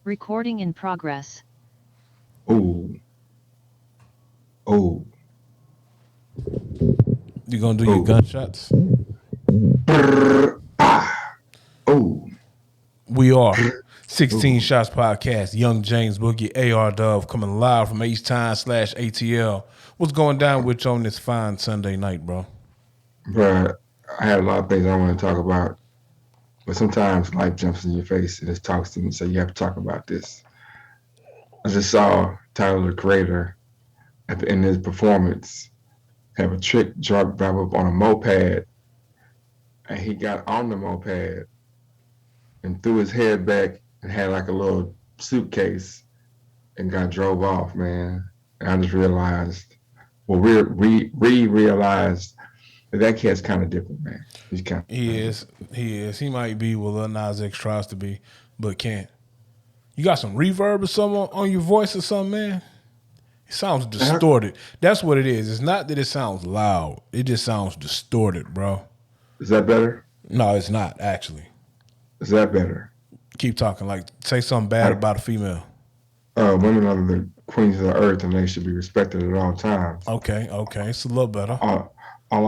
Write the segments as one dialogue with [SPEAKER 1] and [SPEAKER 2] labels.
[SPEAKER 1] Recording in progress.
[SPEAKER 2] Oh, oh,
[SPEAKER 3] You gonna do your
[SPEAKER 2] oh.
[SPEAKER 3] gunshots?
[SPEAKER 2] Brr, oh,
[SPEAKER 3] We are
[SPEAKER 2] brr,
[SPEAKER 3] 16
[SPEAKER 2] oh.
[SPEAKER 3] Shots Podcast. Young James Boogie, AR Dove, coming live from H Time / ATL. What's going down with you on this fine Sunday night, bro?
[SPEAKER 2] Bruh, I had a lot of things I want to talk about, but sometimes life jumps in your face and just talks to me, so you have to talk about this. I just saw Tyler, the creator, in his performance, have a trick drive up on a moped, and he got on the moped and threw his head back and had like a little suitcase and got drove off, man. And I just realized, well, we realized that cat's kind of different, man. He's kind of
[SPEAKER 3] He
[SPEAKER 2] different.
[SPEAKER 3] is. He is. He might be what Lil Nas X tries to be, but can't. You got some reverb or something on your voice or something, man? It sounds distorted. That's what it is. It's not that it sounds loud. It just sounds distorted, bro.
[SPEAKER 2] Is that better?
[SPEAKER 3] No, it's not, actually.
[SPEAKER 2] Is that better?
[SPEAKER 3] Keep talking. Like, say something bad
[SPEAKER 2] Like,
[SPEAKER 3] about a female.
[SPEAKER 2] women are the queens of the earth and they should be respected at all times.
[SPEAKER 3] Okay. It's a little better.
[SPEAKER 2] All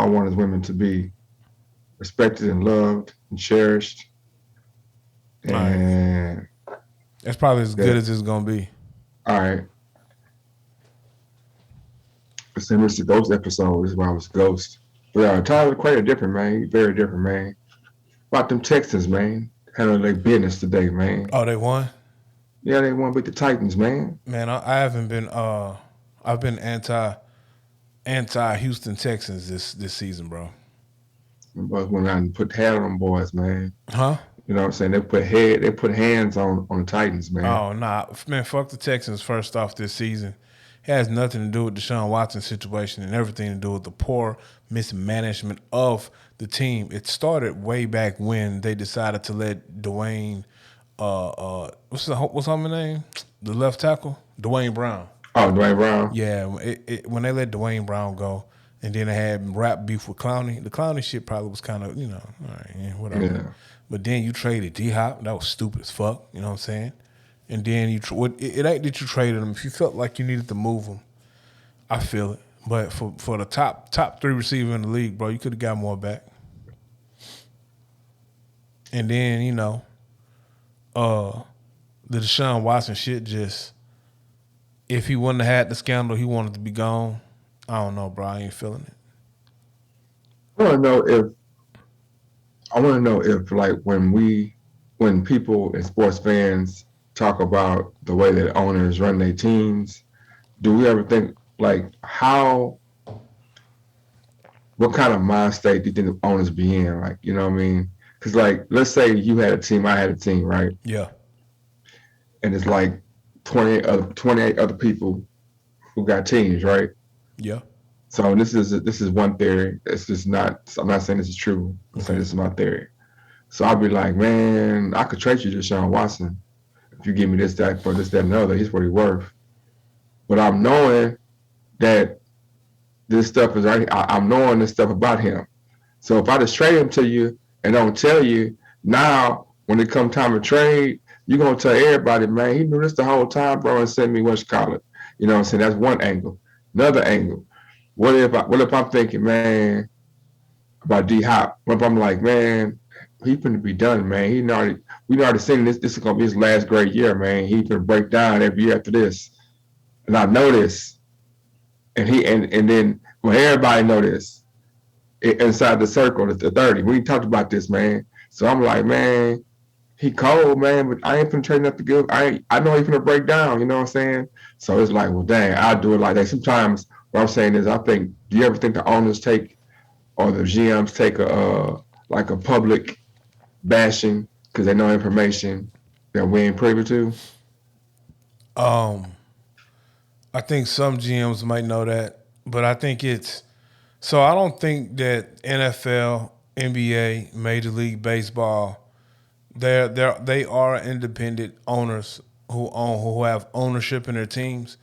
[SPEAKER 2] I want is women to be respected and loved and cherished.
[SPEAKER 3] All right.
[SPEAKER 2] And
[SPEAKER 3] That's probably as good
[SPEAKER 2] that,
[SPEAKER 3] as it's gonna be.
[SPEAKER 2] all right. Similar to Ghost episode, this is why I was Ghost. But Tyler quite a different, man. He very different, man. About them Texans, man. Handling their business today, man.
[SPEAKER 3] Oh, they won?
[SPEAKER 2] Yeah, they want to beat the Titans, man.
[SPEAKER 3] Man, I haven't been I've been anti Houston Texans this season, bro.
[SPEAKER 2] But went out and put hat on them boys, man.
[SPEAKER 3] Huh?
[SPEAKER 2] You know what I'm saying? They put hands on the Titans, man.
[SPEAKER 3] Oh nah. Man, fuck the Texans first off this season. It has nothing to do with Deshaun Watson's situation and everything to do with the poor mismanagement of the team. It started way back when they decided to let Dwayne what's his name? The left tackle? Dwayne Brown.
[SPEAKER 2] Oh, Dwayne Brown.
[SPEAKER 3] Yeah, when they let Dwayne Brown go, and then they had rap beef with Clowney. The Clowney shit probably was kind of, all right, yeah, whatever.
[SPEAKER 2] Yeah.
[SPEAKER 3] But then you traded D Hop. That was stupid as fuck. You know what I'm saying? And then it ain't that you traded him. If you felt like you needed to move him, I feel it. But for the top three receiver in the league, bro, you could have got more back. And then the Deshaun Watson shit just. If he wouldn't have had the scandal, he wanted to be gone. I don't know, bro. I ain't feeling it.
[SPEAKER 2] I want to know if like when people and sports fans talk about the way that owners run their teams, do we ever think like what kind of mind state do you think the owners be in? Like, you know what I mean? Because like, let's say you had a team, I had a team, right?
[SPEAKER 3] Yeah.
[SPEAKER 2] And it's like 28 other people who got teams, right?
[SPEAKER 3] Yeah.
[SPEAKER 2] So this is one theory. It's just not. I'm not saying this is true. I'm saying this is my theory. So I'd be like, man, I could trade you to Deshaun Watson if you give me this, that, for this, that, and the other. He's what he's worth. But I'm knowing that this stuff is already. I'm knowing this stuff about him. So if I just trade him to you and don't tell you now, when it come time to trade, you're gonna tell everybody, man, he knew this the whole time, bro, and send me what you call it. You know what I'm saying? That's one angle. Another angle. What if I'm thinking, man, about D Hop? What if I'm like, man, he finna be done, man. We already seen this. This is gonna be his last great year, man. He finna break down every year after this, and I know this. And then when everybody know this inside the circle, the 30, we talked about this, man. So I'm like, man, he cold, man, but I ain't finna trade nothing good. I know he finna break down, you know what I'm saying? So it's like, well, dang, I'll do it like that. Sometimes what I'm saying is, I think, do you ever think the owners take or the GMs take like a public bashing because they know information that we ain't privy to?
[SPEAKER 3] I think some GMs might know that, but I think it's so. I don't think that NFL, NBA, Major League Baseball, they are independent owners who have ownership in their teams.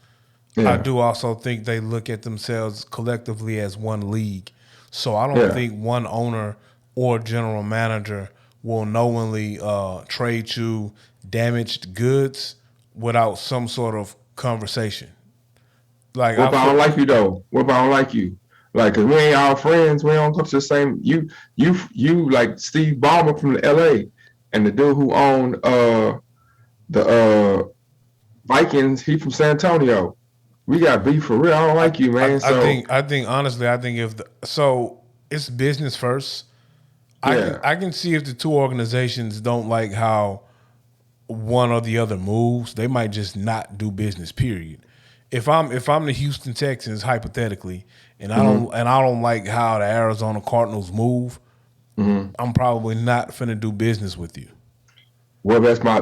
[SPEAKER 3] I
[SPEAKER 2] Yeah,
[SPEAKER 3] do also think they look at themselves collectively as one league. So I don't
[SPEAKER 2] yeah,
[SPEAKER 3] think one owner or general manager will knowingly trade you damaged goods without some sort of conversation. Like
[SPEAKER 2] What
[SPEAKER 3] I
[SPEAKER 2] if I
[SPEAKER 3] feel,
[SPEAKER 2] don't like you though? What if I don't like you? Like, 'cause we ain't all friends. We don't go to the same. You like Steve Ballmer from the L.A. and the dude who owned the Vikings. He from San Antonio. We got beef for real. I don't like you, man. So
[SPEAKER 3] I think honestly, I think if so, it's business first.
[SPEAKER 2] yeah.
[SPEAKER 3] I can see if the two organizations don't like how one or the other moves, they might just not do business. Period. If I'm the Houston Texans hypothetically,
[SPEAKER 2] Mm-hmm.
[SPEAKER 3] and I don't like how the Arizona Cardinals move,
[SPEAKER 2] Mm-hmm.
[SPEAKER 3] I'm probably not finna do business with you.
[SPEAKER 2] Well, that's my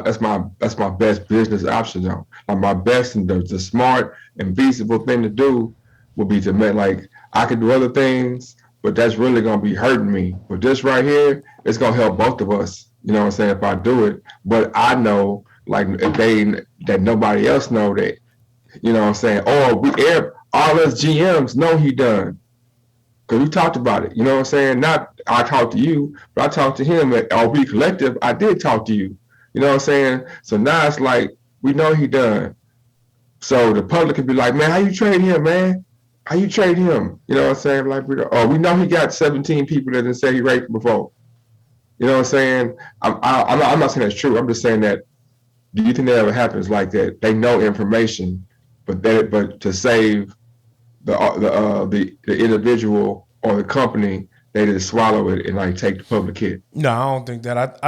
[SPEAKER 2] best business option though. Like my best and the smart and feasible thing to do would be to make like I could do other things, but that's really gonna be hurting me. But this right here, it's gonna help both of us. You know what I'm saying? If I do it, but I know like if they that nobody else know that. You know what I'm saying? Or all us GMs know he done. Because we talked about it. You know what I'm saying? Not I talked to you, but I talked to him at RB Collective. I did talk to you. You know what I'm saying? So now it's like we know he done. So the public could be like, man, how you trade him, man? How you trade him? You know what I'm saying? Like we know he got 17 people that didn't say he raped before. You know what I'm saying? I'm not saying that's true. I'm just saying that. Do you think that ever happens like that? They know information, but to save the individual or the company, they just swallow it and like take the public hit.
[SPEAKER 3] No, I don't think that.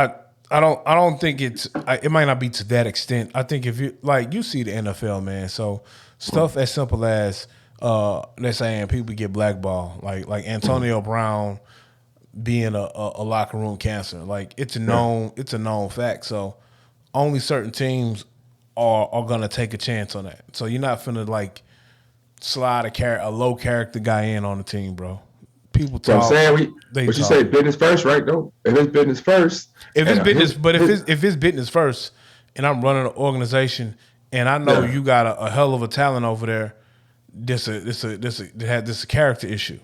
[SPEAKER 3] I don't think it might not be to that extent. I think if you like you see the NFL, man. So stuff as simple as they're saying people get blackballed, like Antonio Brown being a locker room cancer. Like
[SPEAKER 2] Yeah.
[SPEAKER 3] it's a known fact. So only certain teams are gonna take a chance on that. So you're not finna like slide a low character guy in on the team, bro. People
[SPEAKER 2] So I'm
[SPEAKER 3] talk,
[SPEAKER 2] saying
[SPEAKER 3] they
[SPEAKER 2] but you say
[SPEAKER 3] talk.
[SPEAKER 2] business first, right? Though, if it's business first,
[SPEAKER 3] If it's
[SPEAKER 2] and
[SPEAKER 3] business, but
[SPEAKER 2] his
[SPEAKER 3] if it's business first, and I'm running an organization, and I know
[SPEAKER 2] yeah.
[SPEAKER 3] you got a hell of a talent over there, this a character issue.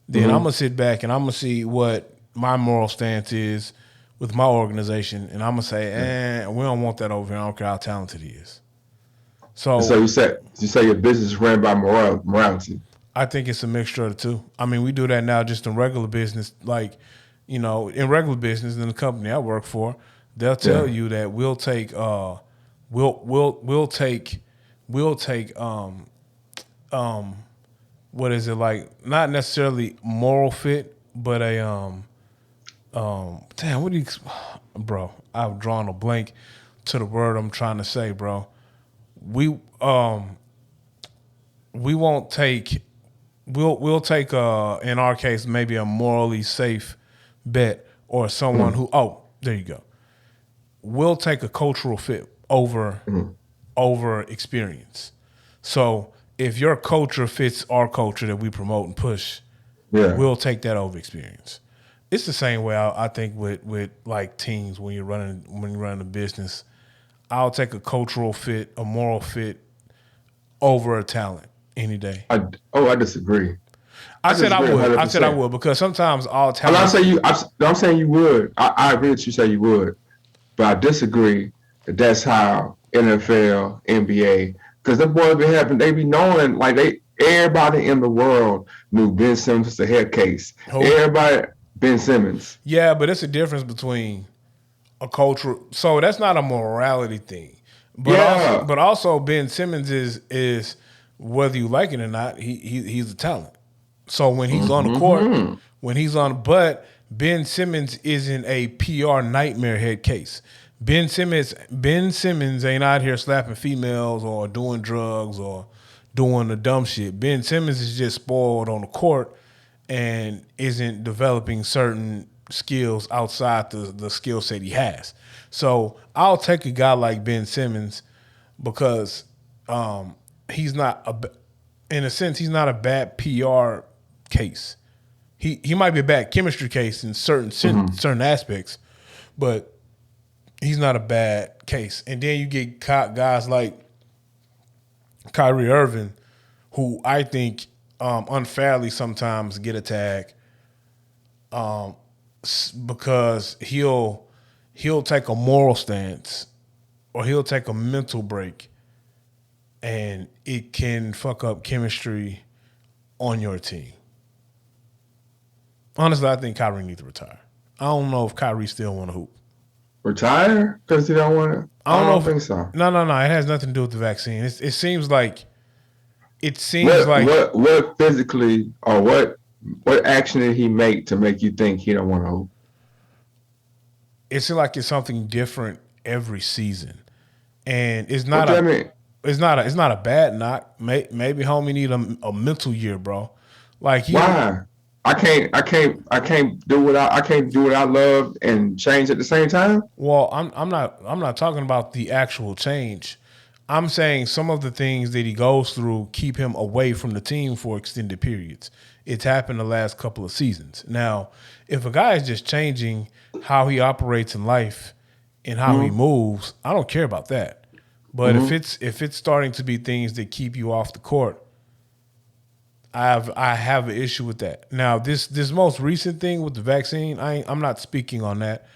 [SPEAKER 3] Then I'm
[SPEAKER 2] Mm-hmm.
[SPEAKER 3] gonna sit back and I'm gonna see what my moral stance is with my organization, and I'm gonna say,
[SPEAKER 2] Yeah.
[SPEAKER 3] we don't want that over here. I don't care how talented he is.
[SPEAKER 2] And so
[SPEAKER 3] So
[SPEAKER 2] you say your business is ran by morality.
[SPEAKER 3] I think it's a mixture of the two. I mean, we do that now just in regular business. Like, in regular business in the company I work for, they'll tell
[SPEAKER 2] Yeah.
[SPEAKER 3] you that we'll take what is it like? Not necessarily moral fit, but a damn, what do you, bro? I've drawn a blank to the word I'm trying to say, bro. We we won't take we'll take in our case maybe a morally safe bet or someone
[SPEAKER 2] Mm-hmm.
[SPEAKER 3] who there you go. We'll take a cultural fit
[SPEAKER 2] Mm-hmm.
[SPEAKER 3] over experience. So if your culture fits our culture that we promote and push,
[SPEAKER 2] Yeah.
[SPEAKER 3] we'll take that over experience. It's the same way I think with like teams when you're running a business. I'll take a cultural fit, a moral fit over a talent any day.
[SPEAKER 2] I disagree.
[SPEAKER 3] I
[SPEAKER 2] I
[SPEAKER 3] said I
[SPEAKER 2] disagree
[SPEAKER 3] would. I said I
[SPEAKER 2] 100%.
[SPEAKER 3] would because sometimes all
[SPEAKER 2] I'm not
[SPEAKER 3] talent.
[SPEAKER 2] saying you. I'm saying you would. I agree that you say you would, but I disagree that that's how NFL, NBA, because the boys be having, they be knowing like everybody in the world knew Ben Simmons was a head case.
[SPEAKER 3] Who?
[SPEAKER 2] Everybody, Ben Simmons.
[SPEAKER 3] Yeah, but it's a difference between a cultural. So that's not a morality thing,
[SPEAKER 2] Yeah.
[SPEAKER 3] but also Ben Simmons is whether you like it or not, he's a talent. So when he's on the court,
[SPEAKER 2] Mm-hmm.
[SPEAKER 3] but Ben Simmons isn't a PR nightmare head case. Ben Simmons ain't out here slapping females or doing drugs or doing the dumb shit. Ben Simmons is just spoiled on the court and isn't developing certain skills outside the skill set he has. So I'll take a guy like Ben Simmons because he's not in a sense he's not a bad PR case. He might be a bad chemistry case in
[SPEAKER 2] Mm-hmm.
[SPEAKER 3] certain aspects, but he's not a bad case. And then you get guys like Kyrie Irving, who I think unfairly sometimes get a tag because he'll take a moral stance or he'll take a mental break, and it can fuck up chemistry on your team. Honestly, I think Kyrie needs to retire. I don't know if Kyrie still want to hoop.
[SPEAKER 2] Retire because he don't want to.
[SPEAKER 3] I don't know if
[SPEAKER 2] think so.
[SPEAKER 3] No. It has nothing to do with the vaccine. It seems like
[SPEAKER 2] What physically or what action did he make to make you think he don't want to hoop?
[SPEAKER 3] it seems like it's something different every season, and it's
[SPEAKER 2] What
[SPEAKER 3] not
[SPEAKER 2] that mean?
[SPEAKER 3] it's not a bad knock. Maybe homie need a mental year, bro. Like
[SPEAKER 2] Why? I can't do what I love and change at the same time.
[SPEAKER 3] Well, I'm not talking about the actual change. I'm saying some of the things that he goes through keep him away from the team for extended periods. It's happened the last couple of seasons. Now, if a guy is just changing how he operates in life and how he moves, I don't care about that. But if it's starting to be things that keep you off the court, I have an issue with that. Now, this most recent thing with the vaccine, I'm not speaking on that.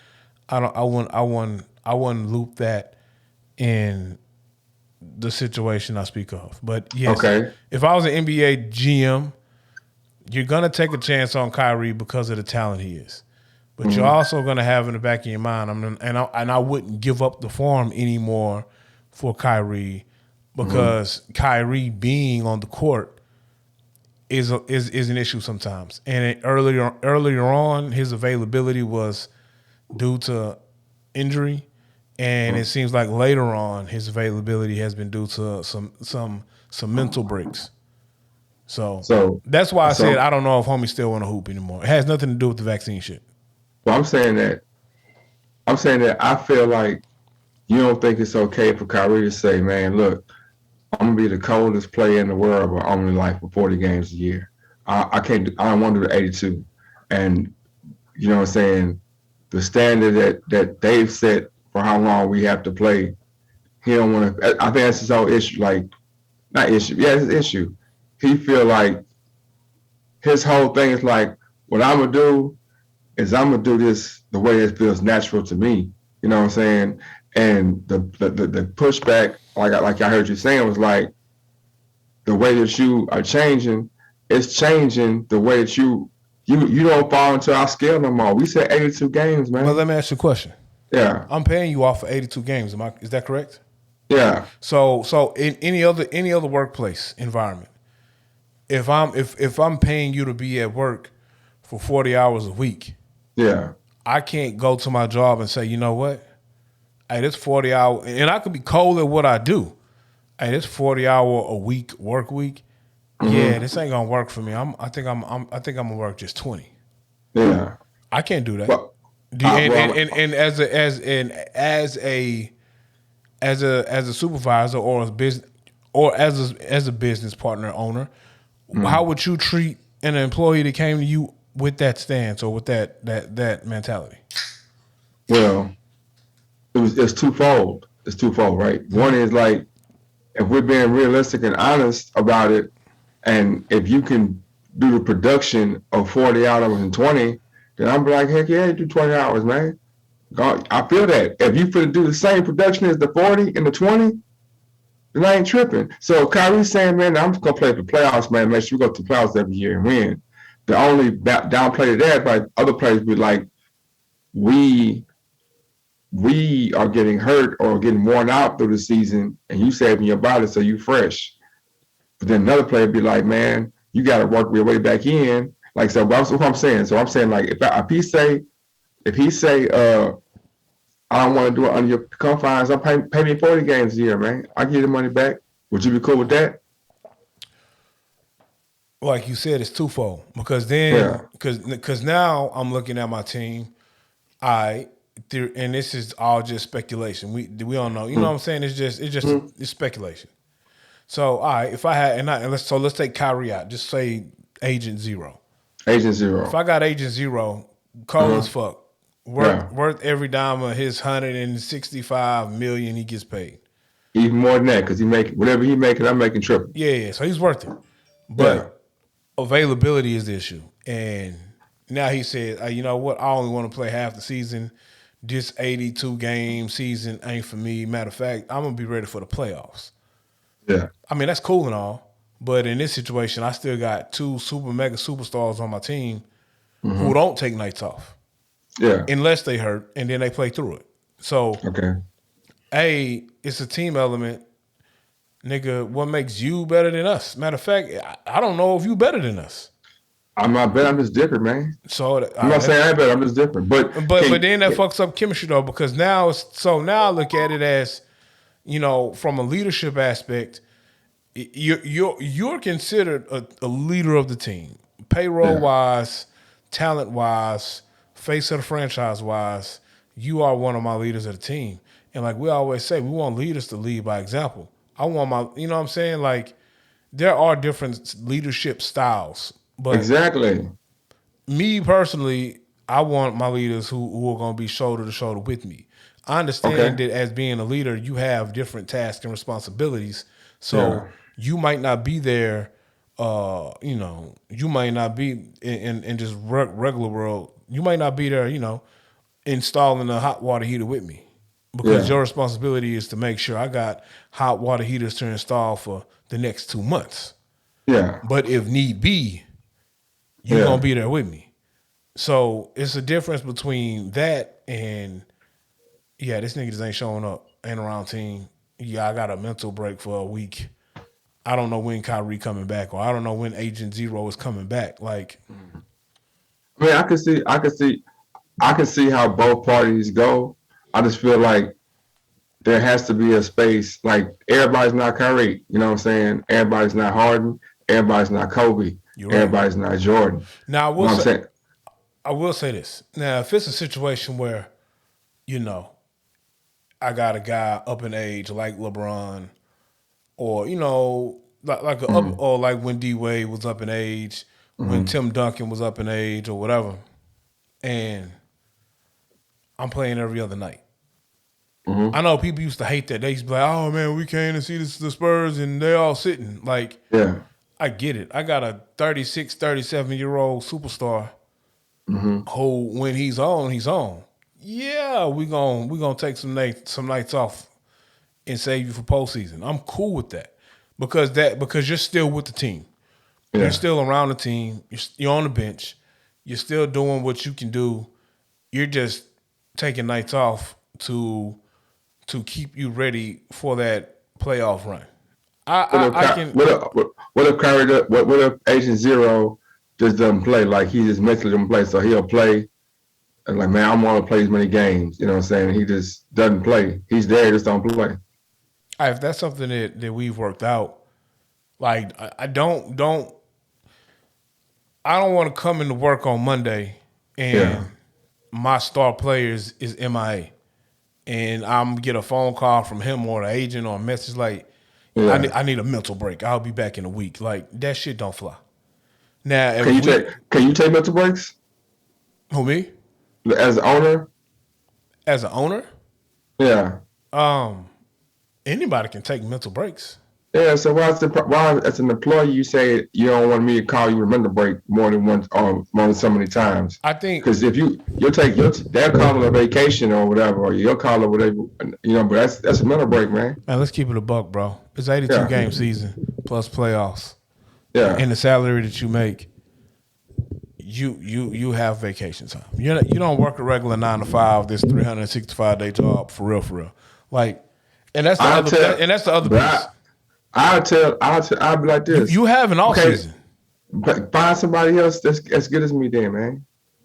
[SPEAKER 3] I wouldn't loop that in the situation I speak of. But yes,
[SPEAKER 2] Okay.
[SPEAKER 3] if I was an NBA GM, you're gonna take a chance on Kyrie because of the talent he is. But you're also gonna have in the back of your mind, I wouldn't give up the farm anymore for Kyrie because Kyrie being on the court is an issue sometimes. And earlier on, his availability was due to injury, and it seems like later on his availability has been due to some mental breaks. So that's why I said I don't know if homie still want to hoop anymore. It has nothing to do with the vaccine shit.
[SPEAKER 2] Well, I'm saying that I feel like you don't think it's okay for Kyrie to say, "Man, look, I'm gonna be the coldest player in the world, but I'm only like for 40 games a year. I can't. I don't want to do the 82." And you know what I'm saying? The standard that they've set for how long we have to play, he don't want to. I think that's his whole issue. Like, not issue. Yeah, it's an issue. He feel like his whole thing is like, what I'm gonna do is I'm gonna do this the way it feels natural to me. You know what I'm saying? And the pushback, like I heard you saying, was like the way that you are changing. It's changing the way that you don't fall into our scale no more. We said 82 games, man.
[SPEAKER 3] But let me ask you a question.
[SPEAKER 2] Yeah.
[SPEAKER 3] I'm paying you off for 82 games. Is that correct?
[SPEAKER 2] Yeah.
[SPEAKER 3] So in any other workplace environment, if I'm paying you to be at work for 40 hours a week,
[SPEAKER 2] yeah,
[SPEAKER 3] I can't go to my job and say, you know what? Hey, this 40 hour, and I could be cold at what I do. Hey, this 40-hour a week work week. Yeah, this ain't gonna work for me. I think I'm gonna work just 20.
[SPEAKER 2] Yeah.
[SPEAKER 3] I can't do that.
[SPEAKER 2] Well,
[SPEAKER 3] And as a supervisor or as a business partner owner, how would you treat an employee that came to you with that stance or with that mentality?
[SPEAKER 2] Well, it's twofold. It's twofold, right? One is like, if we're being realistic and honest about it, and if you can do the production of 40 hours and 20, then I'm like, heck yeah, you do 20 hours, man. God, I feel that. If you could do the same production as the 40 and the 20, then I ain't tripping. So Kyrie's saying, man, I'm just gonna play for playoffs, man. Make sure we go to the playoffs every year and win. The only downplay to that, but other players be like, we are getting hurt or getting worn out through the season, and you saving your body so you fresh. But then another player be like, man, you got to work your way back in. Like, so that's what I'm saying. So I'm saying, like, if he say, I don't want to do it under your confines, I'll pay me 40 games a year, man. I'll give you the money back. Would you be cool with that?
[SPEAKER 3] Like you said, it's twofold because now I'm looking at my team. And this is all just speculation. We don't know. You know what I'm saying? It's speculation. So all right, if I had let's take Kyrie out. Just say Agent Zero.
[SPEAKER 2] Agent Zero.
[SPEAKER 3] If I got Agent Zero, cold as fuck, worth every dime of his $165 million he gets paid.
[SPEAKER 2] Even more than that, because he make whatever he making, I'm making triple.
[SPEAKER 3] Yeah. So he's worth it, but availability is the issue. And now he said, you know what? I only want to play half the season this 82 game season ain't for me. Matter of fact, I'm gonna be ready for the playoffs.
[SPEAKER 2] Yeah.
[SPEAKER 3] I mean, that's cool and all, but in this situation, I still got two super mega superstars on my team who don't take nights off
[SPEAKER 2] Yeah.
[SPEAKER 3] unless they hurt, and then they play through it. So,
[SPEAKER 2] Okay.
[SPEAKER 3] it's a team element, nigga. What makes you better than us? Matter of fact, I don't know if you better than us.
[SPEAKER 2] I'm not bad. I'm just different, man.
[SPEAKER 3] So
[SPEAKER 2] I'm not saying I ain't better. I'm just different. But
[SPEAKER 3] but then that fucks up chemistry though, because now now I look at it as, from a leadership aspect, you're considered a leader of the team, payroll wise, talent wise, face of the franchise wise. You are one of my leaders of the team, and like we always say, we want leaders to lead by example. I want my, you know what I'm saying, like there are different leadership styles, but
[SPEAKER 2] exactly.
[SPEAKER 3] me personally, I want my leaders who are going to be shoulder to shoulder with me. I understand
[SPEAKER 2] Okay.
[SPEAKER 3] that as being a leader, you have different tasks and responsibilities. So
[SPEAKER 2] Yeah.
[SPEAKER 3] you might not be there. You might not be in just regular world. You might not be there. Installing a hot water heater with me, because
[SPEAKER 2] Yeah.
[SPEAKER 3] your responsibility is to make sure I got hot water heaters to install for the next 2 months.
[SPEAKER 2] Yeah.
[SPEAKER 3] But if need be, you're gonna be there with me. So it's a difference between that and this nigga just ain't showing up, ain't around team. Yeah, I got a mental break for a week. I don't know when Kyrie coming back, or I don't know when Agent Zero is coming back. Like,
[SPEAKER 2] I mean, I can see how both parties go. I just feel like there has to be a space. Like everybody's not Kyrie, you know what I'm saying? Everybody's not Harden. Everybody's not Kobe.
[SPEAKER 3] you're right.
[SPEAKER 2] Everybody's not Jordan.
[SPEAKER 3] Now
[SPEAKER 2] You know what I'm saying?
[SPEAKER 3] I will say this. Now, if it's a situation where, I got a guy up in age like LeBron, or or like when D Wade was up in age, when Tim Duncan was up in age, or whatever, and I'm playing every other night. I know people used to hate that. They used to be like, "Oh man, we came to see the Spurs and they all sitting." Like,
[SPEAKER 2] Yeah.
[SPEAKER 3] I get it. I got a 36, 37-year-old superstar who, when he's on, he's on. Yeah, we gonna take some nights off and save you for postseason. I'm cool with that because you're still with the team.
[SPEAKER 2] Yeah.
[SPEAKER 3] You're still around the team. You're on the bench. You're still doing what you can do. You're just taking nights off to keep you ready for that playoff run.
[SPEAKER 2] What if Kyrie? What if Agent Zero just doesn't play? Like he just mentally doesn't play, so he'll play. And like, man, I'm going to play as many games. You know what I'm saying? He just doesn't play. He's there, just don't play.
[SPEAKER 3] If that's something that we've worked out, like I don't want to come into work on Monday and my star players is MIA, and I'm get a phone call from him or the agent or a message like, I need a mental break. I'll be back in a week. Like that shit don't fly. Now,
[SPEAKER 2] can you take mental breaks?
[SPEAKER 3] Who, me?
[SPEAKER 2] As an owner?
[SPEAKER 3] As an owner?
[SPEAKER 2] Yeah.
[SPEAKER 3] Anybody can take mental breaks.
[SPEAKER 2] Yeah, so why as an employee you say you don't want me to call you a mental break more than once or more than so many times?
[SPEAKER 3] I think
[SPEAKER 2] because if they'll call it a vacation or whatever, or you'll call it whatever, but that's a mental break, man.
[SPEAKER 3] Man, let's keep it a buck, bro. It's 82 game season plus playoffs.
[SPEAKER 2] Yeah.
[SPEAKER 3] And the salary that you make, you have vacation time. You don't work a regular 9 to 5. This 365-day job for real. Like, and that's the other piece.
[SPEAKER 2] I'll be like this.
[SPEAKER 3] You have an off season.
[SPEAKER 2] Find somebody else that's as good as me, then, man.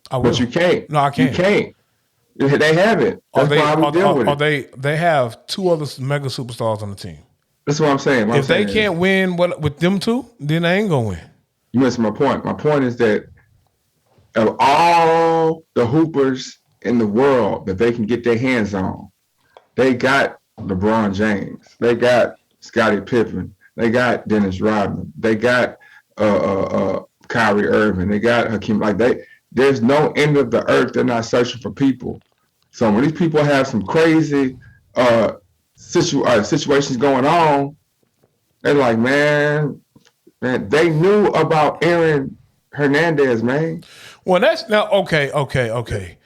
[SPEAKER 3] I will.
[SPEAKER 2] But you can't.
[SPEAKER 3] No, I can't.
[SPEAKER 2] You can't. They have it. That's why I would deal with it.
[SPEAKER 3] They have two other mega superstars on the team.
[SPEAKER 2] That's what I'm saying.
[SPEAKER 3] If they can't win with them two, then they ain't gonna win.
[SPEAKER 2] You missed my point. My point is that of all the hoopers in the world that they can get their hands on, they got LeBron James. They got Scottie Pippen. They got Dennis Rodman. They got Kyrie Irving. They got Hakeem. There's no end of the earth. They're not searching for people. So when these people have some crazy situations going on, they're like, man, they knew about Aaron Hernandez, man.
[SPEAKER 3] Well, that's now okay.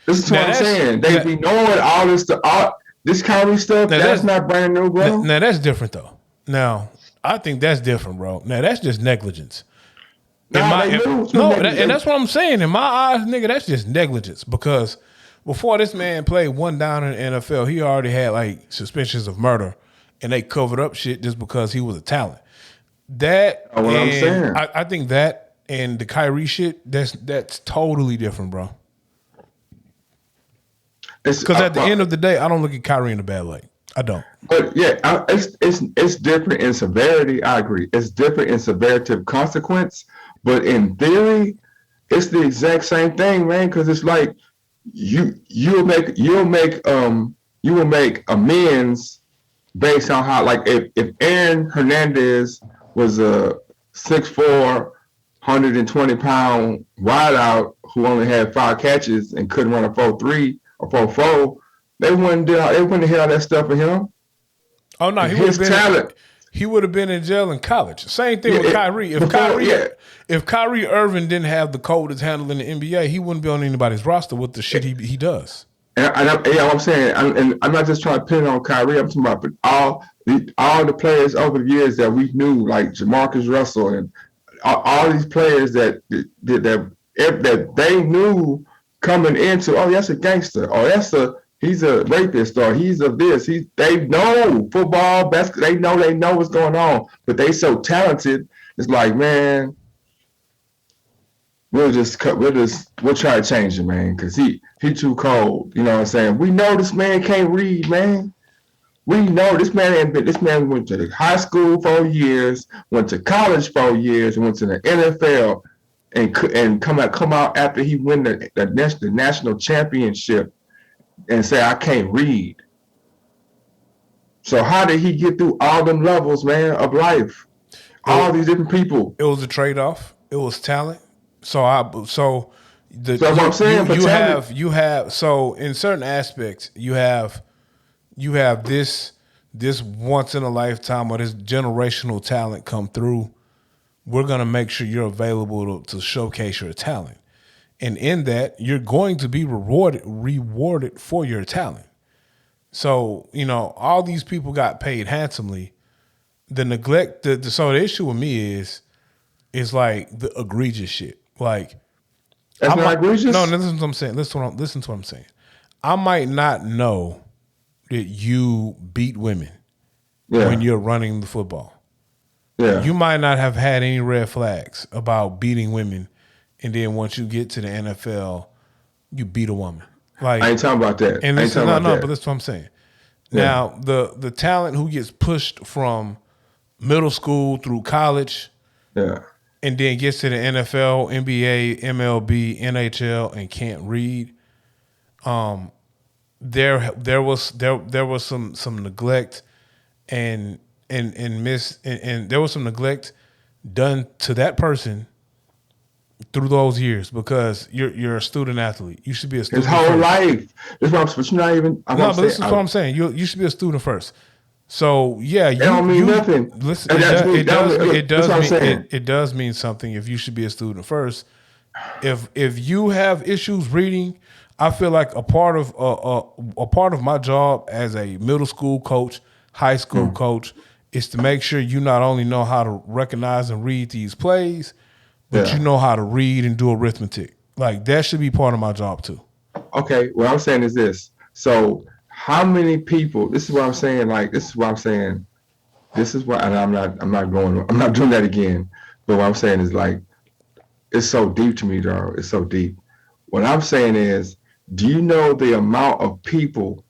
[SPEAKER 2] This is what
[SPEAKER 3] Now
[SPEAKER 2] I'm
[SPEAKER 3] that's
[SPEAKER 2] saying. They
[SPEAKER 3] now,
[SPEAKER 2] be knowing all this stuff. This Kyrie stuff,
[SPEAKER 3] now
[SPEAKER 2] that's
[SPEAKER 3] that's
[SPEAKER 2] not brand new, bro.
[SPEAKER 3] now that's different though. Now I think that's different, bro. Now that's just negligence.
[SPEAKER 2] Nah, they knew.
[SPEAKER 3] No, and that's what I'm saying. In my eyes, nigga, that's just negligence because before this man played one down in the NFL, he already had like suspicions of murder, and they covered up shit just because he was a talent. That
[SPEAKER 2] What I'm
[SPEAKER 3] and
[SPEAKER 2] saying.
[SPEAKER 3] I think that and the Kyrie shit, that's totally different, bro.
[SPEAKER 2] It's,
[SPEAKER 3] Because at the end of the day, I don't look at Kyrie in a bad light. I don't.
[SPEAKER 2] but yeah, it's different in severity. I agree. It's different in severity of consequence, but in theory, it's the exact same thing, man. Because it's like you will make amends based on how, like, if Aaron Hernandez was a 6'4", 120-pound wideout who only had 5 catches and couldn't run a 4.3 or 4.4, they wouldn't have hit all that stuff for him.
[SPEAKER 3] Oh no,
[SPEAKER 2] His talent.
[SPEAKER 3] He would have been in jail in college. Same thing with Kyrie. If Kyrie Irving didn't have the coldest handle in the NBA, he wouldn't be on anybody's roster with the shit he does.
[SPEAKER 2] I'm saying, I'm not just trying to pin it on Kyrie. I'm talking about all the players over the years that we knew, like Jamarcus Russell and all these players that they knew coming into. Oh, that's a gangster. Oh, he's a rapist, or he's a this. They know football, basketball. They know what's going on, but they so talented. It's like, man, we'll try to change him, man, because he too cold. You know what I'm saying? We know this man can't read, man. We know this man went to the high school 4 years, went to college 4 years, and went to the NFL, and come out after he win the national championship and say, I can't read. So how did he get through all them levels, man, of life? All these different people.
[SPEAKER 3] It was a trade-off. It was talent. So
[SPEAKER 2] That's what I'm saying.
[SPEAKER 3] You have so in certain aspects you have this once in a lifetime or this generational talent come through. We're gonna make sure you're available to showcase your talent, and in that you're going to be rewarded for your talent. So all these people got paid handsomely. The neglect, so the issue with me is like the egregious shit. Like,
[SPEAKER 2] that's not egregious.
[SPEAKER 3] No, listen to what I'm saying. Listen to what I'm saying. I might not know that you beat women when you're running the football.
[SPEAKER 2] Yeah.
[SPEAKER 3] You might not have had any red flags about beating women, and then once you get to the NFL, you beat a woman. Like,
[SPEAKER 2] I ain't talking about that.
[SPEAKER 3] And
[SPEAKER 2] listen,
[SPEAKER 3] but that's what I'm saying. Yeah. Now, the talent who gets pushed from middle school through college, and then gets to the NFL, NBA, MLB, NHL, and can't read. There was some neglect and there was some neglect done to that person through those years because you're a student athlete. You should be a student.
[SPEAKER 2] His whole life. But you're not even.
[SPEAKER 3] This is what I'm saying. You should be a student first. So yeah,
[SPEAKER 2] it don't mean nothing.
[SPEAKER 3] Listen, it does mean something if you should be a student first. If you have issues reading, I feel like a part of my job as a middle school coach, high school coach, is to make sure you not only know how to recognize and read these plays, but you know how to read and do arithmetic. Like, that should be part of my job too.
[SPEAKER 2] Okay, what I'm saying is this. So how many people, this is what I'm saying, and I'm not doing that again. But what I'm saying is, like, it's so deep to me, dog. It's so deep. What I'm saying is, do you know the amount of people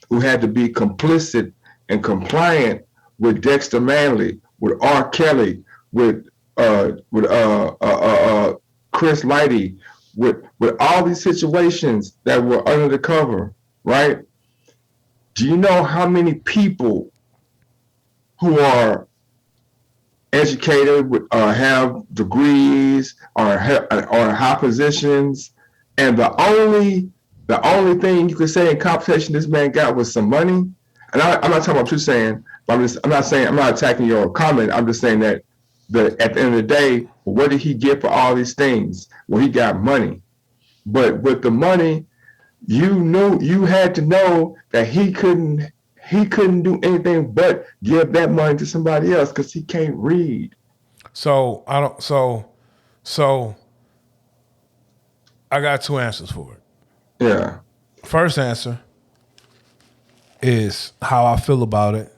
[SPEAKER 2] who had to be complicit and compliant with Dexter Manley, with R. Kelly, with Chris Lighty, with all these situations that were under the cover, right? Do you know how many people who are educated, have degrees, or high positions, and the only thing you could say in compensation this man got was some money? And I'm not talking about what you're saying, but I'm not attacking your comment. I'm just saying that at the end of the day, what did he get for all these things? Well, he got money, but with the money, you had to know that he couldn't do anything but give that money to somebody else because he can't read.
[SPEAKER 3] So I don't. So I got two answers for it.
[SPEAKER 2] Yeah,
[SPEAKER 3] First answer is how I feel about it.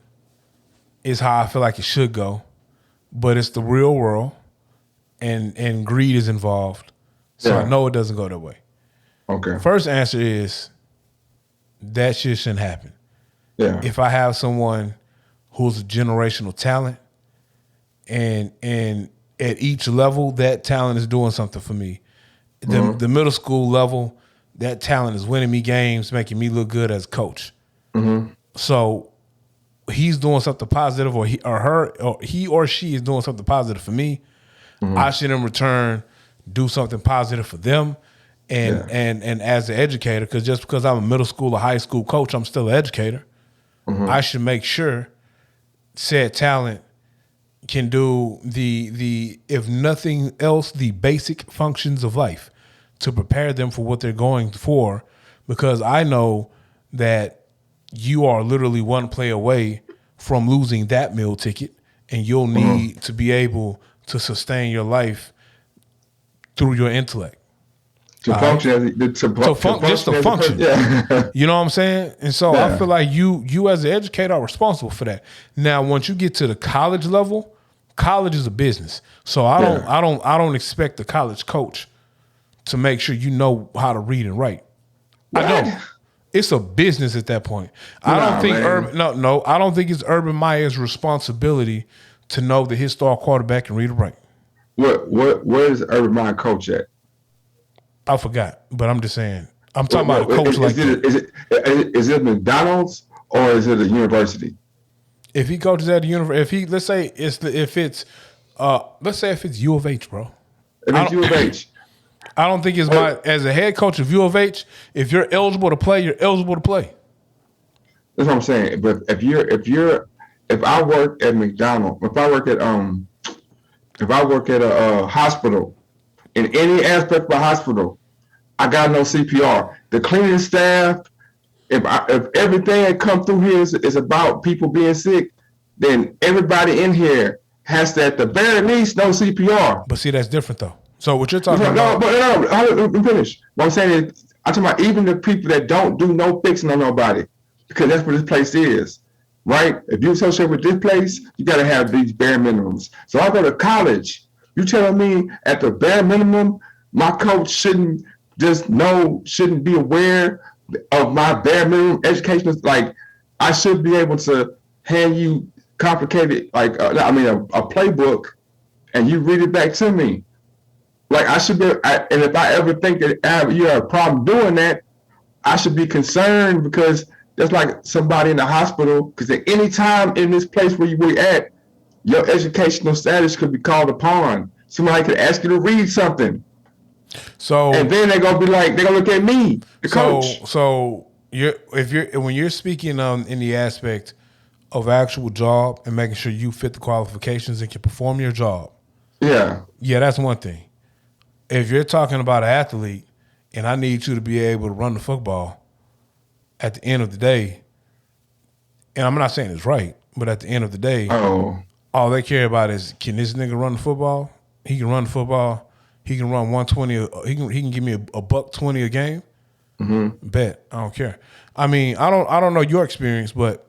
[SPEAKER 3] Is how I feel like it should go, but it's the real world, and greed is involved. So I
[SPEAKER 2] yeah,
[SPEAKER 3] know it doesn't go that way.
[SPEAKER 2] okay,
[SPEAKER 3] First answer is that shit shouldn't happen.
[SPEAKER 2] yeah,
[SPEAKER 3] If I have someone who's a generational talent, and at each level that talent is doing something for me. The middle school level, that talent is winning me games, making me look good as a coach. So he's doing something positive, or he or she is doing something positive for me. I should in return do something positive for them. And
[SPEAKER 2] yeah,
[SPEAKER 3] and as an educator, because just because I'm a middle school or high school coach, I'm still an educator. I should make sure said talent can do the if nothing else, the basic functions of life to prepare them for what they're going for, because I know that you are literally one play away from losing that meal ticket, and you'll need to be able to sustain your life through your intellect.
[SPEAKER 2] to
[SPEAKER 3] All right.
[SPEAKER 2] function to
[SPEAKER 3] Just to
[SPEAKER 2] function as a person.
[SPEAKER 3] function.
[SPEAKER 2] Yeah,
[SPEAKER 3] You know what I'm saying? And so I
[SPEAKER 2] yeah,
[SPEAKER 3] feel like you as an educator are responsible for that. Now, once you get to the college level, college is a business. So
[SPEAKER 2] yeah.
[SPEAKER 3] I don't expect the college coach to make sure you know how to read and write. I
[SPEAKER 2] What?
[SPEAKER 3] don't. It's a business at that point. I don't
[SPEAKER 2] Nah,
[SPEAKER 3] think
[SPEAKER 2] man.
[SPEAKER 3] I don't think it's Urban Meyer's responsibility to know that his star quarterback can read and write.
[SPEAKER 2] Where is Urban Meyer coach at?
[SPEAKER 3] I forgot, but I'm just saying. I'm talking about a
[SPEAKER 2] What
[SPEAKER 3] coach like that.
[SPEAKER 2] is it McDonald's or is it a university?
[SPEAKER 3] If he coaches at the university, if he let's say if it's U of H, bro.
[SPEAKER 2] If
[SPEAKER 3] I
[SPEAKER 2] it's U of
[SPEAKER 3] don't
[SPEAKER 2] H,
[SPEAKER 3] I don't think it's my
[SPEAKER 2] what,
[SPEAKER 3] as a head coach of U of H, if you're eligible to play, you're eligible to play.
[SPEAKER 2] that's what I'm saying. But if I work at McDonald's, if I work at a hospital in any aspect of a hospital, I got no CPR. The cleaning staff, if everything that come through here is about people being sick, then everybody in here has to at the very least know CPR.
[SPEAKER 3] But see, that's different though. So what you're talking
[SPEAKER 2] No, no,
[SPEAKER 3] about,
[SPEAKER 2] but no, let me finish. What I'm saying is, I'm talking about even the people that don't do no fixing on nobody, because that's what this place is, right? If you associate with this place, you got to have these bare minimums. So I go to college. You telling me at the bare minimum, my coach shouldn't be aware of my bare minimum education? Like, I should be able to hand you complicated, like, a playbook, and you read it back to me. Like I should be, and if I ever think that you have a problem doing that, I should be concerned because that's like somebody in the hospital. Because at any time in this place where you were at, your educational status could be called upon. Somebody could ask you to read something, and
[SPEAKER 3] so
[SPEAKER 2] then they're gonna be like, they're gonna look at me, the coach.
[SPEAKER 3] so you're if you're when you're speaking in the aspect of actual job and making sure you fit the qualifications and can perform your job,
[SPEAKER 2] Yeah,
[SPEAKER 3] yeah, that's one thing. If you're talking about an athlete and I need you to be able to run the football at the end of the day, and I'm not saying it's right, but at the end of the day,
[SPEAKER 2] oh,
[SPEAKER 3] all they care about is can this nigga run the football? He can run the football. He can run 120. He can give me a buck 20 a game. Bet I don't care. I mean I don't know your experience, but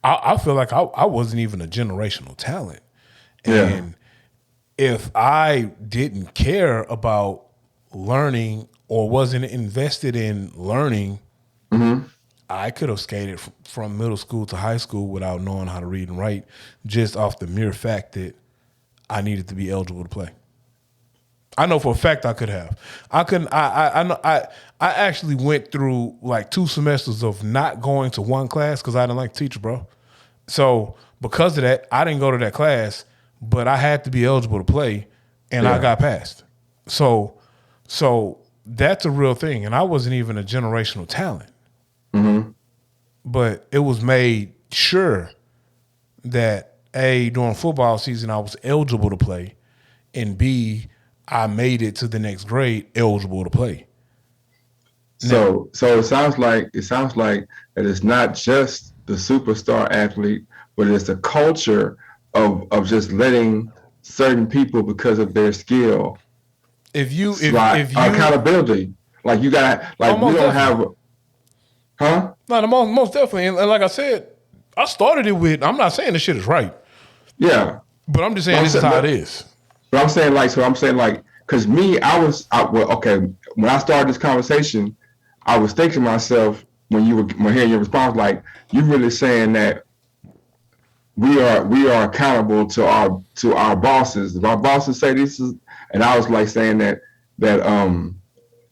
[SPEAKER 3] I feel like I wasn't even a generational talent,
[SPEAKER 2] yeah,
[SPEAKER 3] and if I didn't care about learning or wasn't invested in learning, I could have skated from middle school to high school without knowing how to read and write, just off the mere fact that I needed to be eligible to play. I know for a fact I could have. I couldn't. I know. I actually went through like 2 semesters of not going to one class because I didn't like the teacher, bro. So because of that, I didn't go to that class, but I had to be eligible to play, and I
[SPEAKER 2] yeah,
[SPEAKER 3] got passed. So that's a real thing, and I wasn't even a generational talent, but it was made sure that A, during football season I was eligible to play, and B, I made it to the next grade eligible to play. Now,
[SPEAKER 2] So it sounds like that it's not just the superstar athlete, but it's a culture of just letting certain people because of their skill
[SPEAKER 3] if you
[SPEAKER 2] slide
[SPEAKER 3] if you
[SPEAKER 2] accountability. Like you got like we
[SPEAKER 3] almost
[SPEAKER 2] don't
[SPEAKER 3] definitely,
[SPEAKER 2] have, huh?
[SPEAKER 3] no, the most definitely, and like I said, I started it with. I'm not saying this shit is right,
[SPEAKER 2] Yeah.
[SPEAKER 3] but I'm just
[SPEAKER 2] But
[SPEAKER 3] saying
[SPEAKER 2] I'm
[SPEAKER 3] this is
[SPEAKER 2] saying,
[SPEAKER 3] how it
[SPEAKER 2] but,
[SPEAKER 3] is.
[SPEAKER 2] but I'm saying like, so I'm saying like, because me, well, okay, when I started this conversation, I was thinking to myself when hearing your response, like you really saying that we are accountable to our bosses. If our bosses say this is, and I was like saying that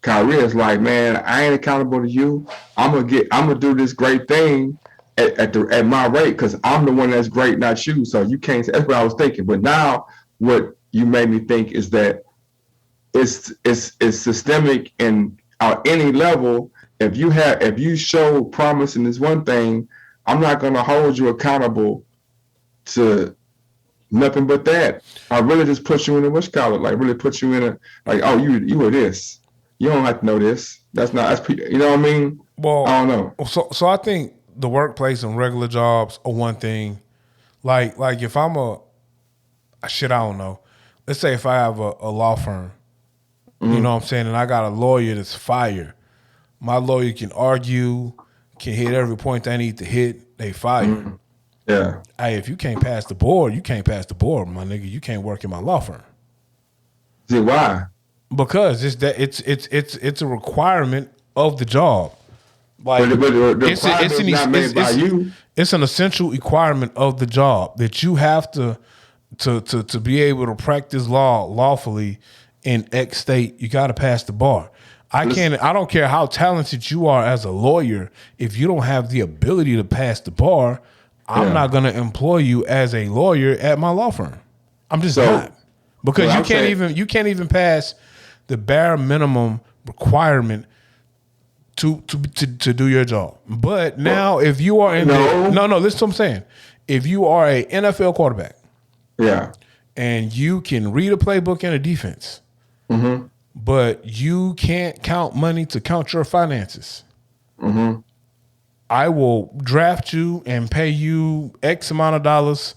[SPEAKER 2] Kyrie is like, man, I ain't accountable to you. I'm gonna do this great thing at my rate because I'm the one that's great, not you. So you can't. That's what I was thinking. But now, what you made me think is that it's systemic and at any level. If you show promise in this one thing, I'm not gonna hold you accountable to nothing but that. I really just put you in a what's called like really put you in a like, oh, you were this. You don't have to know this. You know what I mean? I don't
[SPEAKER 3] Well,
[SPEAKER 2] know.
[SPEAKER 3] so I think the workplace and regular jobs are one thing. Like if I'm shit, I don't know. Let's say if I have a law firm, you know
[SPEAKER 2] Mm-hmm.
[SPEAKER 3] what I'm saying, and I got a lawyer that's fired. My lawyer can argue, can hit every point they need to hit. They fire.
[SPEAKER 2] Mm-hmm. Yeah.
[SPEAKER 3] Hey, if you can't pass the board, you can't pass the board, my nigga. You can't work in my law firm
[SPEAKER 2] See why?
[SPEAKER 3] because it's a requirement of the job.
[SPEAKER 2] But
[SPEAKER 3] Like
[SPEAKER 2] the
[SPEAKER 3] it's
[SPEAKER 2] requirement
[SPEAKER 3] an
[SPEAKER 2] is not made by you.
[SPEAKER 3] it's an essential requirement of the job that you have to be able to practice law lawfully in X state. You got to pass the bar.
[SPEAKER 2] Listen,
[SPEAKER 3] I don't care how talented you are as a lawyer. If you don't have the ability to pass the bar, I'm
[SPEAKER 2] yeah.
[SPEAKER 3] not going to employ you as a lawyer at my law firm. I'm just
[SPEAKER 2] So
[SPEAKER 3] not, because
[SPEAKER 2] what I'm saying,
[SPEAKER 3] you can't even pass the bare minimum requirement to do your job. But
[SPEAKER 2] well,
[SPEAKER 3] now, if you are in the
[SPEAKER 2] no,
[SPEAKER 3] no, listen to what I'm saying. If you are a NFL quarterback
[SPEAKER 2] yeah.
[SPEAKER 3] and you can read a playbook and a defense,
[SPEAKER 2] Mm-hmm.
[SPEAKER 3] but you can't count money to count your finances,
[SPEAKER 2] Mm-hmm.
[SPEAKER 3] I will draft you and pay you X amount of dollars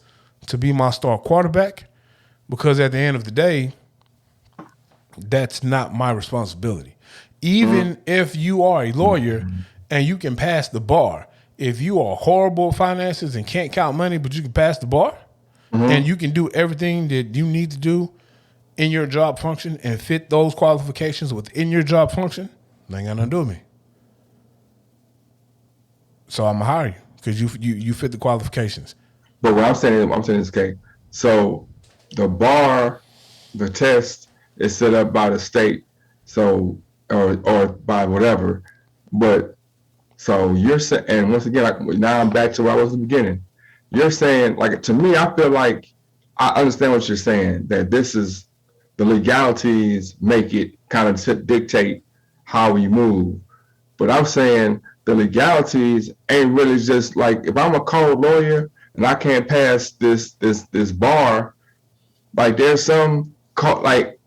[SPEAKER 3] to be my star quarterback, because at the end of the day, that's not my responsibility.
[SPEAKER 2] Mm-hmm.
[SPEAKER 3] Even if you are a lawyer and you can pass the bar, if you are horrible at finances and can't count money, but you can pass the bar and
[SPEAKER 2] Mm-hmm.
[SPEAKER 3] you can do everything that you need to do in your job function and fit those qualifications within your job function, they ain't got nothing to do with me. So I'm gonna hire you because you fit the qualifications.
[SPEAKER 2] But what I'm saying is, okay. So the bar, the test is set up by the state, so or by whatever. But so you're saying, and once again, like now I'm back to where I was at the beginning. You're saying, like to me, I feel like I understand what you're saying. That this is the legalities make it kind of dictate how we move. But I'm saying the legalities ain't really just like if I'm a cold lawyer and I can't pass this bar, like like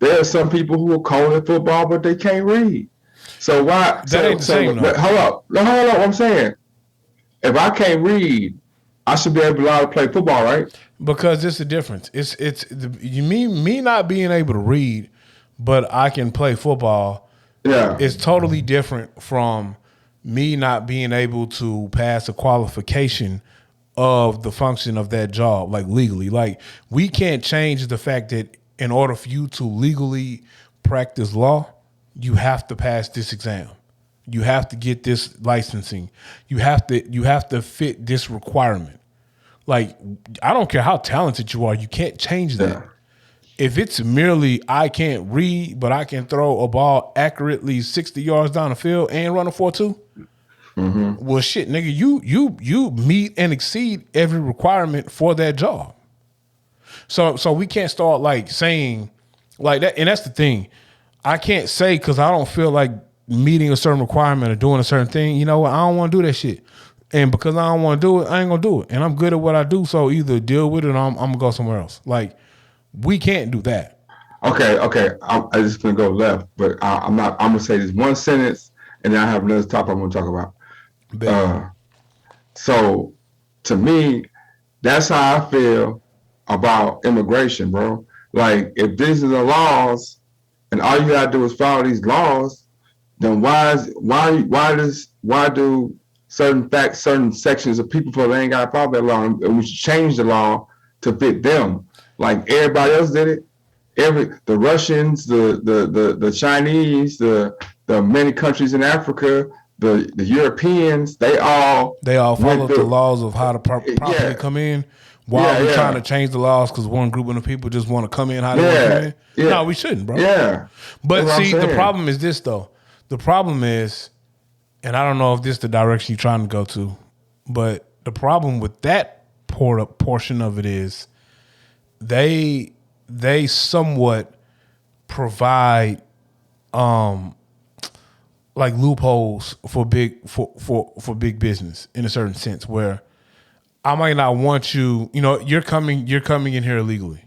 [SPEAKER 2] there are some people who are cold at football but they can't read. So why?
[SPEAKER 3] That ain't the same though.
[SPEAKER 2] Hold up, no, hold up. What I'm saying, if I can't read, I should be able to allowed to play football, right?
[SPEAKER 3] Because it's the difference. You mean me not being able to read, but I can play football
[SPEAKER 2] Yeah.
[SPEAKER 3] is totally different from me not being able to pass a qualification of the function of that job, like legally. Like we can't change the fact that in order for you to legally practice law, you have to pass this exam. You have to get this licensing. You have to fit this requirement. Like, I don't care how talented you are, you can't change that.
[SPEAKER 2] Yeah.
[SPEAKER 3] If it's merely I can't read, but I can throw a ball accurately 60 yards down the field and run a 4.2,
[SPEAKER 2] Mm-hmm.
[SPEAKER 3] well, shit, nigga, you meet and exceed every requirement for that job. So we can't start like saying like that, and that's the thing. I can't say because I don't feel like meeting a certain requirement or doing a certain thing. You know what? I don't want to do that shit. And because I don't want to do it, I ain't gonna do it. And I'm good at what I do, so either deal with it or I'm gonna go somewhere else. Like we can't do that.
[SPEAKER 2] Okay. I'm just gonna go left, but I'm not. I'm gonna say this one sentence, and then I have another topic I'm gonna talk about.
[SPEAKER 3] Bet.
[SPEAKER 2] Uh, so to me, that's how I feel about immigration, bro. Like if these are the laws, and all you gotta do is follow these laws, then why do certain sections of people feel they ain't got to follow that law, and we should change the law to fit them, like everybody else did it. The Russians, the Chinese, the many countries in Africa, the Europeans,
[SPEAKER 3] They all
[SPEAKER 2] went
[SPEAKER 3] followed the
[SPEAKER 2] through.
[SPEAKER 3] laws of how to properly
[SPEAKER 2] Yeah,
[SPEAKER 3] come in. Why are
[SPEAKER 2] yeah,
[SPEAKER 3] we trying to
[SPEAKER 2] yeah,
[SPEAKER 3] change the laws because one group of the people just want to come in how they want to come
[SPEAKER 2] yeah,
[SPEAKER 3] in? No,
[SPEAKER 2] yeah,
[SPEAKER 3] we shouldn't, bro.
[SPEAKER 2] yeah. That's
[SPEAKER 3] But
[SPEAKER 2] what I'm
[SPEAKER 3] see, the
[SPEAKER 2] saying.
[SPEAKER 3] problem is this though. The problem is, and I don't know if this is the direction you're trying to go to, but the problem with that portion of it is they somewhat provide like loopholes for big business in a certain sense where I might not want you, you're coming in here illegally,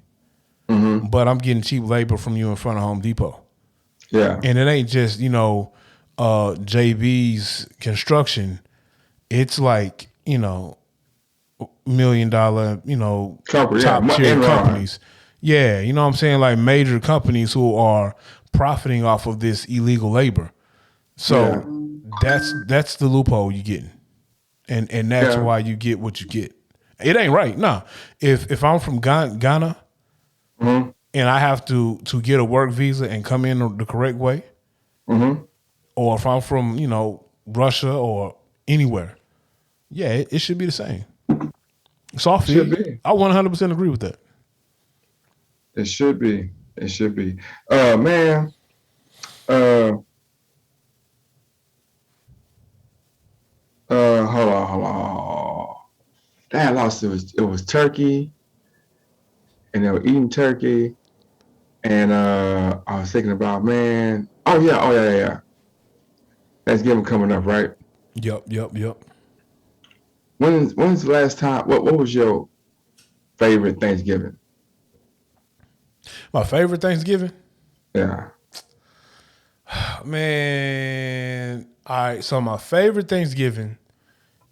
[SPEAKER 2] Hmm.
[SPEAKER 3] but I'm getting cheap labor from you in front of Home Depot.
[SPEAKER 2] Yeah,
[SPEAKER 3] And it ain't just, JB's construction. It's like, $1 million,
[SPEAKER 2] company. Yeah,
[SPEAKER 3] top tier
[SPEAKER 2] Enron.
[SPEAKER 3] companies. Yeah, you know what I'm saying? Like major companies who are profiting off of this illegal labor.
[SPEAKER 2] Yeah,
[SPEAKER 3] So that's the loophole you're getting. And that's
[SPEAKER 2] yeah.
[SPEAKER 3] why you get what you get. It ain't right. Nah. If I'm from Ghana
[SPEAKER 2] Hmm.
[SPEAKER 3] and I have to get a work visa and come in the correct way,
[SPEAKER 2] Hmm.
[SPEAKER 3] or if I'm from, Russia or anywhere, yeah, it should be the same. So I feel
[SPEAKER 2] Should
[SPEAKER 3] you.
[SPEAKER 2] be.
[SPEAKER 3] I 100% agree with that.
[SPEAKER 2] It should be. It should be. Man. Uh, hold on. Damn, I lost. It was turkey, and they were eating turkey, and I was thinking about, man. Oh yeah. Thanksgiving coming up, right?
[SPEAKER 3] Yep.
[SPEAKER 2] When's the last time? What was your favorite Thanksgiving?
[SPEAKER 3] My favorite Thanksgiving?
[SPEAKER 2] Yeah.
[SPEAKER 3] Man. All right. So my favorite Thanksgiving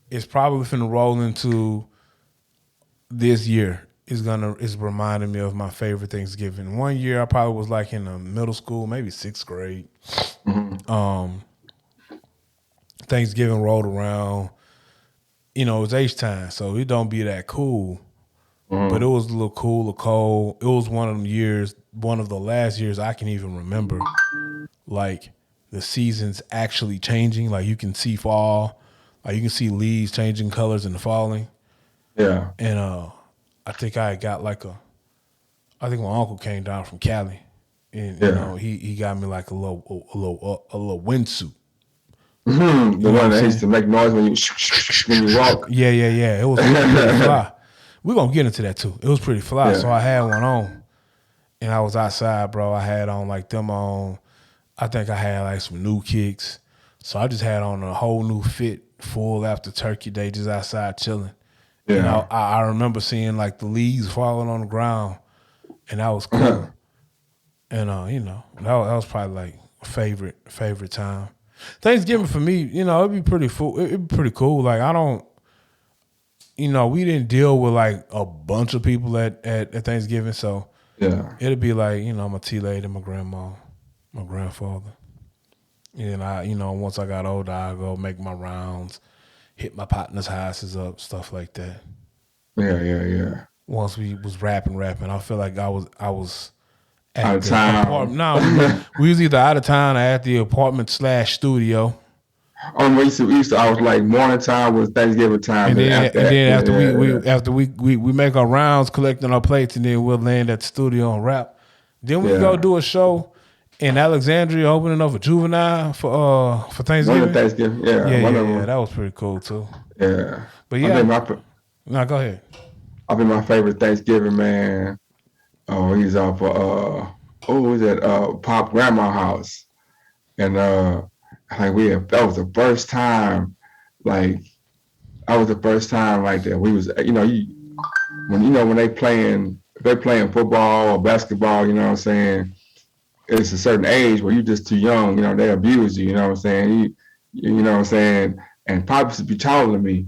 [SPEAKER 3] is probably finna roll into this year. Is reminding me of my favorite Thanksgiving. One year I probably was like in middle school, maybe sixth grade.
[SPEAKER 2] Hmm.
[SPEAKER 3] Thanksgiving rolled around. It was H time, so it don't be that cool. But it
[SPEAKER 2] Hmm.
[SPEAKER 3] was a little cool or cold. It was one of them years, one of the last years I can even remember. Like the seasons actually changing. Like you can see fall. Like you can see leaves changing colors in the falling.
[SPEAKER 2] Yeah.
[SPEAKER 3] And I think I got I think my uncle came down from Cali, and
[SPEAKER 2] Yeah.
[SPEAKER 3] he got me like a little windsuit.
[SPEAKER 2] The
[SPEAKER 3] You know what
[SPEAKER 2] one
[SPEAKER 3] I'm
[SPEAKER 2] that used
[SPEAKER 3] saying?
[SPEAKER 2] to make noise when you when you walk.
[SPEAKER 3] Yeah. It was pretty fly. We're gonna get into that too. It was pretty fly. So
[SPEAKER 2] Yeah.
[SPEAKER 3] I had one on, and I was outside, bro. I had on like them on. I think I had like some new kicks. So I just had on a whole new fit, full after Turkey Day, just outside chilling. And I
[SPEAKER 2] Yeah.
[SPEAKER 3] I I remember seeing like the leaves falling on the ground, and that was cool. And that was probably like favorite time. Thanksgiving for me, it'd be pretty full. It'd be pretty cool. Like I don't, we didn't deal with like a bunch of people at Thanksgiving, so
[SPEAKER 2] Yeah.
[SPEAKER 3] it'd be like my tea lady, my grandma, my grandfather. And once I got older, I go make my rounds, hit my partner's houses up, stuff like that.
[SPEAKER 2] Yeah.
[SPEAKER 3] Once we was rapping, I feel like I was
[SPEAKER 2] Out
[SPEAKER 3] at
[SPEAKER 2] of
[SPEAKER 3] the apartment.
[SPEAKER 2] town.
[SPEAKER 3] No, we was either out of town or at the apartment slash studio.
[SPEAKER 2] I was like morning time was Thanksgiving time,
[SPEAKER 3] And
[SPEAKER 2] and
[SPEAKER 3] then
[SPEAKER 2] after
[SPEAKER 3] and
[SPEAKER 2] that,
[SPEAKER 3] then after we
[SPEAKER 2] yeah,
[SPEAKER 3] after we make our rounds collecting our plates, and then we'll land at the studio and rap. Then we go
[SPEAKER 2] yeah.
[SPEAKER 3] do a show in Alexandria, opening up a Juvenile for
[SPEAKER 2] One of
[SPEAKER 3] Thanksgiving.
[SPEAKER 2] Thanksgiving, yeah, one of
[SPEAKER 3] Yeah.
[SPEAKER 2] them,
[SPEAKER 3] That was pretty cool too.
[SPEAKER 2] yeah.
[SPEAKER 3] But
[SPEAKER 2] I think
[SPEAKER 3] yeah,
[SPEAKER 2] my
[SPEAKER 3] no, go ahead.
[SPEAKER 2] I think my favorite Thanksgiving, man. Oh, he's off he's at Pop Grandma house, and like that was the first time, like that was the first time like that we was when they playing football or basketball, you know what I'm saying, it's a certain age where you just too young, they abuse you, you know what I'm saying? You know what I'm saying? And Pop used to be taller than me.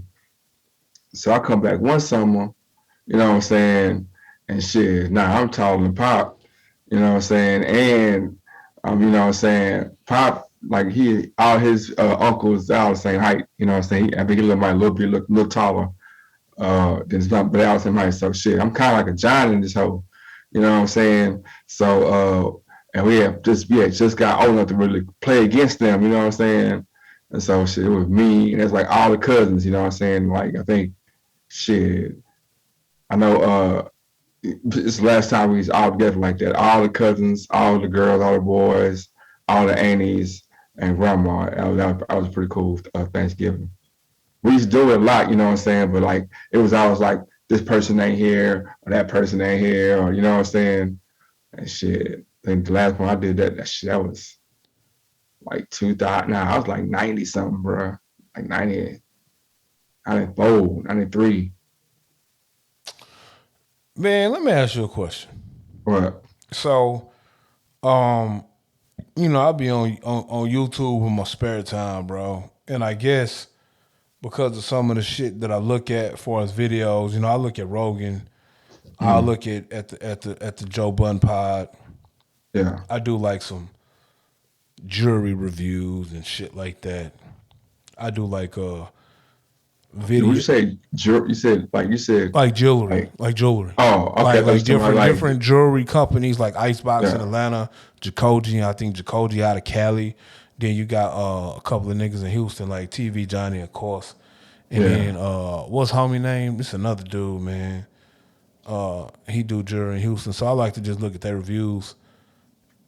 [SPEAKER 2] So I come back one summer, you know what I'm saying? And shit, nah, I'm taller than Pop, you know what I'm saying? And, you know what I'm saying? Pop, like all his uncles, all the same height, you know what I'm saying? I think he might a little taller than his mom, but they all the same height. So shit, I'm kind of like a giant in this hole, you know what I'm saying? So, and we had just got old enough to really play against them, you know what I'm saying? And so shit, it was me, and it's like all the cousins, you know what I'm saying? Like I think shit, I know it's the last time we was all together like that. All the cousins, all the girls, all the boys, all the aunties and grandma. That was pretty cool. Thanksgiving. We used to do it a lot, you know what I'm saying? But like it was always like this person ain't here or that person ain't here or you know what I'm saying? And shit. I think the last one I did that was like 2000. Nah, I was like 90 something, bro. Like 90, 94, 93.
[SPEAKER 3] Man, let me ask you a question.
[SPEAKER 2] But
[SPEAKER 3] So, um, I'll be on YouTube in my spare time, bro. And I guess because of some of the shit that I look at as far as videos, I look at Rogan, I
[SPEAKER 2] mm,
[SPEAKER 3] look at the Joe Budden pod.
[SPEAKER 2] yeah.
[SPEAKER 3] I do like some jury reviews and shit like that. I do like
[SPEAKER 2] Would you
[SPEAKER 3] video
[SPEAKER 2] say you said like
[SPEAKER 3] like jewelry.
[SPEAKER 2] oh okay I thought you
[SPEAKER 3] Like
[SPEAKER 2] talking about like
[SPEAKER 3] different jewelry companies like Icebox in
[SPEAKER 2] yeah
[SPEAKER 3] Atlanta, Jacoji, I think Jacoji out of Cali. Then you got a couple of niggas in Houston like TV Johnny, of course. And
[SPEAKER 2] yeah
[SPEAKER 3] then what's homie name? This another dude, man. He do jewelry in Houston. So I like to just look at their reviews.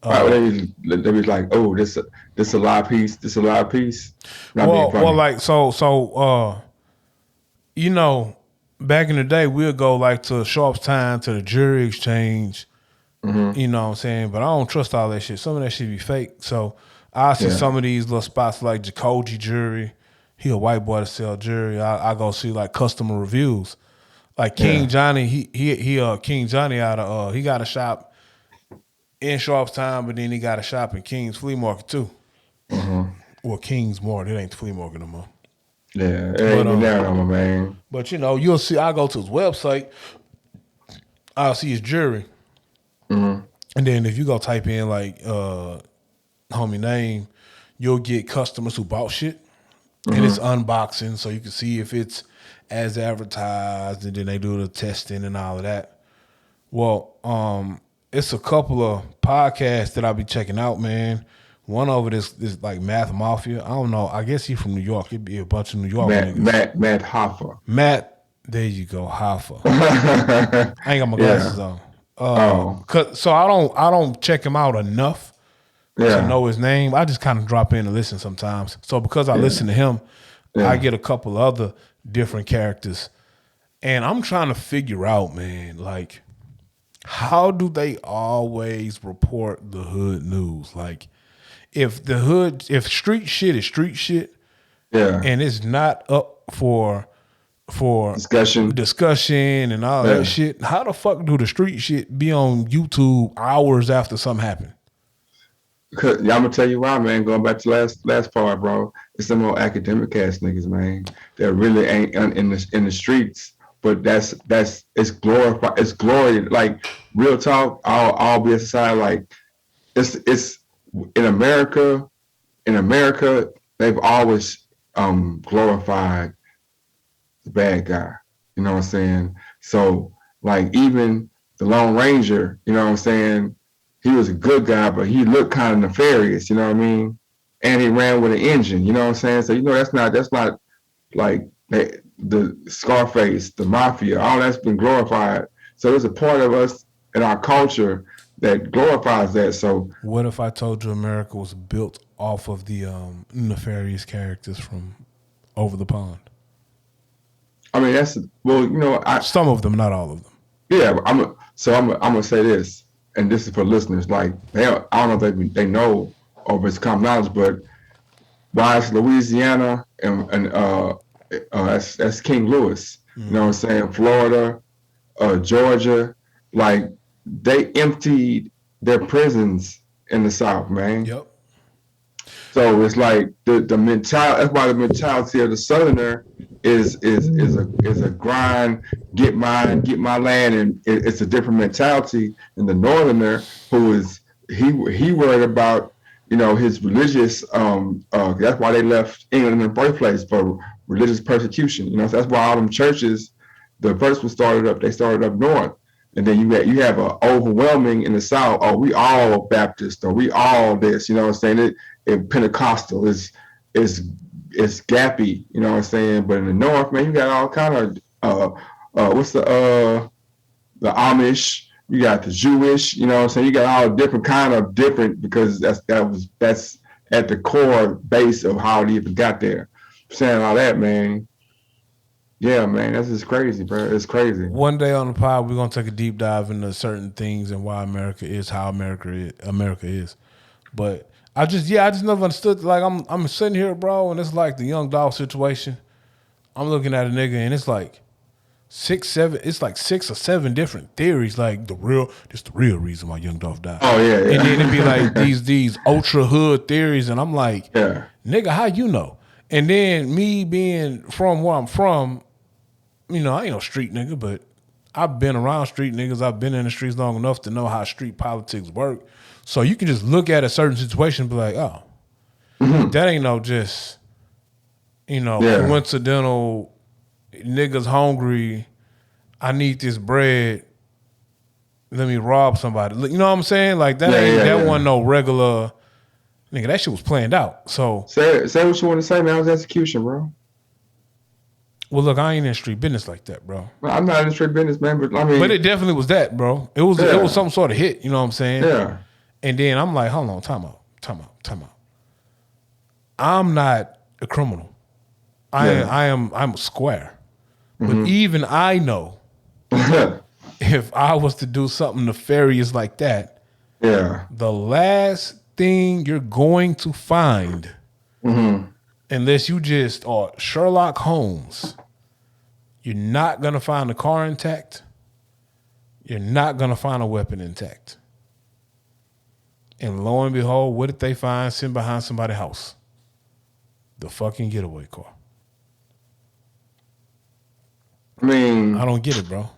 [SPEAKER 2] right well, they was like oh this a live piece not being
[SPEAKER 3] Well
[SPEAKER 2] funny
[SPEAKER 3] like you know, back in the day we'll go like to Sharpstown to the jury exchange.
[SPEAKER 2] mm-hmm.
[SPEAKER 3] You know what I'm saying? But I don't trust all that shit. Some of that shit be fake. So I see
[SPEAKER 2] yeah
[SPEAKER 3] some of these little spots like Jacoji Jury. He a white boy to sell jewelry. I go see like customer reviews. Like King
[SPEAKER 2] yeah
[SPEAKER 3] Johnny, he King Johnny out of he got a shop in Sharpstown, but then he got a shop in King's Flea Market too.
[SPEAKER 2] mm-hmm.
[SPEAKER 3] Well, King's Market, it ain't the flea market no more.
[SPEAKER 2] yeah it
[SPEAKER 3] But
[SPEAKER 2] ain't been down on my man
[SPEAKER 3] you'll see. I go to his website. I'll see his jewelry,
[SPEAKER 2] mm-hmm.
[SPEAKER 3] and then if you go type in like homie name, you'll get customers who bought shit, and it's
[SPEAKER 2] Mm-hmm.
[SPEAKER 3] unboxing, so you can see if it's as advertised, and then they do the testing and all of that. Well, it's a couple of podcasts that I'll be checking out, man. One of it is like Math Mafia. I don't know. I guess he's from New York. It'd be a bunch of New York niggas.
[SPEAKER 2] Matt Hoffa
[SPEAKER 3] Matt, there you go, Hoffa. I ain't got my
[SPEAKER 2] yeah
[SPEAKER 3] glasses on.
[SPEAKER 2] oh
[SPEAKER 3] So I don't check him out enough to
[SPEAKER 2] yeah
[SPEAKER 3] know his name. I just kind of drop in and listen sometimes. So because I
[SPEAKER 2] yeah
[SPEAKER 3] listen to him, I
[SPEAKER 2] yeah
[SPEAKER 3] get a couple other different characters. And I'm trying to figure out, man, like, how do they always report the hood news? Like, if street shit is street shit
[SPEAKER 2] yeah
[SPEAKER 3] and it's not up for
[SPEAKER 2] discussion
[SPEAKER 3] discussion and all that
[SPEAKER 2] yeah
[SPEAKER 3] shit, how the fuck do the street shit be on YouTube hours after something happened?
[SPEAKER 2] Yeah, I'm gonna tell you why, man. Going back to last part, bro. It's some more academic ass niggas, man. That really ain't in the streets. But that's it's glorified. It's glory. Like real talk. All be aside. Like it's in America. In America, they've always glorified the bad guy. You know what I'm saying? So like even the Lone Ranger. You know what I'm saying? He was a good guy, but he looked kind of nefarious, you know what I mean? And he ran with an engine, you know what I'm saying? So that's not like the Scarface, the mafia, all that's been glorified. So there's a part of us in our culture that glorifies that. So
[SPEAKER 3] What if I told you America was built off of the nefarious characters from over the pond?
[SPEAKER 2] I mean that's well, I
[SPEAKER 3] Some of them, not all of them.
[SPEAKER 2] yeah, I'm gonna say this, and this is for listeners. Like I don't know if they know or if it's common knowledge, but why it's Louisiana and that's King Louis. You know what I'm saying? Florida, Georgia, like they emptied their prisons in the South, man.
[SPEAKER 3] Yep.
[SPEAKER 2] So it's like the mentality. That's why the mentality of the Southerner is a grind, get my land, and it's a different mentality than the Northerner, who is he worried about his religious. That's why they left England in the first place, for religious persecution. So that's why all them churches, the first one they started up north. And then you have a overwhelming in the South. Oh, we all Baptist, or we all this. You know what I'm saying? Pentecostal is gappy. You know what I'm saying? But in the North, man, you got all kind of what's the Amish. You got the Jewish. You know what I'm saying? You got all different kind of different, because that's at the core base of how it even got there. Saying all that, man. Yeah, man, that's just crazy, bro. It's crazy.
[SPEAKER 3] One day on the pod, we're gonna take a deep dive into certain things and why America is how America is. But I just never understood. Like I'm sitting here, bro, and it's like the Young Dog situation. I'm looking at a nigga, and it's like 6, 7. It's like 6 or 7 different theories. Like the real reason why Young Dog died.
[SPEAKER 2] Oh yeah.
[SPEAKER 3] And then it'd be like these ultra hood theories, and I'm like,
[SPEAKER 2] yeah,
[SPEAKER 3] nigga, how you know? And then me being from where I'm from, I ain't no street nigga, but I've been around street niggas. I've been in the streets long enough to know how street politics work. So you can just look at a certain situation and be like, oh, that ain't no just, coincidental niggas hungry. I need this bread. Let me rob somebody. You know what I'm saying? Like that wasn't no regular nigga. That shit was planned out. So
[SPEAKER 2] say what you want to say, man. It was execution, bro.
[SPEAKER 3] Well, look, I ain't in street business like that, bro.
[SPEAKER 2] Well, I'm not in street business, man, but I mean,
[SPEAKER 3] but it definitely was that, bro. It was some sort of hit. You know what I'm saying?
[SPEAKER 2] Yeah.
[SPEAKER 3] And then I'm like, hold on, time out. I'm not a criminal. I'm a square. But even I know if I was to do something nefarious like that, the last thing you're going to find, unless you just are Sherlock Holmes, you're not gonna find the car intact. You're not gonna find a weapon intact. And lo and behold, what did they find sitting behind somebody's house? The fucking getaway car.
[SPEAKER 2] I mean,
[SPEAKER 3] I don't get it, bro.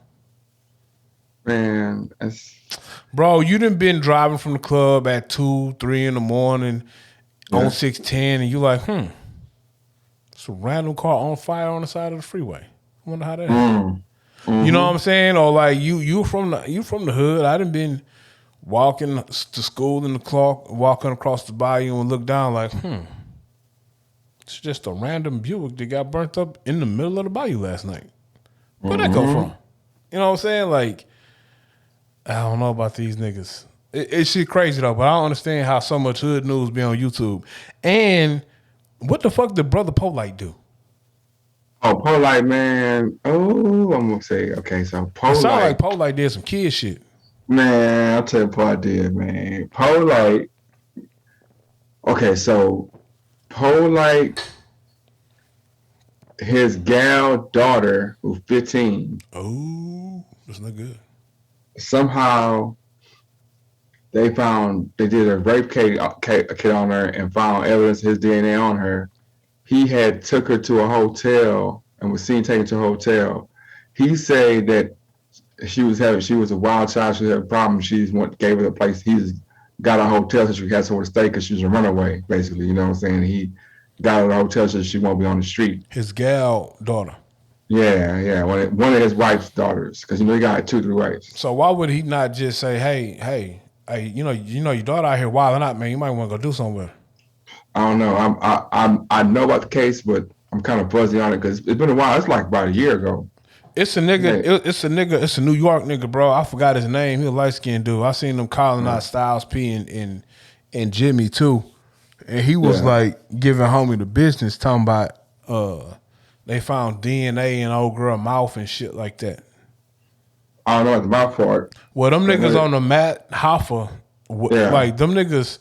[SPEAKER 2] Man,
[SPEAKER 3] bro, you done been driving from the club at 2, 3 in the morning on 610, and you like, it's a random car on fire on the side of the freeway. I wonder how that happened. You know what I'm saying? Or like you from the hood. I done been walking to school in the clock, walking across the bayou and look down like, it's just a random Buick that got burnt up in the middle of the bayou last night. Where'd that come from? You know what I'm saying? Like, I don't know about these niggas. It's shit crazy though, but I don't understand how so much hood news be on YouTube. And what the fuck did Brother Polite do?
[SPEAKER 2] Oh, Polite, man. Oh, I'm gonna say, okay, so Polite.
[SPEAKER 3] It sound like Polite did some kid shit.
[SPEAKER 2] Man, I'll tell you what I did, man. Polite. Okay, so Polite, his gal daughter, who's 15.
[SPEAKER 3] Oh, that's not good.
[SPEAKER 2] Somehow they did a rape kit on her and found evidence of his DNA on her. He had took her to a hotel and was seen taken to a hotel. He said that she was a wild child. She had a problem. Gave her a place. He's got a hotel so she had somewhere to stay because she was a runaway, basically. You know what I'm saying? He got her a hotel so she won't be on the street.
[SPEAKER 3] His gal daughter.
[SPEAKER 2] Yeah. One of his wife's daughters, because he got 2, 3 wives.
[SPEAKER 3] So why would he not just say, hey, you know your daughter out here wilding out, man. You might want to go do something with her.
[SPEAKER 2] I don't know. I know about the case, but I'm kind of fuzzy on it because it's been a while. It's like about a year ago.
[SPEAKER 3] It's a nigga. Yeah. It's a New York nigga, bro. I forgot his name. He a light skinned dude. I seen him calling out Styles P and Jimmy too, and he was like giving homie the business, talking about they found DNA in old girl mouth and shit like that.
[SPEAKER 2] I don't know about the mouth part.
[SPEAKER 3] Well, them niggas on the Matt Hoffa, like them niggas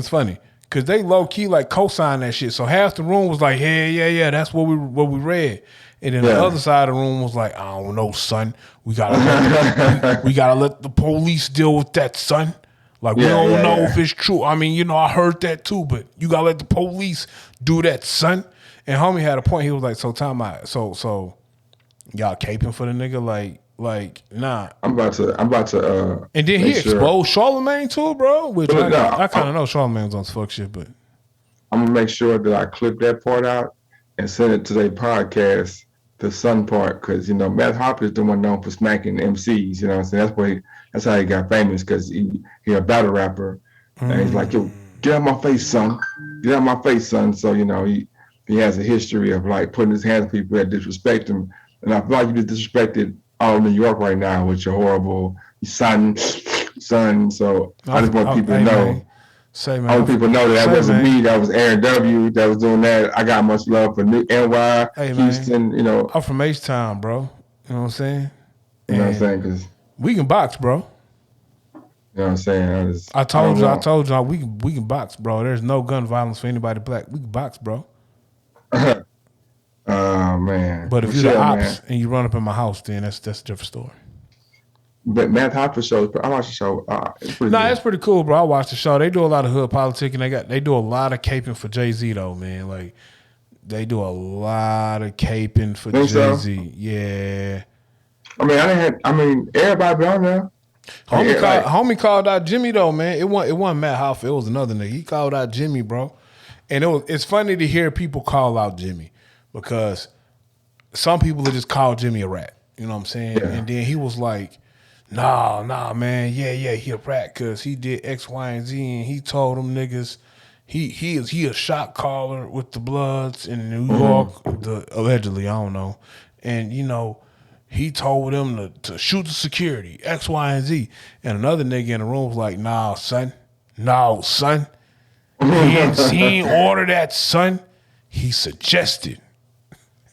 [SPEAKER 3] funny. Cause they low key like co-sign that shit. So half the room was like, yeah, that's what we read. And then the other side of the room was like, I don't know, son. We gotta let the police deal with that, son. Like, we
[SPEAKER 2] Yeah,
[SPEAKER 3] don't
[SPEAKER 2] yeah,
[SPEAKER 3] know if
[SPEAKER 2] yeah.
[SPEAKER 3] it's true. I mean, I heard that too, but you gotta let the police do that, son. And homie had a point. He was like, so time out. So y'all caping for the nigga? Like, nah.
[SPEAKER 2] I'm about to
[SPEAKER 3] And then
[SPEAKER 2] make
[SPEAKER 3] he
[SPEAKER 2] sure.
[SPEAKER 3] exposed Charlemagne too, bro. Which
[SPEAKER 2] Look, no,
[SPEAKER 3] I kind of know Charlemagne was on some fuck shit, but
[SPEAKER 2] I'm gonna make sure that I clip that part out and send it to their podcast, the Sun part, because Matt Harper is the one known for smacking MCs. You know what I'm saying? That's how he got famous because he a battle rapper, and he's like, yo, get out my face, son, get out my face, son. So he has a history of like putting his hands on people that disrespect him, and I feel like you just disrespected all of New York right now with your horrible son. So I just want people to
[SPEAKER 3] hey man,
[SPEAKER 2] know.
[SPEAKER 3] say
[SPEAKER 2] I
[SPEAKER 3] man,
[SPEAKER 2] want people to know that
[SPEAKER 3] say
[SPEAKER 2] wasn't
[SPEAKER 3] man,
[SPEAKER 2] me. That was Aaron W. That was doing that. I got much love for New NY,
[SPEAKER 3] hey man.
[SPEAKER 2] Houston.
[SPEAKER 3] I'm from H Town, bro. You know what I'm saying?
[SPEAKER 2] You know what I'm
[SPEAKER 3] And
[SPEAKER 2] saying? Because
[SPEAKER 3] we can box, bro.
[SPEAKER 2] you know what I'm saying. I don't
[SPEAKER 3] I
[SPEAKER 2] want.
[SPEAKER 3] told you, we can box, bro. There's no gun violence for anybody black. We can box, bro.
[SPEAKER 2] Oh man,
[SPEAKER 3] But if you're the
[SPEAKER 2] Michelle,
[SPEAKER 3] ops
[SPEAKER 2] man.
[SPEAKER 3] and you run up in my house, then that's a different story.
[SPEAKER 2] But Matt Hopper show. I watched the show. It's pretty
[SPEAKER 3] Nah, it's
[SPEAKER 2] good.
[SPEAKER 3] pretty cool, bro. I watched the show. They do a lot of hood politicking. They do a lot of caping for Jay-Z though, man. Like they do a lot of caping for
[SPEAKER 2] Think so?
[SPEAKER 3] Jay-Z. Yeah.
[SPEAKER 2] I mean, I didn't. I mean, everybody be on there. Like
[SPEAKER 3] Homie called out Jimmy though, man. It wasn't Matt Hoffa, it was another nigga. He called out Jimmy, bro. And it's funny to hear people call out Jimmy because some people would just call Jimmy a rat. You know what I'm saying?
[SPEAKER 2] yeah.
[SPEAKER 3] And then he was like, nah, man, yeah, he a rat because he did X, Y, and Z, and he told them niggas he a shot caller with the Bloods in New York, allegedly, I don't know. And he told them to shoot the security, X, Y, and Z. And another nigga in the room was like, nah, son. No, son. He ain't order that, son. He suggested.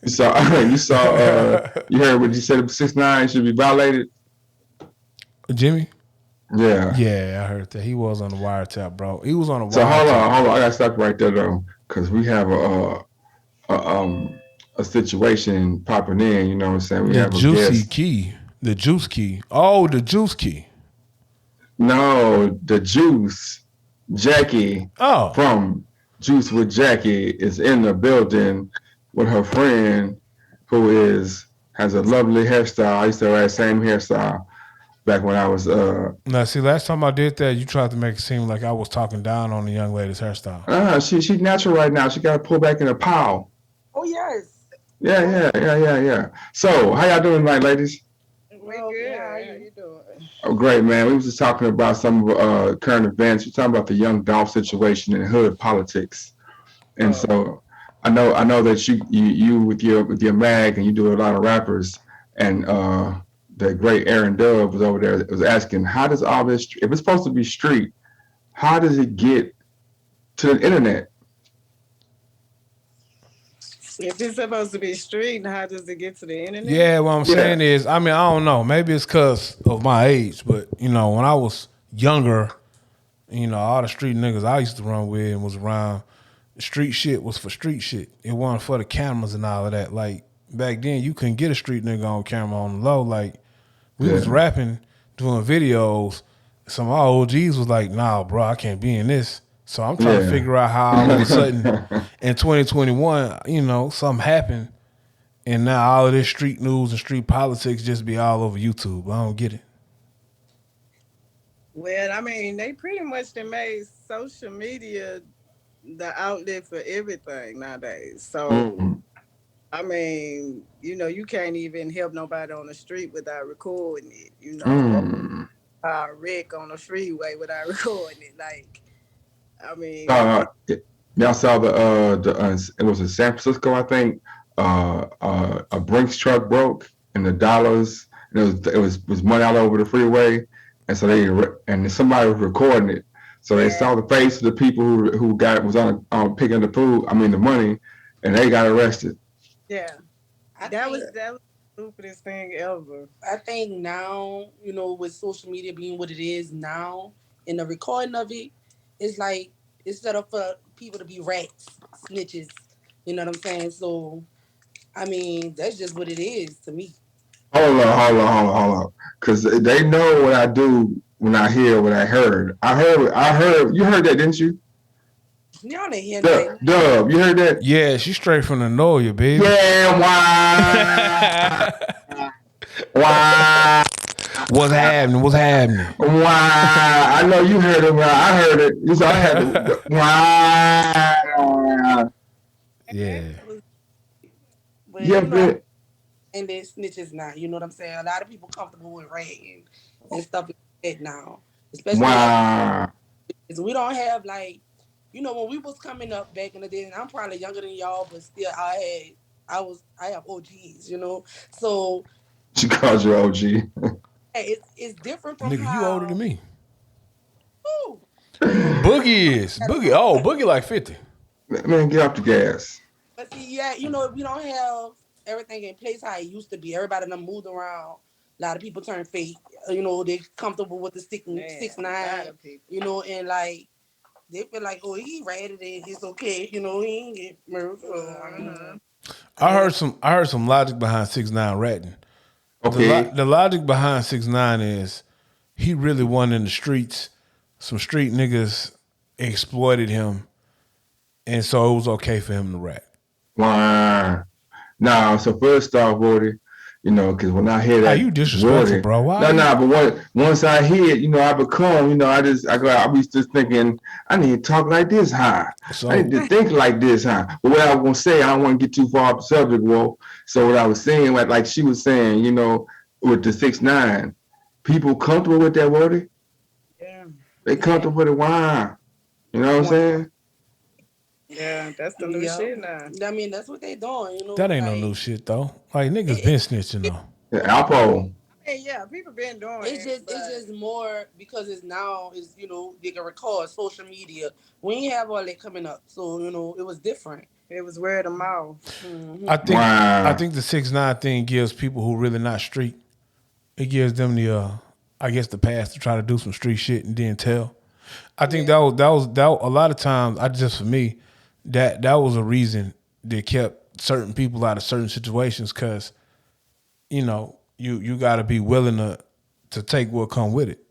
[SPEAKER 2] You saw. You saw. You heard what you said. 6ix9ine should be violated.
[SPEAKER 3] Jimmy?
[SPEAKER 2] Yeah.
[SPEAKER 3] Yeah, I heard that. He was on the wiretap, bro. He was on the
[SPEAKER 2] So
[SPEAKER 3] wiretap.
[SPEAKER 2] hold on. I gotta stop you right there though, because we have a a situation popping in. You know what I'm saying? We
[SPEAKER 3] The
[SPEAKER 2] have a
[SPEAKER 3] juicy
[SPEAKER 2] guest.
[SPEAKER 3] key. The juice key. Oh, the juice key.
[SPEAKER 2] No, the Juice Jackie
[SPEAKER 3] Oh.
[SPEAKER 2] from Juice with Jackie is in the building with her friend, who has a lovely hairstyle. I used to wear that same hairstyle back when I was
[SPEAKER 3] Now, see, last time I did that, you tried to make it seem like I was talking down on the young lady's hairstyle.
[SPEAKER 2] she's natural right now. She got to pull back in a pile.
[SPEAKER 4] Oh yes.
[SPEAKER 2] Yeah. So, how y'all doing tonight, ladies?
[SPEAKER 4] We good. How you doing?
[SPEAKER 2] Oh, great, man. We was just talking about some current events. We're talking about the young Dolph situation in hood politics, and so I know that you with your mag and you do a lot of rappers, and the great Aaron Dove was over there was asking, how does all this, if it's supposed to be street, how does it get to the internet?
[SPEAKER 4] If it's supposed to be street, how does it get to the internet?
[SPEAKER 3] Yeah, what I'm
[SPEAKER 2] Yeah.
[SPEAKER 3] saying is, I mean, I don't know. Maybe it's because of my age, but, when I was younger, all the street niggas I used to run with and was around, street shit was for street shit. It wasn't for the cameras and all of that. Like, back then, you couldn't get a street nigga on camera on the low. Like, we was rapping, doing videos. Some of our OGs was like, nah, bro, I can't be in this. So I'm trying to figure out how all of a sudden in 2021, something happened and now all of this street news and street politics just be all over YouTube. I don't get it.
[SPEAKER 4] Well, I mean, they pretty much they made social media the outlet for everything nowadays. So, I mean, you can't even help nobody on the street without recording it. Wreck on the freeway without recording it. Like, I mean,
[SPEAKER 2] Y'all saw it was in San Francisco, I think. A Brinks truck broke and the dollars. And it was money all over the freeway, and so somebody was recording it. So they saw the face of the people who was on picking the food. I mean the money, and they got arrested.
[SPEAKER 4] Yeah, that was the stupidest thing ever.
[SPEAKER 5] I think now, with social media being what it is now, and the recording of it, it's like it's set up for people to be rats, snitches. You know what I'm saying? So, I mean, that's just what it is to me.
[SPEAKER 2] Hold on. Because they know what I do when I hear what I heard. I heard. You heard that, didn't you?
[SPEAKER 5] Y'all didn't hear nothing.
[SPEAKER 2] Dub, you heard that?
[SPEAKER 3] Yeah, she's straight from the Noya, baby.
[SPEAKER 2] Yeah, why?
[SPEAKER 3] What's happening? What's happening?
[SPEAKER 2] Why? I know you heard it. I heard it. You said I had to. Why?
[SPEAKER 3] Yeah.
[SPEAKER 5] But
[SPEAKER 2] Yeah,
[SPEAKER 5] you know,
[SPEAKER 2] but
[SPEAKER 5] and then snitches now. You know what I'm saying? A lot of people comfortable with ratting and stuff like that now. Especially
[SPEAKER 2] wow.
[SPEAKER 5] we don't have like, you know, when we was coming up back in the day, and I'm probably younger than y'all, but still I have OGs, you know. So
[SPEAKER 2] She calls you OG.
[SPEAKER 5] it's different from
[SPEAKER 3] Nigga, you older than me.
[SPEAKER 5] Ooh.
[SPEAKER 3] Boogie is. Boogie like 50.
[SPEAKER 2] Man, get off the gas.
[SPEAKER 5] But see, yeah, you know, we don't have everything in place how it used to be. Everybody done moved around. A lot of people turn fake. You know, they comfortable with the 6'9", you know, and like they feel like, oh, he ratted it, it's okay, you know, he ain't get murdered.
[SPEAKER 3] I heard some logic behind 6ix9ine ratting.
[SPEAKER 2] Okay.
[SPEAKER 3] The logic behind 6ix9ine is he really wasn't in the streets. Some street niggas exploited him, and so it was okay for him to rat.
[SPEAKER 2] Wow. Now, so first off, Woody, you know, because when I hear that,
[SPEAKER 3] you disrespectful,
[SPEAKER 2] Woody,
[SPEAKER 3] bro. Why?
[SPEAKER 2] But once I hear it, you know, I become, you know, I be just thinking, I need to talk like this, huh?
[SPEAKER 3] So,
[SPEAKER 2] I need to think like this, huh? But what I was gonna say, I don't want to get too far off the subject, Whoa. So what I was saying, like she was saying, you know, with the 6ix9ine, people comfortable with that, Woody?
[SPEAKER 4] Yeah.
[SPEAKER 2] They comfortable with it. Why? You know what I'm saying?
[SPEAKER 4] Yeah, that's the new shit now.
[SPEAKER 5] I mean, that's what they doing, you know.
[SPEAKER 3] that ain't
[SPEAKER 5] like,
[SPEAKER 3] no new shit though. Like niggas been snitching though.
[SPEAKER 2] The Alpo.
[SPEAKER 4] Yeah, people been doing
[SPEAKER 5] it's just more because it's now is, you know, they can record social media. We ain't have all that coming up, so you know it was different.
[SPEAKER 4] It was word of mouth.
[SPEAKER 5] Mm-hmm.
[SPEAKER 3] I think the 6ix9ine thing gives people who really not street. It gives them the I guess the pass to try to do some street shit and then tell. I think that was a lot of times. For me, that was a reason that kept certain people out of certain situations because, you know, you got to be willing to take what come with it.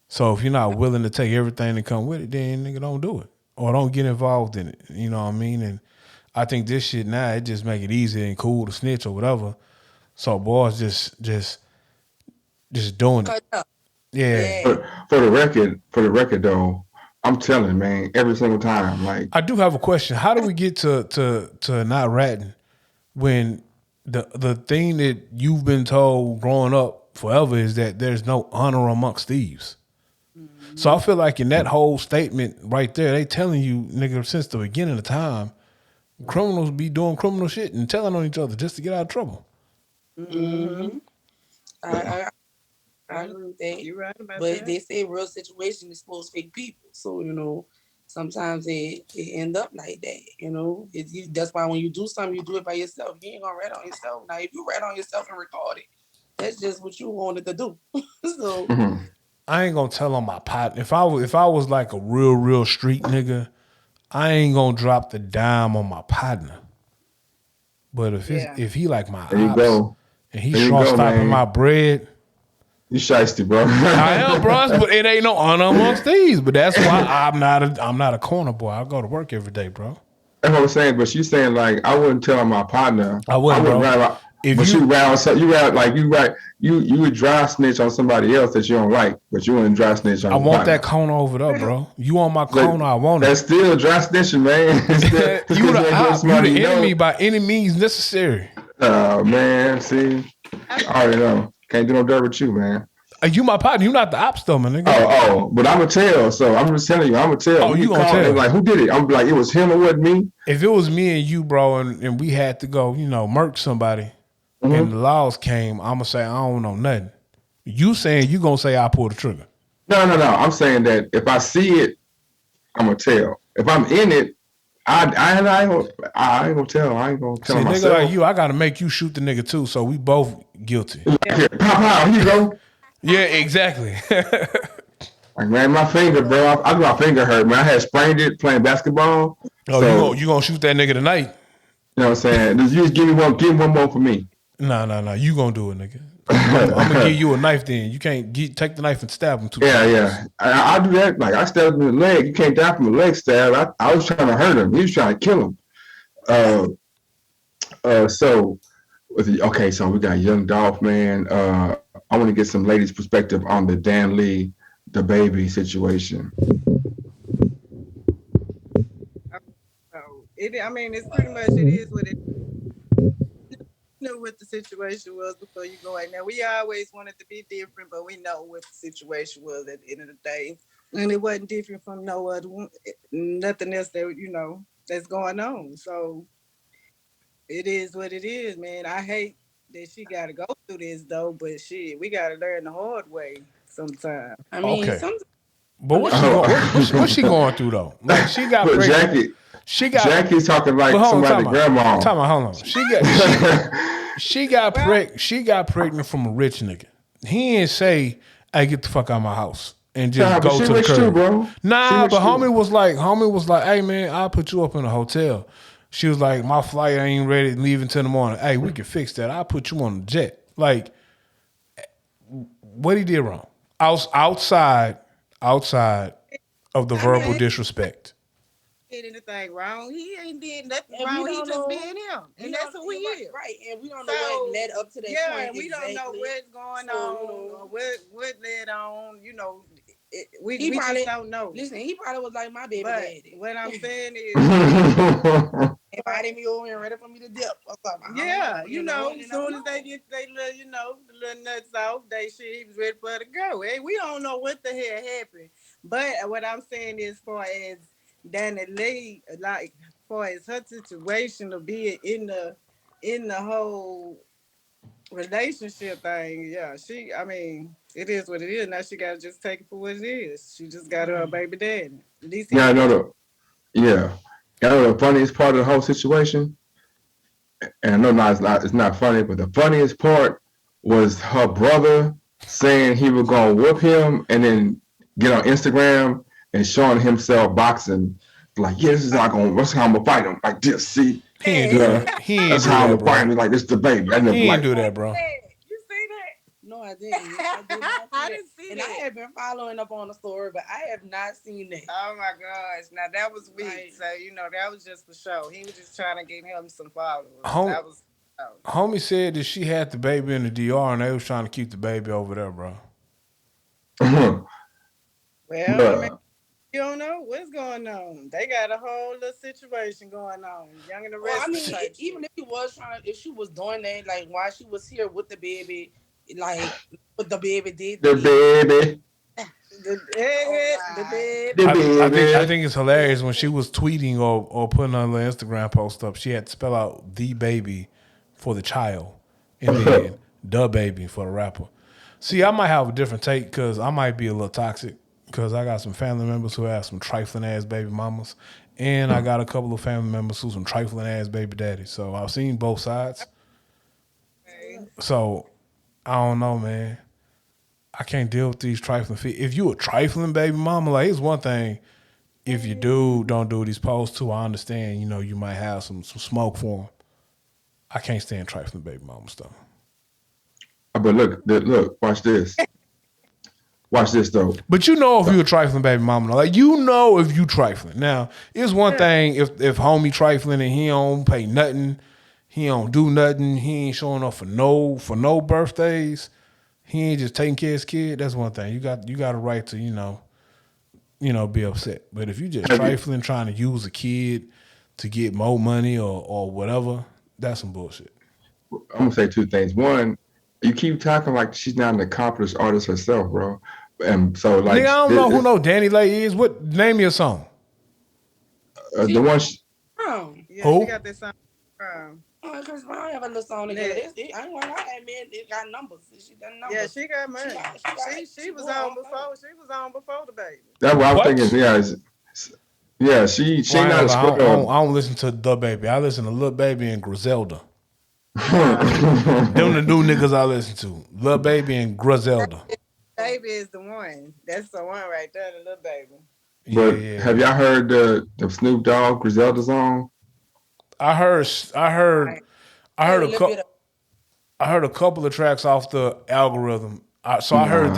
[SPEAKER 3] So if you're not willing to take everything that come with it, then nigga don't do it or don't get involved in it. You know what I mean? And I think this shit now it just make it easy and cool to snitch or whatever. So boys just doing it. Yeah.
[SPEAKER 2] For the record though, I'm telling man, every single time. Like
[SPEAKER 3] I do have a question. How do we get to not ratting when the thing that you've been told growing up forever is that there's no honor amongst thieves? Mm-hmm. So I feel like in that whole statement right there, they telling you, nigga, since the beginning of time, criminals be doing criminal shit and telling on each other just to get out of trouble.
[SPEAKER 5] Mm-hmm. I agree with that.
[SPEAKER 4] You're right about
[SPEAKER 5] but
[SPEAKER 4] that.
[SPEAKER 5] They say real situation expose fake people. So, you know, sometimes it end up like that, you know. That's why when you do something, you do it by yourself. You ain't gonna rat on yourself. Now, if you rat on yourself and record it, that's just what you wanted to do. So
[SPEAKER 3] I ain't gonna tell on my partner. If I was like a real street nigga, I ain't gonna drop the dime on my partner. But if he like my ops and he short stopping my bread,
[SPEAKER 2] you shiesty, bro.
[SPEAKER 3] I am, bro. But it ain't no honor amongst thieves. But that's why I'm not a corner boy. I go to work every day, bro.
[SPEAKER 2] That's what I'm saying. But she's saying like I wouldn't tell my partner.
[SPEAKER 3] I wouldn't, bro.
[SPEAKER 2] You would dry snitch on somebody else that you don't like, but you wouldn't dry snitch on.
[SPEAKER 3] I want that corner over there, bro. You want my corner? I want it.
[SPEAKER 2] That's still dry snitching, man.
[SPEAKER 3] You the enemy by any means necessary.
[SPEAKER 2] Oh man, see, I already know. Can't do no dirt with you, man.
[SPEAKER 3] You my partner. You not the ops though, man. Nigga.
[SPEAKER 2] Oh, but I'm gonna tell. So I'm just telling you, I'm gonna tell.
[SPEAKER 3] Oh, you gonna tell?
[SPEAKER 2] Like, who did it? I'm like, it was him or wasn't me.
[SPEAKER 3] If it was me and you, bro, and we had to go, you know, murk somebody, and the laws came, I'm gonna say I don't know nothing. You saying you gonna say I pulled the trigger?
[SPEAKER 2] No. I'm saying that if I see it, I'm gonna tell. If I'm in it, I ain't gonna tell. I ain't gonna tell
[SPEAKER 3] See,
[SPEAKER 2] myself.
[SPEAKER 3] Nigga like you, I gotta make you shoot the nigga too, so we both guilty.
[SPEAKER 2] Here, pow, here you go.
[SPEAKER 3] Yeah, exactly.
[SPEAKER 2] Like, man, my finger, bro. My finger hurt, man. I had sprained it playing basketball.
[SPEAKER 3] Oh, so, you gonna shoot that nigga tonight?
[SPEAKER 2] You know what I'm saying? You just give me one more for me.
[SPEAKER 3] Nah. You gonna do it, nigga. I'm gonna give you a knife. Then you can't take the knife and stab him 2 times.
[SPEAKER 2] Yeah. I do that. Like I stabbed him in the leg. You can't die from a leg stab. I was trying to hurt him. He was trying to kill him. Uh, so okay, so we got Young Dolph, man. I want to get some ladies' perspective on the Dan Lee, the baby situation.
[SPEAKER 4] So I mean, it's pretty much it is what it. Know what the situation was before you go in there. We always wanted to be different, but we know what the situation was at the end of the day, and it wasn't different from no other nothing else that that's going on. So it is what it is, man. I hate that she got to go through this though, but shit, we got to learn the hard way sometimes.
[SPEAKER 5] I mean,
[SPEAKER 3] Okay,
[SPEAKER 5] sometimes
[SPEAKER 3] but what's she going? What's she
[SPEAKER 2] Oh.
[SPEAKER 3] going through though? Like she got
[SPEAKER 2] But
[SPEAKER 3] pregnant. She got.
[SPEAKER 2] Jackie's talking
[SPEAKER 3] But
[SPEAKER 2] like
[SPEAKER 3] hold on,
[SPEAKER 2] somebody's grandma.
[SPEAKER 3] hold on. She got pregnant from a rich nigga. He ain't say, "Hey, get the fuck out of my house," and just
[SPEAKER 2] Nah, but
[SPEAKER 3] go
[SPEAKER 2] she
[SPEAKER 3] to the
[SPEAKER 2] rich
[SPEAKER 3] curb.
[SPEAKER 2] too, bro. She
[SPEAKER 3] Nah,
[SPEAKER 2] rich
[SPEAKER 3] but
[SPEAKER 2] too.
[SPEAKER 3] homie was like, "Hey man, I'll put you up in a hotel." She was like, "My flight ain't ready to leave until the morning." Hey, we can fix that. I'll put you on the jet. Like, what he did wrong? Outside of the
[SPEAKER 4] I
[SPEAKER 3] verbal
[SPEAKER 4] mean,
[SPEAKER 3] disrespect.
[SPEAKER 4] did anything wrong? He ain't did nothing
[SPEAKER 5] and we
[SPEAKER 4] wrong. He
[SPEAKER 5] don't
[SPEAKER 4] just
[SPEAKER 5] know.
[SPEAKER 4] being him,
[SPEAKER 5] We
[SPEAKER 4] and that's
[SPEAKER 5] don't
[SPEAKER 4] who he
[SPEAKER 5] right,
[SPEAKER 4] is.
[SPEAKER 5] right, and we don't know
[SPEAKER 4] So
[SPEAKER 5] what led up to that
[SPEAKER 4] yeah,
[SPEAKER 5] point
[SPEAKER 4] and we
[SPEAKER 5] exactly.
[SPEAKER 4] don't know what's going
[SPEAKER 5] So
[SPEAKER 4] on or what led on. We
[SPEAKER 5] he
[SPEAKER 4] just
[SPEAKER 5] probably
[SPEAKER 4] don't know.
[SPEAKER 5] listen. He probably was like my baby
[SPEAKER 4] But
[SPEAKER 5] daddy,
[SPEAKER 4] what I'm saying is,
[SPEAKER 5] invited me over and ready for me to dip or something. I don't
[SPEAKER 4] yeah,
[SPEAKER 5] know,
[SPEAKER 4] as soon as they get they little, the little nuts off, they shit, he was ready for it to go. Hey, we don't know what the hell happened. But what I'm saying is, far as Danny Lee, like, far as her situation of being in the whole relationship thing, yeah, I mean, it is what it is. Now she gotta just take it for what it is. She just got her a baby daddy. At least he
[SPEAKER 2] yeah, I
[SPEAKER 4] ain't
[SPEAKER 2] know
[SPEAKER 4] gonna.
[SPEAKER 2] yeah. You know the funniest part of the whole situation, and I know it's not funny, but the funniest part was her brother saying he was gonna whoop him, and then get on Instagram and showing himself boxing. Like, yeah, this is how I'm gonna fight him. Like this, see,
[SPEAKER 3] He ain't do
[SPEAKER 2] yeah,
[SPEAKER 3] that. He ain't
[SPEAKER 2] that's
[SPEAKER 3] do
[SPEAKER 2] how I'm
[SPEAKER 3] that,
[SPEAKER 2] gonna fight
[SPEAKER 3] bro.
[SPEAKER 2] him. Like this, is the baby. I never
[SPEAKER 3] He ain't
[SPEAKER 2] like.
[SPEAKER 3] do that, bro.
[SPEAKER 4] You see that?
[SPEAKER 5] No, I didn't. I did not see
[SPEAKER 4] I
[SPEAKER 5] that.
[SPEAKER 4] didn't see
[SPEAKER 5] And
[SPEAKER 4] that.
[SPEAKER 5] I have been following up on the story, but I have not seen that.
[SPEAKER 4] Oh my gosh! Now that was weak.
[SPEAKER 5] Right.
[SPEAKER 4] So that was just for show. He was just trying to get him some followers.
[SPEAKER 3] Hom-
[SPEAKER 4] That was. Oh.
[SPEAKER 3] Homie said that she had the baby in the DR and they was trying to keep the baby over there, bro.
[SPEAKER 4] Well, I mean,
[SPEAKER 2] Bruh.
[SPEAKER 4] you don't know what's going on. They got a whole little situation going on. Young and the
[SPEAKER 5] Well, I
[SPEAKER 4] rest
[SPEAKER 5] mean,
[SPEAKER 4] type
[SPEAKER 5] even
[SPEAKER 4] shit.
[SPEAKER 5] if she was doing that, like while she was here with the baby, like what the baby did to
[SPEAKER 2] The
[SPEAKER 5] me.
[SPEAKER 2] baby,
[SPEAKER 4] The
[SPEAKER 5] Oh
[SPEAKER 4] egghead, the
[SPEAKER 5] my.
[SPEAKER 4] bed.
[SPEAKER 2] the
[SPEAKER 3] I
[SPEAKER 2] baby.
[SPEAKER 3] think it's hilarious when she was tweeting or putting on the Instagram post up. She had to spell out the baby for the child, and then the baby for the rapper. See, I might have a different take because I might be a little toxic because I got some family members who have some trifling ass baby mamas, and I got a couple of family members who some trifling ass baby daddies. So I've seen both sides.
[SPEAKER 4] Okay.
[SPEAKER 3] So I don't know, man. I can't deal with these trifling feet. If you a trifling baby mama, like it's one thing. If you don't do these posts too, I understand. You might have some smoke for them. I can't stand trifling baby mama stuff.
[SPEAKER 2] But look, watch this. Watch this though.
[SPEAKER 3] But if you a trifling baby mama, like if you trifling. Now, it's one thing if homie trifling and he don't pay nothing, he don't do nothing, he ain't showing up for no birthdays, he ain't just taking care of his kid. That's one thing. You got a right to be upset. But if you just
[SPEAKER 2] Have you,
[SPEAKER 3] trifling, trying to use a kid to get more money or whatever, that's some bullshit.
[SPEAKER 2] I'm gonna say two things. One, you keep talking like she's not an accomplished artist herself, bro. And so
[SPEAKER 3] Nigga,
[SPEAKER 2] like
[SPEAKER 3] I don't know who no Danny Lay is. What name your song?
[SPEAKER 5] She
[SPEAKER 2] the one,
[SPEAKER 5] brown.
[SPEAKER 4] Yeah, she
[SPEAKER 3] Who?
[SPEAKER 4] got this song.
[SPEAKER 5] Because I have a little song together. I ain't gonna lie, that man, it got numbers. She done numbers.
[SPEAKER 4] Yeah, she got money. She was on before. She was on before the baby.
[SPEAKER 2] that's what I'm thinking.
[SPEAKER 3] What?
[SPEAKER 2] Yeah, she
[SPEAKER 3] Well, I
[SPEAKER 2] ain't
[SPEAKER 3] ain't
[SPEAKER 2] not
[SPEAKER 3] gonna
[SPEAKER 2] a
[SPEAKER 3] lie. I don't, I
[SPEAKER 2] scrub.
[SPEAKER 3] don't, I don't listen to the baby. I listen to Lil Baby and Griselda.
[SPEAKER 4] Nah,
[SPEAKER 3] Them the new niggas I listen to. Lil Baby and Griselda.
[SPEAKER 4] baby is the one. That's the one right there, the little baby.
[SPEAKER 3] Yeah,
[SPEAKER 2] But
[SPEAKER 3] yeah,
[SPEAKER 2] have
[SPEAKER 3] yeah.
[SPEAKER 2] y'all heard the Snoop Dogg Griselda song?
[SPEAKER 3] I heard, I heard,
[SPEAKER 5] I
[SPEAKER 3] I
[SPEAKER 5] heard
[SPEAKER 3] heard
[SPEAKER 5] a
[SPEAKER 3] a
[SPEAKER 5] little bit
[SPEAKER 3] couple.
[SPEAKER 5] of
[SPEAKER 3] I heard a couple of tracks off the algorithm. I heard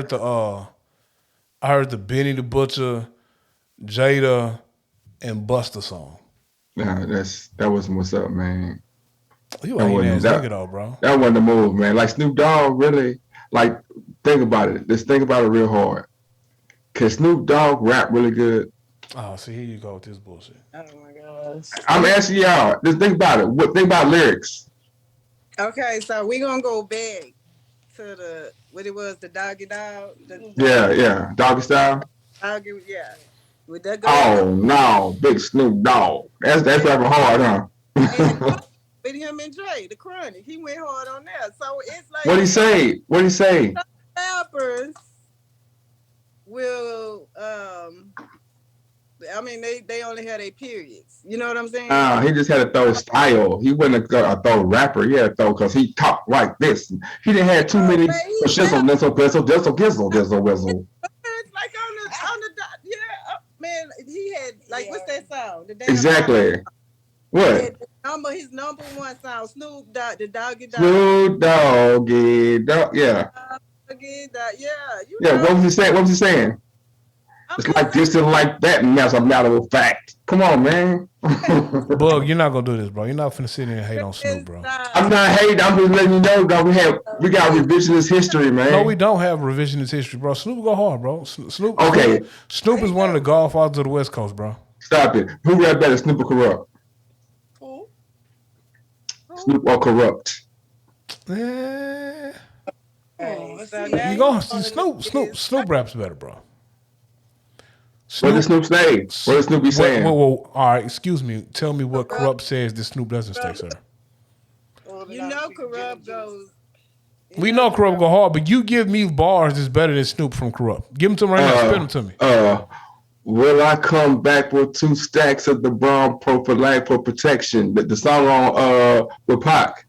[SPEAKER 3] the Benny the Butcher, Jada, and Busta song.
[SPEAKER 2] Nah, that wasn't what's up, man.
[SPEAKER 3] You
[SPEAKER 2] That
[SPEAKER 3] ain't
[SPEAKER 2] wasn't
[SPEAKER 3] ass nigga though, bro.
[SPEAKER 2] that wasn't the move, man. Like Snoop Dogg, really, like think about it. Just think about it real hard. Cause Snoop Dogg rap really good.
[SPEAKER 3] Oh, see, here you go with this bullshit.
[SPEAKER 4] Oh my gosh.
[SPEAKER 2] I'm asking y'all. Just think about it. Think about lyrics.
[SPEAKER 4] Okay, so we gonna go back to the what it was, the doggy dog.
[SPEAKER 2] Yeah. Doggy style.
[SPEAKER 4] Doggy, yeah. Would that go?
[SPEAKER 2] Oh no, big Snoop Dogg. That's rapping hard, huh?
[SPEAKER 4] With him and Dre, the Chronic, he went hard on that. So it's like
[SPEAKER 2] What he say?
[SPEAKER 4] rappers will I mean they only had their periods. You know what I'm saying?
[SPEAKER 2] He just had to throw style. He wasn't a throw rapper. He had to throw because he talked like this. He didn't have too many shizzle, nizzle, pizzle, dizzle, gizzle, dizzle, whizzle.
[SPEAKER 4] It's like on the yeah, man. He had like what's that song? The damn
[SPEAKER 2] Exactly.
[SPEAKER 4] song.
[SPEAKER 2] What?
[SPEAKER 4] His number one song, Snoop Dogg, the Doggy Dog.
[SPEAKER 2] Snoop Doggy Dog. Yeah.
[SPEAKER 4] Doggy Dog, yeah.
[SPEAKER 2] Yeah. What was he saying? What was he saying? It's like this and like that, and that's a matter of fact. Come on, man.
[SPEAKER 3] Bug, you're not gonna do this, bro. You're not finna sit here and hate on Snoop, bro.
[SPEAKER 2] I'm not hating. I'm just letting you know that we got revisionist history, man.
[SPEAKER 3] No, we don't have revisionist history, bro. Snoop go hard, bro. Snoop.
[SPEAKER 2] Okay.
[SPEAKER 3] Snoop is one of the godfathers of the West Coast, bro.
[SPEAKER 2] Stop it. Who rap better, Snoop or Corrupt?
[SPEAKER 5] Who?
[SPEAKER 2] Snoop or Corrupt?
[SPEAKER 3] Yeah.
[SPEAKER 4] So
[SPEAKER 3] You go Snoop raps better, bro.
[SPEAKER 2] What does Snoop say? What does Snoop be saying?
[SPEAKER 3] Well, all right, excuse me. Tell me what Corrupt says that Snoop doesn't say, sir.
[SPEAKER 4] You know Corrupt goes.
[SPEAKER 3] We know Corrupt go hard, but you give me bars that's better than Snoop from Corrupt. Give them to me right now. Spin them to me.
[SPEAKER 2] Will I come back with 2 stacks of the brown prophylactic for protection? The song on with Pac.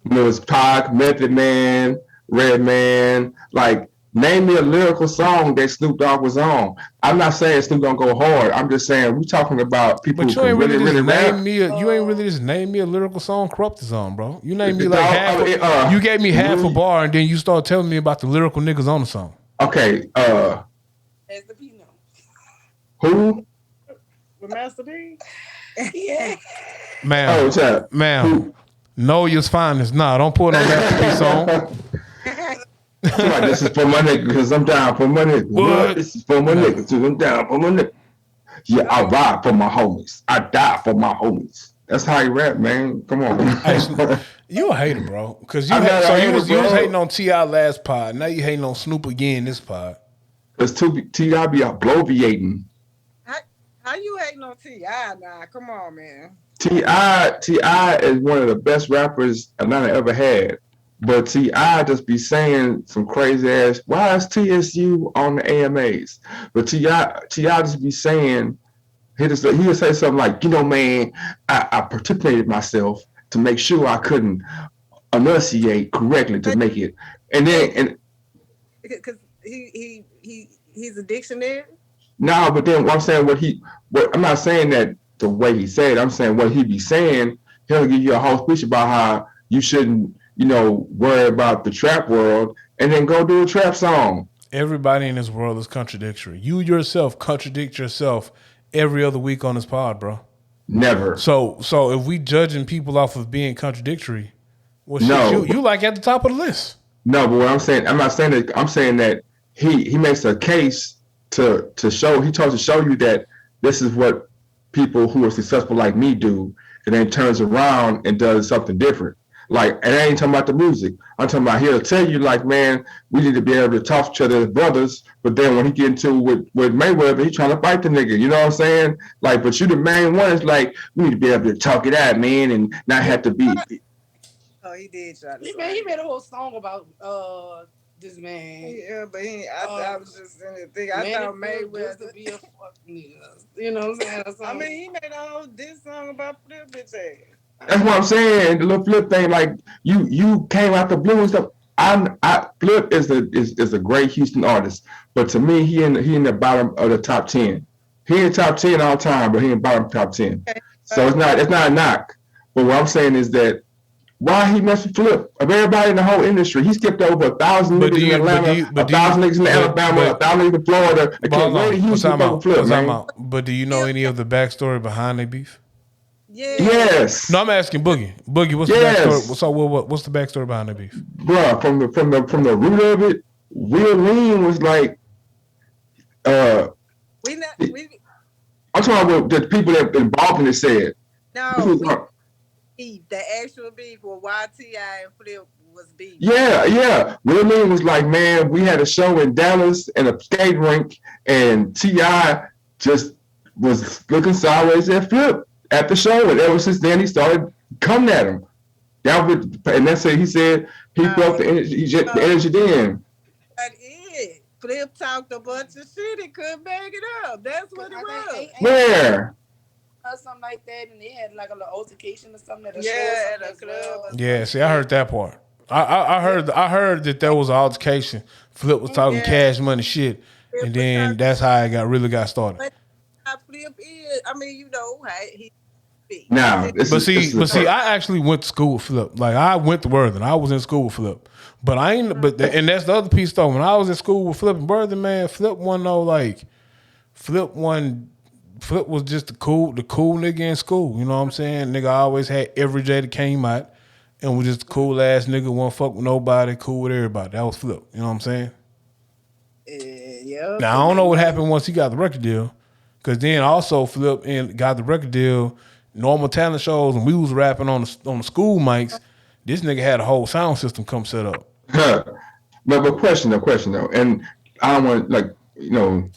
[SPEAKER 2] It was Pac, Method Man, Redman. Like, name me a lyrical song that Snoop Dogg was on. I'm not saying Snoop don't go hard. I'm just saying we're talking about people
[SPEAKER 3] but
[SPEAKER 2] who can really rap.
[SPEAKER 3] You ain't really just name me a lyrical song Corrupt is on, bro. You named me like half. You gave me half a bar, and then you start telling me about the lyrical niggas on the song.
[SPEAKER 2] Okay.
[SPEAKER 5] As the P know.
[SPEAKER 2] Who?
[SPEAKER 4] With Master D?
[SPEAKER 5] Yeah.
[SPEAKER 3] Ma'am. Know you's fine as nah. Don't put no masterpiece on.
[SPEAKER 2] This is for my nigga because I'm down for my nigga.
[SPEAKER 3] What?
[SPEAKER 2] This is for my nigga too. I'm down for my nigga. Yeah, I ride for my homies. I die for my homies. That's how you rap, man. Come on.
[SPEAKER 3] Hey, you a hater, bro. Because you was hating on T.I. last pod. Now you hating on Snoop again this pod.
[SPEAKER 2] Because T.I. be bloviating.
[SPEAKER 4] How you hating on T.I. now? Come on, man.
[SPEAKER 2] T.I. is one of the best rappers Atlanta ever had. But T.I. just be saying some crazy ass, why is TSU on the AMAs? But T.I. just be saying, he'll say something like, you know, man, I participated myself to make sure I couldn't enunciate correctly to make it. And then
[SPEAKER 4] because he's a dictionary.
[SPEAKER 2] No, but then I'm saying I'm not saying that the way he said it. I'm saying what he be saying, he'll give you a whole speech about how you shouldn't, worry about the trap world and then go do a trap song.
[SPEAKER 3] Everybody in this world is contradictory. You yourself contradict yourself every other week on this pod, bro.
[SPEAKER 2] Never.
[SPEAKER 3] So if we judging people off of being contradictory, well,
[SPEAKER 2] no.
[SPEAKER 3] you like at the top of the list.
[SPEAKER 2] No, but what I'm saying, I'm not saying that. I'm saying that he makes a case to show. He tries to show you that this is what people who are successful like me do, and then turns around and does something different. Like, and I ain't talking about the music. I'm talking about he'll tell you, like, man, we need to be able to talk to each other as brothers. But then when he get into with Mayweather, he trying to fight the nigga. You know what I'm saying? Like, but you the main one is like, we need to be able to talk it out, man, and not have to be.
[SPEAKER 4] Oh, he did try to.
[SPEAKER 5] He made a whole song about this man.
[SPEAKER 4] Yeah, but I was just in the thing. I thought Mayweather
[SPEAKER 5] to be a fuck nigga. You know what I'm saying?
[SPEAKER 4] I mean, he made a whole diss song about Flip bitch ass.
[SPEAKER 2] That's what I'm saying. The little Flip thing, like you came out the blue and stuff. Flip is a great Houston artist, but to me, he in the bottom of the top 10. He in the top 10 all time, but he in bottom top 10. Okay. So it's not a knock. But what I'm saying is that why he messed with Flip? Of everybody in the whole industry, he skipped over 1,000
[SPEAKER 3] But
[SPEAKER 2] niggas
[SPEAKER 3] do
[SPEAKER 2] in
[SPEAKER 3] you? But do
[SPEAKER 2] Atlanta,
[SPEAKER 3] you? But
[SPEAKER 2] a
[SPEAKER 3] do you?
[SPEAKER 2] thousand niggas in Alabama, a thousand niggas in Florida.
[SPEAKER 3] But
[SPEAKER 2] Okay,
[SPEAKER 3] hold
[SPEAKER 2] Lady
[SPEAKER 3] on. What's
[SPEAKER 2] Houston
[SPEAKER 3] time
[SPEAKER 2] fucking
[SPEAKER 3] out?
[SPEAKER 2] Flip,
[SPEAKER 3] What's time
[SPEAKER 2] man.
[SPEAKER 3] out? But do you know any of the backstory behind the beef?
[SPEAKER 4] Yeah.
[SPEAKER 3] No,
[SPEAKER 2] Yes,
[SPEAKER 3] I'm asking Boogie. Boogie, what's the
[SPEAKER 2] yes,
[SPEAKER 3] backstory? So what's the backstory behind the beef?
[SPEAKER 2] bruh. From the root of it, Will Lean was like, uh,
[SPEAKER 4] We not we
[SPEAKER 2] I'm talking about the people that involved in it said. This
[SPEAKER 4] no
[SPEAKER 2] was,
[SPEAKER 4] we beef. The actual beef with YTI and Flip was beef.
[SPEAKER 2] yeah. Will Lean was like, man, we had a show in Dallas in a skate rink, and Ti just was looking sideways at Flip at the show, and ever since then he started coming at him. And that's it. He said he felt the energy, the energy then.
[SPEAKER 4] But Flip talked a bunch of shit and couldn't bag it up. That's what it was.
[SPEAKER 2] Where?
[SPEAKER 5] Or something like that, and they had like a little altercation or something at a
[SPEAKER 4] Yeah,
[SPEAKER 5] show
[SPEAKER 4] at a club.
[SPEAKER 3] Yeah, see, I heard that part. I heard that there was an altercation. Flip was talking cash money shit, and then that's how it really got started.
[SPEAKER 4] But Flip is, I mean, you know, he
[SPEAKER 2] Now,
[SPEAKER 3] But see, I actually went to school with Flip. Like I went to Worthing. I was in school with Flip. But I ain't. But and that's the other piece though. When I was in school with Flip and Worthing, man, Flip Flip was just the cool nigga in school. You know what I'm saying? Nigga always had every J that came out, and was just a cool ass nigga. Won't fuck with nobody. Cool with everybody. That was Flip. You know what I'm saying?
[SPEAKER 4] Yeah.
[SPEAKER 3] Now I don't know what happened once he got the record deal, because then also Flip and got the record deal. Normal talent shows, and we was rapping on the school mics. This nigga had a whole sound system come set up.
[SPEAKER 2] but question though, and I don't want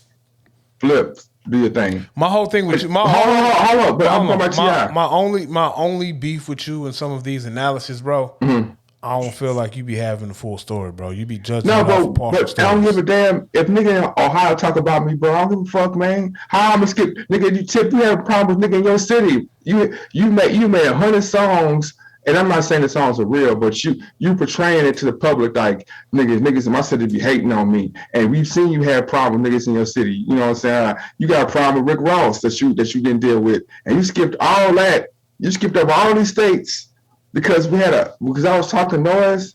[SPEAKER 2] Flip do your thing.
[SPEAKER 3] My whole thing with you,
[SPEAKER 2] hold on, but I'm talking about T.I.
[SPEAKER 3] my only beef with you in some of these analysis, bro.
[SPEAKER 2] Mm-hmm.
[SPEAKER 3] I don't feel like you be having the full story, bro. You be judging.
[SPEAKER 2] No,
[SPEAKER 3] but
[SPEAKER 2] I don't give a damn if nigga in Ohio talk about me, bro. I don't give a fuck, man. How I'm gonna skip, nigga? You have a problem with nigga in your city. You made 100 songs, and I'm not saying the songs are real, but you portraying it to the public like niggas in my city be hating on me, and we've seen you have problems with niggas in your city. You know what I'm saying? You got a problem with Rick Ross that you didn't deal with, and you skipped all that. You skipped over all these states. Because I was talking noise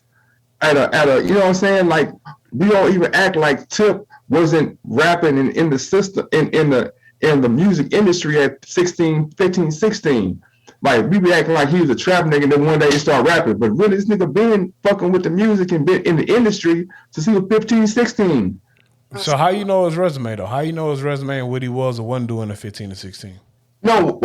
[SPEAKER 2] at a you know what I'm saying, like we don't even act like Tip wasn't rapping in the system in the music industry at 16, 15, 16. Like we be acting like he was a trap nigga, and then one day he start rapping. But really, this nigga been fucking with the music and been in the industry since he was 15, 16.
[SPEAKER 3] So how you know his resume though? How you know his resume and what he was or wasn't doing at 15 and 16?
[SPEAKER 2] No,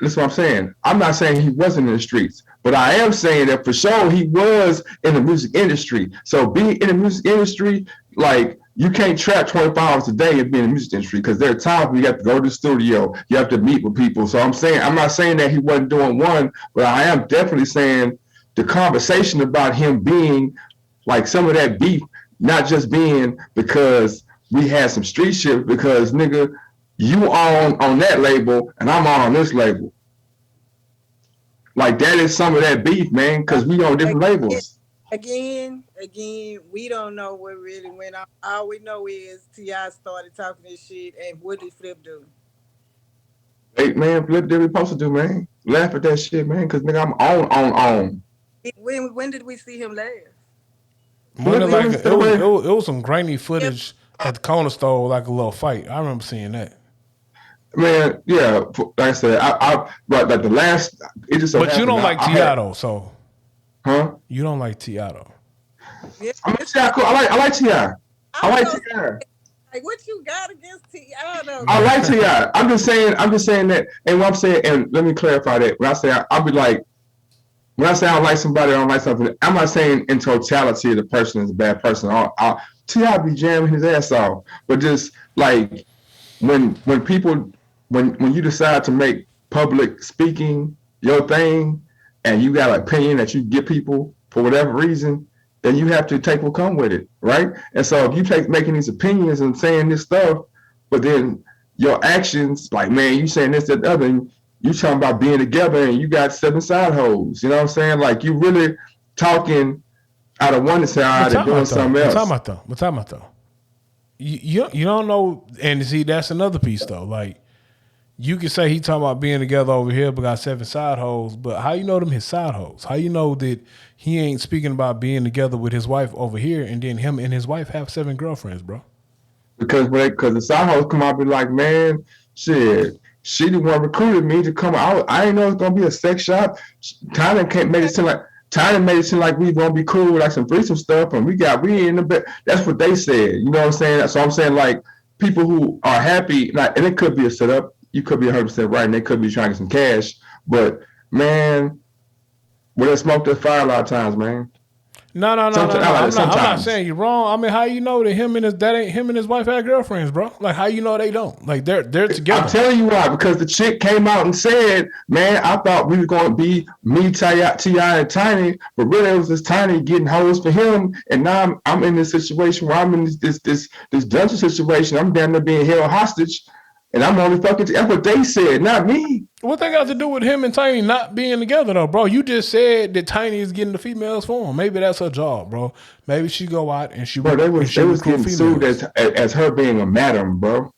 [SPEAKER 2] that's what I'm saying. I'm not saying he wasn't in the streets, but I am saying that for sure he was in the music industry. So being in the music industry, like you can't trap 25 hours a day and be in the music industry because there are times when you have to go to the studio, you have to meet with people. So I'm not saying that he wasn't doing one, but I am definitely saying the conversation about him being like some of that beef, not just being because we had some street shit, because nigga, you on that label and I'm on this label. Like that is some of that beef, man, because we on different labels.
[SPEAKER 4] Again, we don't know what really went on. All we know is T.I. started talking this shit, and what did Flip do?
[SPEAKER 2] Hey, man, Flip did what he supposed to do, man. Laugh at that shit, man, because nigga, I'm on.
[SPEAKER 4] When did we see him laugh?
[SPEAKER 3] It was some grainy footage at the corner store, like a little fight. I remember seeing that.
[SPEAKER 2] Man, yeah, like I said, but like the last, it just.
[SPEAKER 3] But you don't like T.I. though, so.
[SPEAKER 2] Huh?
[SPEAKER 3] You don't like T.I. though.
[SPEAKER 4] Yeah.
[SPEAKER 2] I mean, T.I. cool. I like T.I. I like T.I.
[SPEAKER 4] Like, what you got against T.I. though?
[SPEAKER 2] I like T.I. I'm just saying that, and what I'm saying, and let me clarify that. When I say I'll be like, when I say I don't like somebody, I don't like something, I'm not saying in totality the person is a bad person. T.I. be jamming his ass off, but just like when you decide to make public speaking your thing, and you got an opinion that you give people for whatever reason, then you have to take what come with it, right? And so if you making these opinions and saying this stuff, but then your actions, like, man, you saying this, that, other, and you talking about being together and you got 7 side hoes, you know what I'm saying? Like you really talking out of one side and doing something else.
[SPEAKER 3] What time about though? You don't know, and see, that's another piece though. Like, you can say he talking about being together over here but got 7 side hoes, but how you know them his side hoes? How you know that he ain't speaking about being together with his wife over here and then him and his wife have 7 girlfriends, bro?
[SPEAKER 2] Because the side hoes come out and be like, man, shit, she the one recruited me to come out. I didn't know it's gonna be a sex shop. Tyler can't make it seem like we gonna be cool with like some threesome stuff, and we in the bed. That's what they said. You know what I'm saying? So I'm saying like people who are happy, like, and it could be a setup. You could be 100% right, and they could be trying to get some cash. But man, when they smoke that fire a lot of times, man.
[SPEAKER 3] No. I'm not saying you're wrong. I mean, how you know that him and his wife had girlfriends, bro? Like, how you know they don't? Like, they're together.
[SPEAKER 2] I'm telling you why. Because the chick came out and said, "Man, I thought we were going to be me, T.I., and Tiny, but really it was just Tiny getting hoes for him, and now I'm in this situation where I'm in this dungeon situation. I'm down there being held hostage, and I'm only fucking." That's what they said, not me.
[SPEAKER 3] What they got to do with him and Tiny not being together though, bro? You just said that Tiny is getting the females for him. Maybe that's her job, bro. Maybe she go out and she.
[SPEAKER 2] Bro, they was getting sued as her being a madam, bro.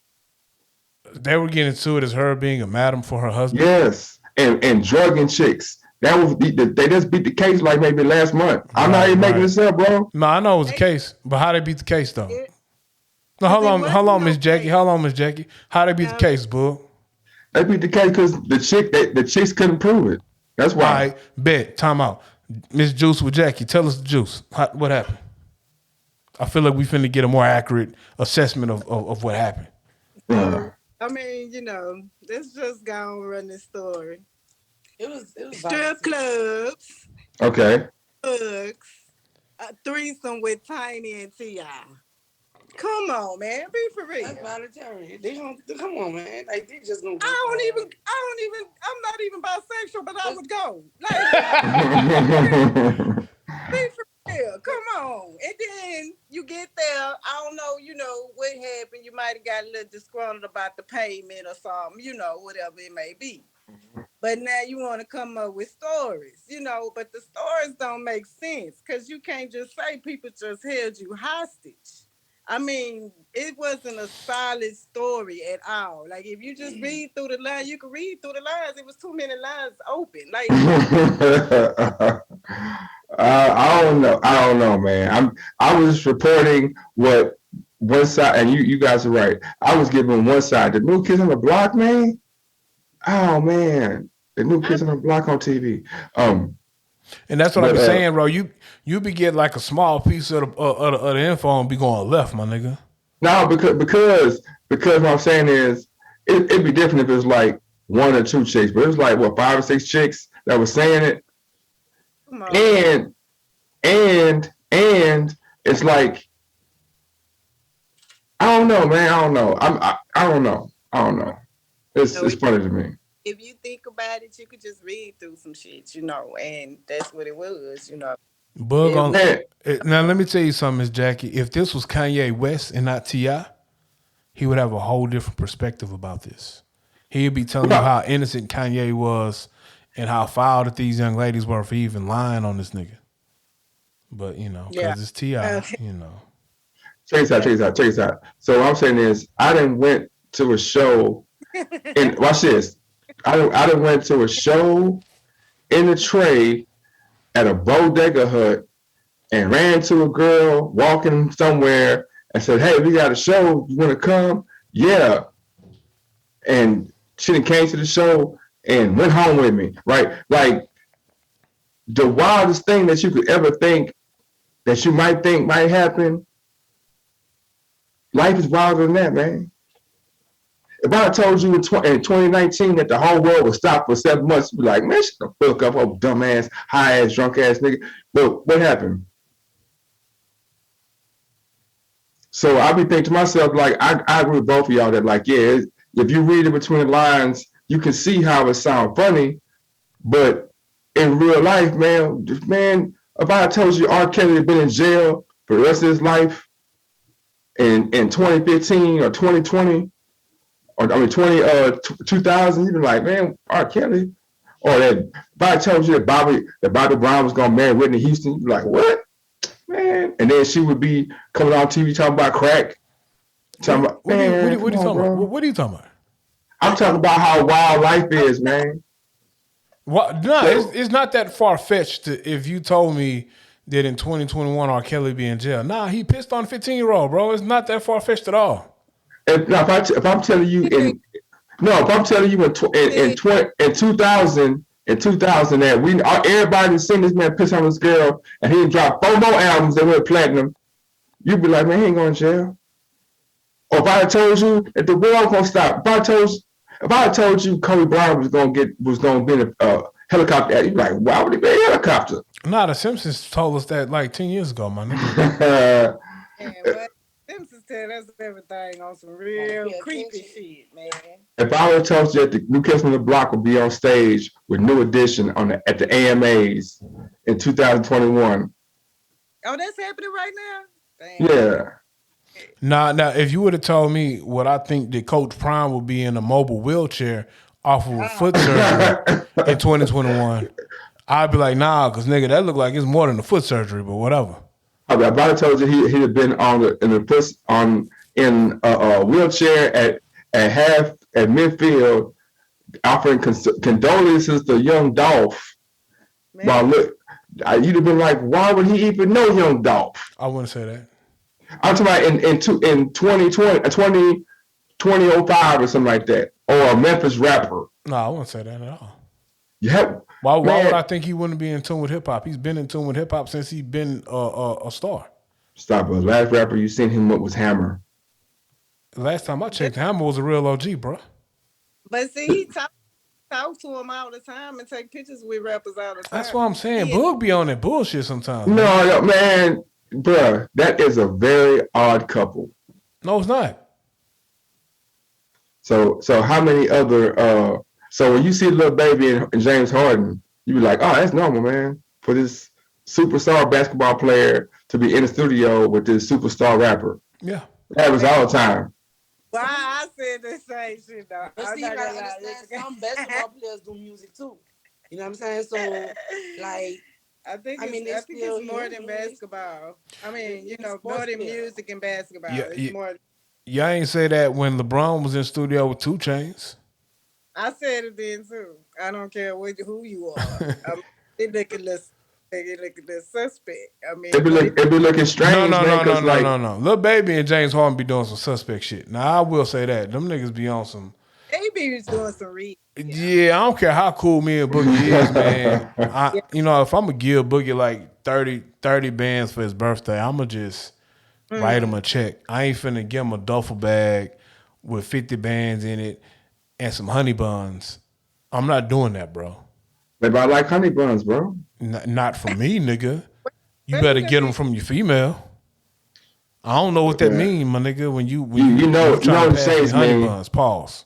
[SPEAKER 3] They were getting sued as her being a madam for her husband.
[SPEAKER 2] Yes, and drugging chicks. That was they just beat the case like maybe last month. I'm not even making this up, bro.
[SPEAKER 3] No, I know it was the case, but how they beat the case though? No, hold on, Miss Jackie. How they beat the case, boo?
[SPEAKER 2] They beat the case because the chicks couldn't prove it. That's why.
[SPEAKER 3] All right, bet. Time out. Miss Juice with Jackie. Tell us the juice. What happened? I feel like we finna get a more accurate assessment of what happened.
[SPEAKER 4] I mean, let's just go and run this story.
[SPEAKER 5] It was
[SPEAKER 4] strip clubs.
[SPEAKER 2] Okay.
[SPEAKER 4] Thugs. A threesome with Tiny and T.I. Come on, man. Be for real.
[SPEAKER 5] That's voluntary. They don't come on, man. Like they just gonna.
[SPEAKER 4] I'm not even bisexual, but I would go. Like, be for real. Come on. And then you get there. I don't know, what happened. You might have got a little disgruntled about the payment or something, whatever it may be. But now you want to come up with stories, but the stories don't make sense because you can't just say people just held you hostage. I mean, it wasn't a solid story at all. Like, if you just read through the line, you could read through the lines. It was too many lines open. Like,
[SPEAKER 2] I don't know, man. I was just reporting what one side, and you guys are right. I was giving one side. The New Kids on the Block, man. Oh man, the New Kids on the Block on TV.
[SPEAKER 3] And that's what I be saying, bro. You be getting like a small piece of the info and be going left, my nigga.
[SPEAKER 2] No, because what I'm saying is it'd be different if it was like 1 or 2 chicks, but it was like 5 or 6 chicks that was saying it. And it's like, I don't know, man. I don't know. I don't know. It's funny to me.
[SPEAKER 4] If you think about it, you could just read through some shit, and that's what it was,
[SPEAKER 3] Bug on that. Now let me tell you something, Miss Jackie. If this was Kanye West and not T.I., he would have a whole different perspective about this. He'd be telling you how innocent Kanye was and how foul that these young ladies were for even lying on this nigga. But because it's T.I.,
[SPEAKER 2] Check this out. So what I'm saying is, I done went to a show, and watch this. I done went to a show in the trade at a bodega hut and ran to a girl walking somewhere and said, "Hey, we got a show. You want to come?" Yeah. And she done came to the show and went home with me, right? Like, the wildest thing that you could ever think that you might think might happen, life is wilder than that, man. If I told you in 2019 that the whole world would stop for 7 months, you'd be like, man, shut the fuck up, oh dumbass, high-ass, drunk-ass nigga. But what happened? So I be thinking to myself, like, I agree with both of y'all that, like, yeah, if you read it between the lines, you can see how it sounds funny, but in real life, man, if I told you R. Kelly had been in jail for the rest of his life in 2015 or 2020, or 2000, you'd be like, man, R. Kelly. Or that if I told you that Bobby Brown was gonna marry Whitney Houston, you'd be like, what? Man. And then she would be coming on TV talking about crack.
[SPEAKER 3] What are you talking about? What are you talking about?
[SPEAKER 2] I'm talking about how wild life is, man.
[SPEAKER 3] What? No,
[SPEAKER 2] So
[SPEAKER 3] it's not that far fetched. If you told me that in 2021 R. Kelly be in jail, nah, he pissed on a 15-year-old, bro. It's not that far fetched at all.
[SPEAKER 2] if I'm telling you if I'm telling you in 2000 that everybody seen this man piss on this girl and he dropped 4 more albums that went platinum, you'd be like, man, he ain't going to jail. Or if I had told you that the world gonna stop, if I had told you Kobe Bryant was gonna be in a helicopter, you'd be like, why would he be in a helicopter?
[SPEAKER 3] Nah, the Simpsons told us that like 10 years ago, my nigga.
[SPEAKER 4] Man, but Simpsons tell us everything on some real creepy shit, man.
[SPEAKER 2] If I would have told you that the New Kids on the Block would be on stage with New Edition at the AMAs in 2021,
[SPEAKER 4] Oh, that's happening right now? Damn.
[SPEAKER 2] yeah.
[SPEAKER 3] Now, if you would have told me what I think that Coach Prime would be in a mobile wheelchair off of a foot surgery in 2021, I'd be like, nah, because nigga, that look like it's more than a foot surgery, but whatever.
[SPEAKER 2] If I would have told you he'd have been in a wheelchair at midfield, offering condolences to young Dolph. Well, look, you'd have been like, why would he even know young Dolph?
[SPEAKER 3] I wouldn't say that.
[SPEAKER 2] I'm talking about in 2020, 2005 or something like that, or a Memphis rapper.
[SPEAKER 3] No, I wouldn't say that at all.
[SPEAKER 2] Yeah.
[SPEAKER 3] Why would I think he wouldn't be in tune with hip hop? He's been in tune with hip hop since he's been a star.
[SPEAKER 2] Stop it. Last rapper you seen him with was Hammer.
[SPEAKER 3] The last time I checked, Hammer was a real OG, bro.
[SPEAKER 4] But see, he talk to him all the time and take pictures with rappers all the time.
[SPEAKER 3] That's what I'm saying. Boog be on that bullshit sometimes.
[SPEAKER 2] No, man, bruh, that is a very odd couple.
[SPEAKER 3] No, it's not.
[SPEAKER 2] So how many other so when you see Lil Baby and James Harden, you be like, oh, that's normal, man. For this superstar basketball player to be in the studio with this superstar rapper.
[SPEAKER 3] Yeah.
[SPEAKER 2] That happens all the time.
[SPEAKER 4] Why I said the same shit though.
[SPEAKER 5] But see, you gotta understand, some basketball players do music too. You know what I'm saying? So, like,
[SPEAKER 4] I think it's more than basketball. I mean, more than music and basketball. It's more.
[SPEAKER 3] Y'all ain't say that when LeBron was in studio with 2 Chainz.
[SPEAKER 4] I said it then too. I don't care who you are. They look at the suspect. I mean, it
[SPEAKER 2] be looking strange.
[SPEAKER 3] No. Lil Baby and James Harden be doing some suspect shit. Now I will say that them niggas be on some.
[SPEAKER 4] AB is doing some reading.
[SPEAKER 3] Yeah, I don't care how cool me and Boogie is, man. If I'm gonna give Boogie like 30 bands for his birthday, I'm gonna just write him a check. I ain't finna give him a duffel bag with 50 bands in it and some honey buns. I'm not doing that, bro.
[SPEAKER 2] Maybe I like honey buns, bro.
[SPEAKER 3] Not from me, nigga. You better get them from your female. I don't know what that mean, my nigga. When you
[SPEAKER 2] know what the shades
[SPEAKER 3] honey buns. Pause.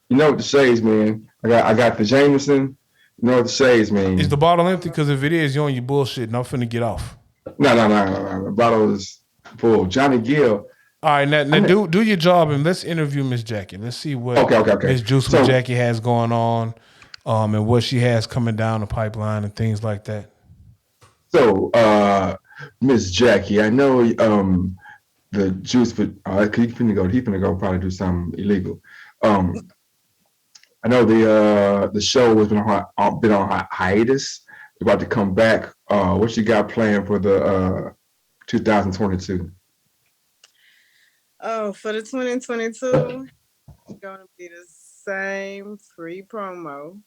[SPEAKER 2] You know what the shades mean. I got the Jameson. You know what the shades mean.
[SPEAKER 3] Is the bottle empty? Because if it is, you on your bullshit and I'm finna get off.
[SPEAKER 2] No. The bottle is full. Johnny Gill.
[SPEAKER 3] All right, now do your job and let's interview Miss Jackie. Let's see what Miss Juice with Jackie has going on, and what she has coming down the pipeline and things like that. So,
[SPEAKER 2] Miss Jackie, I know the Juice, but he finna go probably do something illegal. I know the show has been on hiatus. About to come back. What you got planned for the 2022?
[SPEAKER 4] Oh, for the 2022, it's gonna be the same free promo,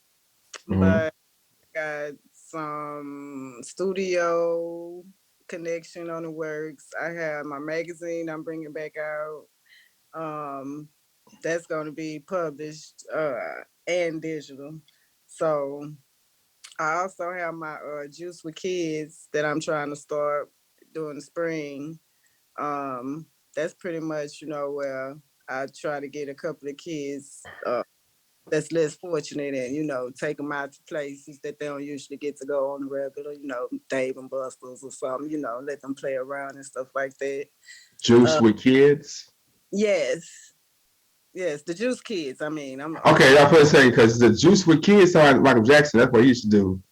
[SPEAKER 4] but I got some studio connection on the works. I have my magazine I'm bringing back out. That's gonna be published and digital. So I also have my Juice with Kids that I'm trying to start during the spring. That's pretty much, where I try to get a couple of kids that's less fortunate and, take them out to places that they don't usually get to go on the regular, Dave and Buster's or something, let them play around and stuff like that.
[SPEAKER 2] Juice with Kids?
[SPEAKER 4] Yes, the Juice Kids. I mean,
[SPEAKER 2] okay. I was saying because the Juice with Kids sound like Michael Jackson. That's what he used to do.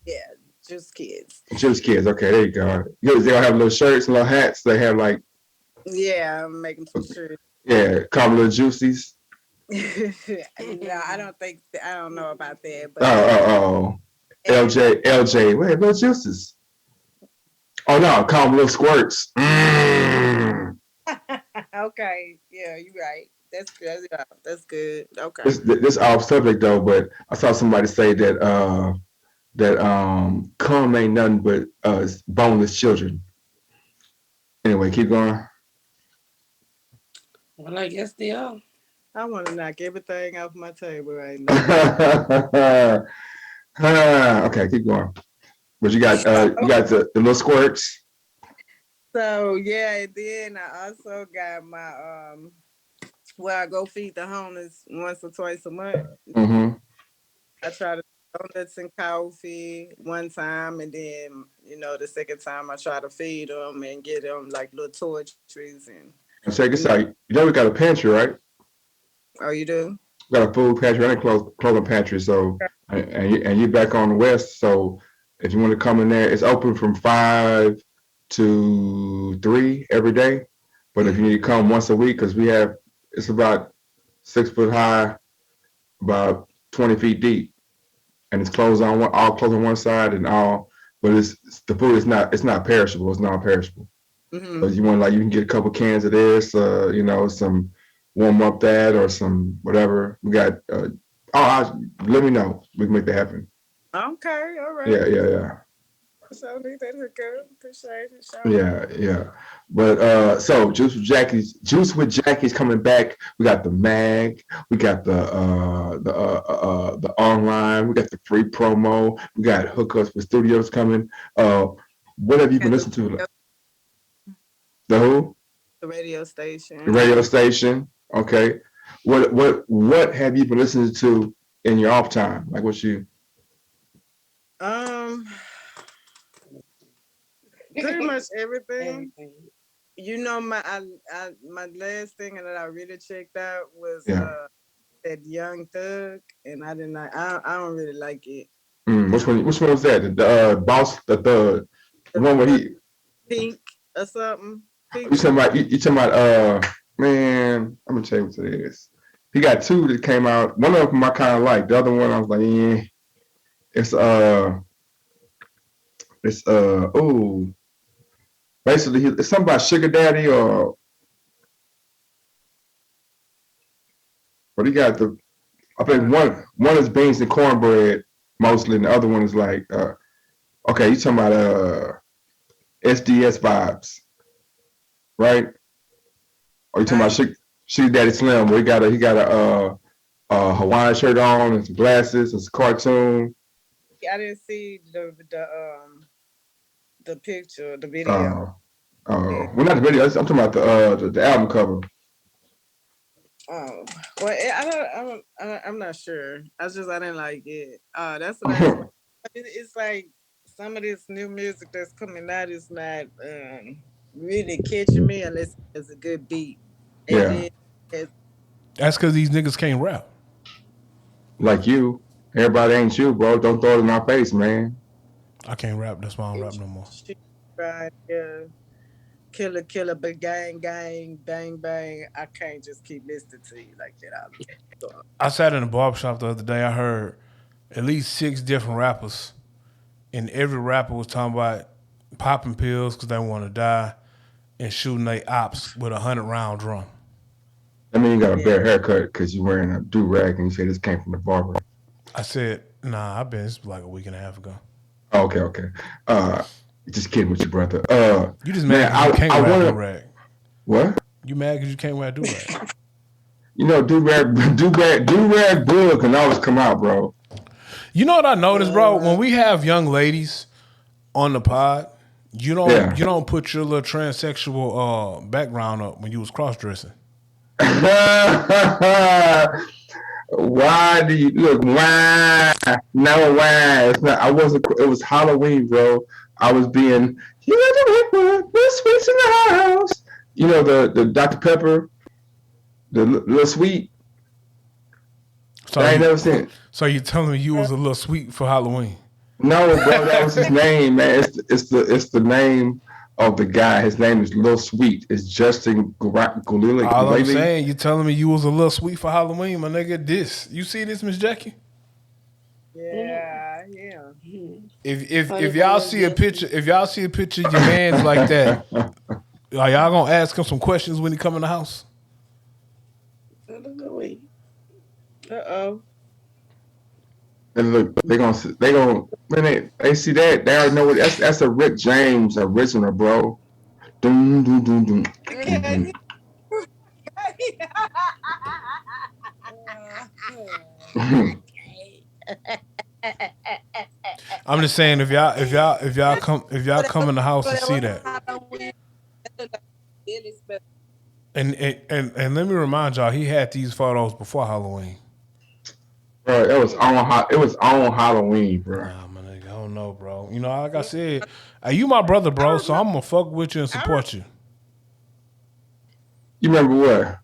[SPEAKER 4] Yeah, Juice Kids.
[SPEAKER 2] Juice Kids. Okay, there you go. They'll have little shirts and little hats. They have like.
[SPEAKER 4] Yeah, I'm making some shirts.
[SPEAKER 2] Yeah, call them little juicies.
[SPEAKER 4] No, I don't think I don't know about that, but
[SPEAKER 2] Oh. LJ. Wait, what juices? Oh no, call them little squirts.
[SPEAKER 4] okay, yeah, you're right. That's good. Yeah, that's good. Okay.
[SPEAKER 2] This off subject though, but I saw somebody say that cum ain't nothing but boneless children. Anyway, keep going.
[SPEAKER 5] Well, I guess they are.
[SPEAKER 4] I want to knock everything off my table right now.
[SPEAKER 2] Okay, keep going. But you got the little squirts.
[SPEAKER 4] So yeah, and then I also got my where I go feed the homeless once or twice a month.
[SPEAKER 2] Mm-hmm.
[SPEAKER 4] I try to donuts and coffee one time, and then the second time I try to feed them and get them like little toiletries and.
[SPEAKER 2] And check this out. You know we got a pantry, right?
[SPEAKER 4] Oh, you do?
[SPEAKER 2] We got a food pantry and a clothing pantry. So and you back on the west. So if you want to come in there, it's open from 5 to 3 every day. But if you need to come once a week, because it's about 6 foot high, about 20 feet deep, and it's closed on all closed on one side and all. But the food is not perishable. It's non-perishable.
[SPEAKER 4] Mm-hmm.
[SPEAKER 2] So you want you can get a couple cans of this, some warm up that or some whatever. We got. Let me know. We can make that happen.
[SPEAKER 4] Okay, all right.
[SPEAKER 2] Yeah.
[SPEAKER 4] So that's good. Appreciate it.
[SPEAKER 2] Yeah. But so Juice with Jackie's coming back. We got the mag. We got the online. We got the free promo. We got hookups with studios coming. What have you been listening to? The who?
[SPEAKER 4] The radio station.
[SPEAKER 2] The radio station. Okay. What have you been listening to in your off time? Like what you?
[SPEAKER 4] Pretty much everything. My last thing that I really checked out was that Young Thug, and I didn't like. I don't really like it.
[SPEAKER 2] Which one was that? The boss, the one where he
[SPEAKER 4] Pink or something. Pink.
[SPEAKER 2] You talking about man? I'm gonna tell you what it is. He got two that came out. One of them I kind of like. The other one I was like, yeah. It's basically it's something about sugar daddy or. But he got I think one is beans and cornbread mostly, and the other one is like okay, you talking about SDS vibes, right? Or you talking about Sugar Daddy Slim? Where he got a Hawaiian shirt on and some glasses and some cartoon.
[SPEAKER 4] I didn't see the picture, the video.
[SPEAKER 2] Well, not the video. I'm talking about the album cover.
[SPEAKER 4] Oh well, I'm not sure. I didn't like it. That's what it's like. Some of this new music that's coming out is not really catching me unless it's a good beat.
[SPEAKER 2] Yeah.
[SPEAKER 3] That's because these niggas can't rap.
[SPEAKER 2] Like you, everybody ain't you, bro. Don't throw it in my face, man.
[SPEAKER 3] I can't rap. That's why I don't rap no more.
[SPEAKER 4] Right, yeah. Killer, but gang, bang, bang. I can't just keep listening to you like that.
[SPEAKER 3] I sat in a barbershop the other day. I heard at least 6 different rappers, and every rapper was talking about popping pills because they want to die and shooting their ops with a 100-round drum.
[SPEAKER 2] I mean, you got a bare haircut because you're wearing a do-rag and you say this came from the barber.
[SPEAKER 3] I said, nah, I've been, it's like a week and a half ago.
[SPEAKER 2] Oh, okay. Just kidding with you, brother.
[SPEAKER 3] You just mad because you can't wear a do-rag.
[SPEAKER 2] What?
[SPEAKER 3] You mad because you can't wear a do-rag.
[SPEAKER 2] You know, do-rag bug can always come out, bro.
[SPEAKER 3] You know what I noticed, bro? When we have young ladies on the pod, you don't put your little transsexual background up when you was cross-dressing.
[SPEAKER 2] Why do you look? Why? No, why? It's not. I wasn't. It was Halloween, bro. I was being. You know the sweets in the house. You know the Dr. Pepper, the little sweet.
[SPEAKER 3] So
[SPEAKER 2] I ain't never seen it.
[SPEAKER 3] So you telling me you was a little sweet for Halloween?
[SPEAKER 2] No, bro, that was his name, man. It's the name of the guy. His name is Lil Sweet. It's Justin
[SPEAKER 3] All I'm
[SPEAKER 2] Gulele.
[SPEAKER 3] saying, you telling me you was a little sweet for Halloween, my nigga. This, you see this, Miss Jackie?
[SPEAKER 4] Yeah, yeah.
[SPEAKER 3] If
[SPEAKER 5] Honey
[SPEAKER 3] y'all
[SPEAKER 5] buns,
[SPEAKER 3] see a
[SPEAKER 5] yes.
[SPEAKER 3] picture, if y'all see a picture of your man's like that, are y'all gonna ask him some questions when he come in the house?
[SPEAKER 5] Wait.
[SPEAKER 4] Uh-oh.
[SPEAKER 2] And look, they gonna when they see that they already know what that's a Rick James original, bro. Doom doom doom doom doom
[SPEAKER 4] Yeah,
[SPEAKER 2] doom.
[SPEAKER 3] I'm just saying, if y'all come in the house and
[SPEAKER 5] But it
[SPEAKER 3] see
[SPEAKER 5] was
[SPEAKER 3] that,
[SPEAKER 5] Halloween. That looked like really special.
[SPEAKER 3] and let me remind y'all, he had these photos before Halloween.
[SPEAKER 2] Bro, it was on Halloween, bro.
[SPEAKER 3] Nah, my nigga, I don't know, bro. You know, like I said, you my brother,
[SPEAKER 4] I
[SPEAKER 3] bro. So
[SPEAKER 4] remember.
[SPEAKER 3] I'm gonna fuck with you and
[SPEAKER 4] I, re-
[SPEAKER 3] support you.
[SPEAKER 2] You remember what?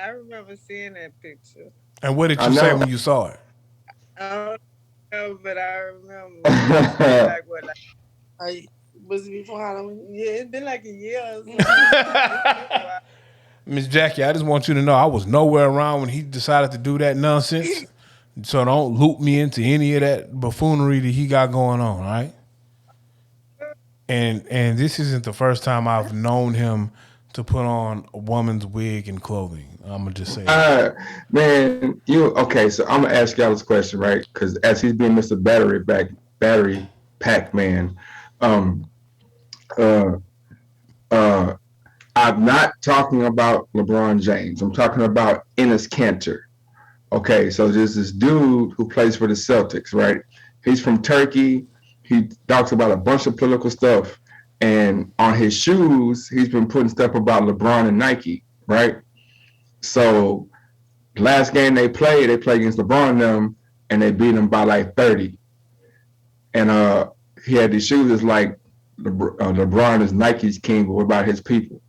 [SPEAKER 4] I remember seeing that picture.
[SPEAKER 3] And what did
[SPEAKER 2] I
[SPEAKER 3] you say
[SPEAKER 2] know.
[SPEAKER 3] when you saw it?
[SPEAKER 4] I don't know, but I remember. It's been like what, like
[SPEAKER 5] Like, was it before Halloween?
[SPEAKER 4] yeah, it's been like a year or something. It's been a while.
[SPEAKER 3] Miss Jackie, I just want you to know I was nowhere around when he decided to do that nonsense. So don't loop me into any of that buffoonery that he got going on, all right? And this isn't the first time I've known him to put on a woman's wig and clothing. I'm gonna just say that.
[SPEAKER 2] uh, man, you okay? So I'm gonna ask y'all this question, right? Because as he's being Mr. Battery Pack Man, um, uh, uh, I'm not talking about LeBron James. I'm talking about Enes Kanter. Okay, so there's this dude who plays for the Celtics, right? He's from Turkey. He talks about a bunch of political stuff, and on his shoes, he's been putting stuff about LeBron and Nike, right? So last game they played against LeBron and them, and they beat him by like 30. And he had these shoes that's like LeBron is Nike's king, but what about his people?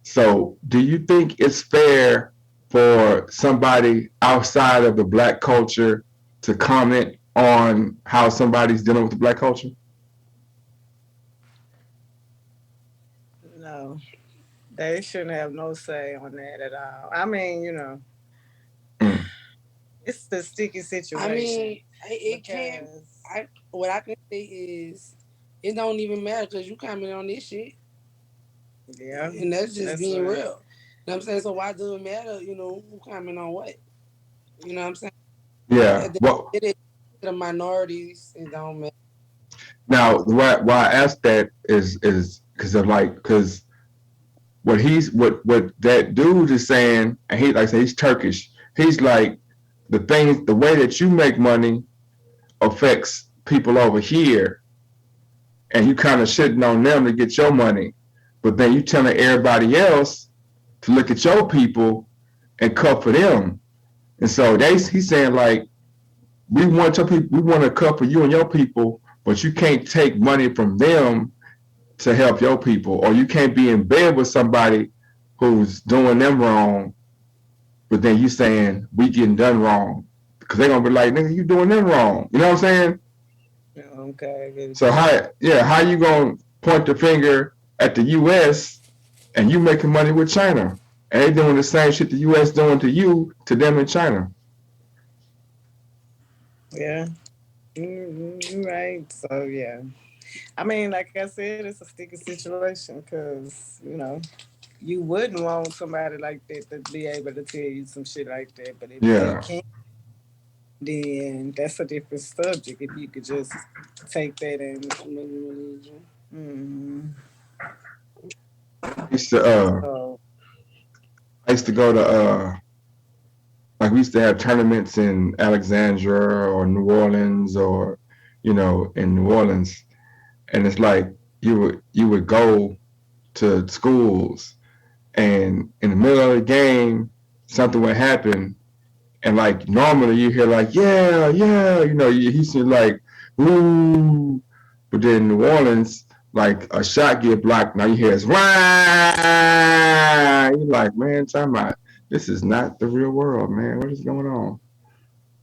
[SPEAKER 2] So do you think it's fair for somebody outside of the black culture to comment on how somebody's dealing with the black culture?
[SPEAKER 4] No, they shouldn't have no say on that at all. I mean,
[SPEAKER 2] Mm.
[SPEAKER 4] it's the sticky
[SPEAKER 5] I
[SPEAKER 4] situation
[SPEAKER 5] mean, it can't.
[SPEAKER 4] because
[SPEAKER 5] What I can say is, it don't even matter because you comment on this shit,
[SPEAKER 4] yeah,
[SPEAKER 5] and that's just
[SPEAKER 4] that's
[SPEAKER 5] being real.
[SPEAKER 4] right.
[SPEAKER 5] You know what I'm saying? So why does it matter? Who comment on what? You know what I'm saying?
[SPEAKER 2] Yeah.
[SPEAKER 5] At the
[SPEAKER 2] Well,
[SPEAKER 5] end of the minorities, it don't matter.
[SPEAKER 2] now why I asked that is because of like because what that dude is saying, and he like I say he's Turkish. He's like the way that you make money affects people over here, and you kind of shitting on them to get your money, but then you telling everybody else to look at your people and cut for them. And so he's saying like we want your people, we want to cut for you and your people, but you can't take money from them to help your people, or you can't be in bed with somebody who's doing them wrong, but then you saying we getting done wrong because they're gonna be like, nigga, you doing them wrong. You know what I'm saying?
[SPEAKER 4] Okay, I get what
[SPEAKER 2] So
[SPEAKER 4] you're saying.
[SPEAKER 2] how you gonna point the finger at the U.S. and you making money with China, and they doing the same shit the U.S. doing to you to them in China?
[SPEAKER 4] Yeah, you're right. So yeah, I mean, like I said, it's a sticky situation because you wouldn't want somebody like that to be able to tell you some shit like that. But if they
[SPEAKER 2] Yeah.
[SPEAKER 4] can't, then that's a different subject. If you could just take that and mm,
[SPEAKER 2] I used to
[SPEAKER 4] so
[SPEAKER 2] I used to go to like we used to have tournaments in Alexandria or New Orleans or in New Orleans, and it's like you would go to schools, and in the middle of the game something would happen, and like normally you hear like yeah yeah you see like ooh, but then in New Orleans like a shot get blocked, now you hear it's wah. You're like, man, time out. This is not the real world, man. What is going on?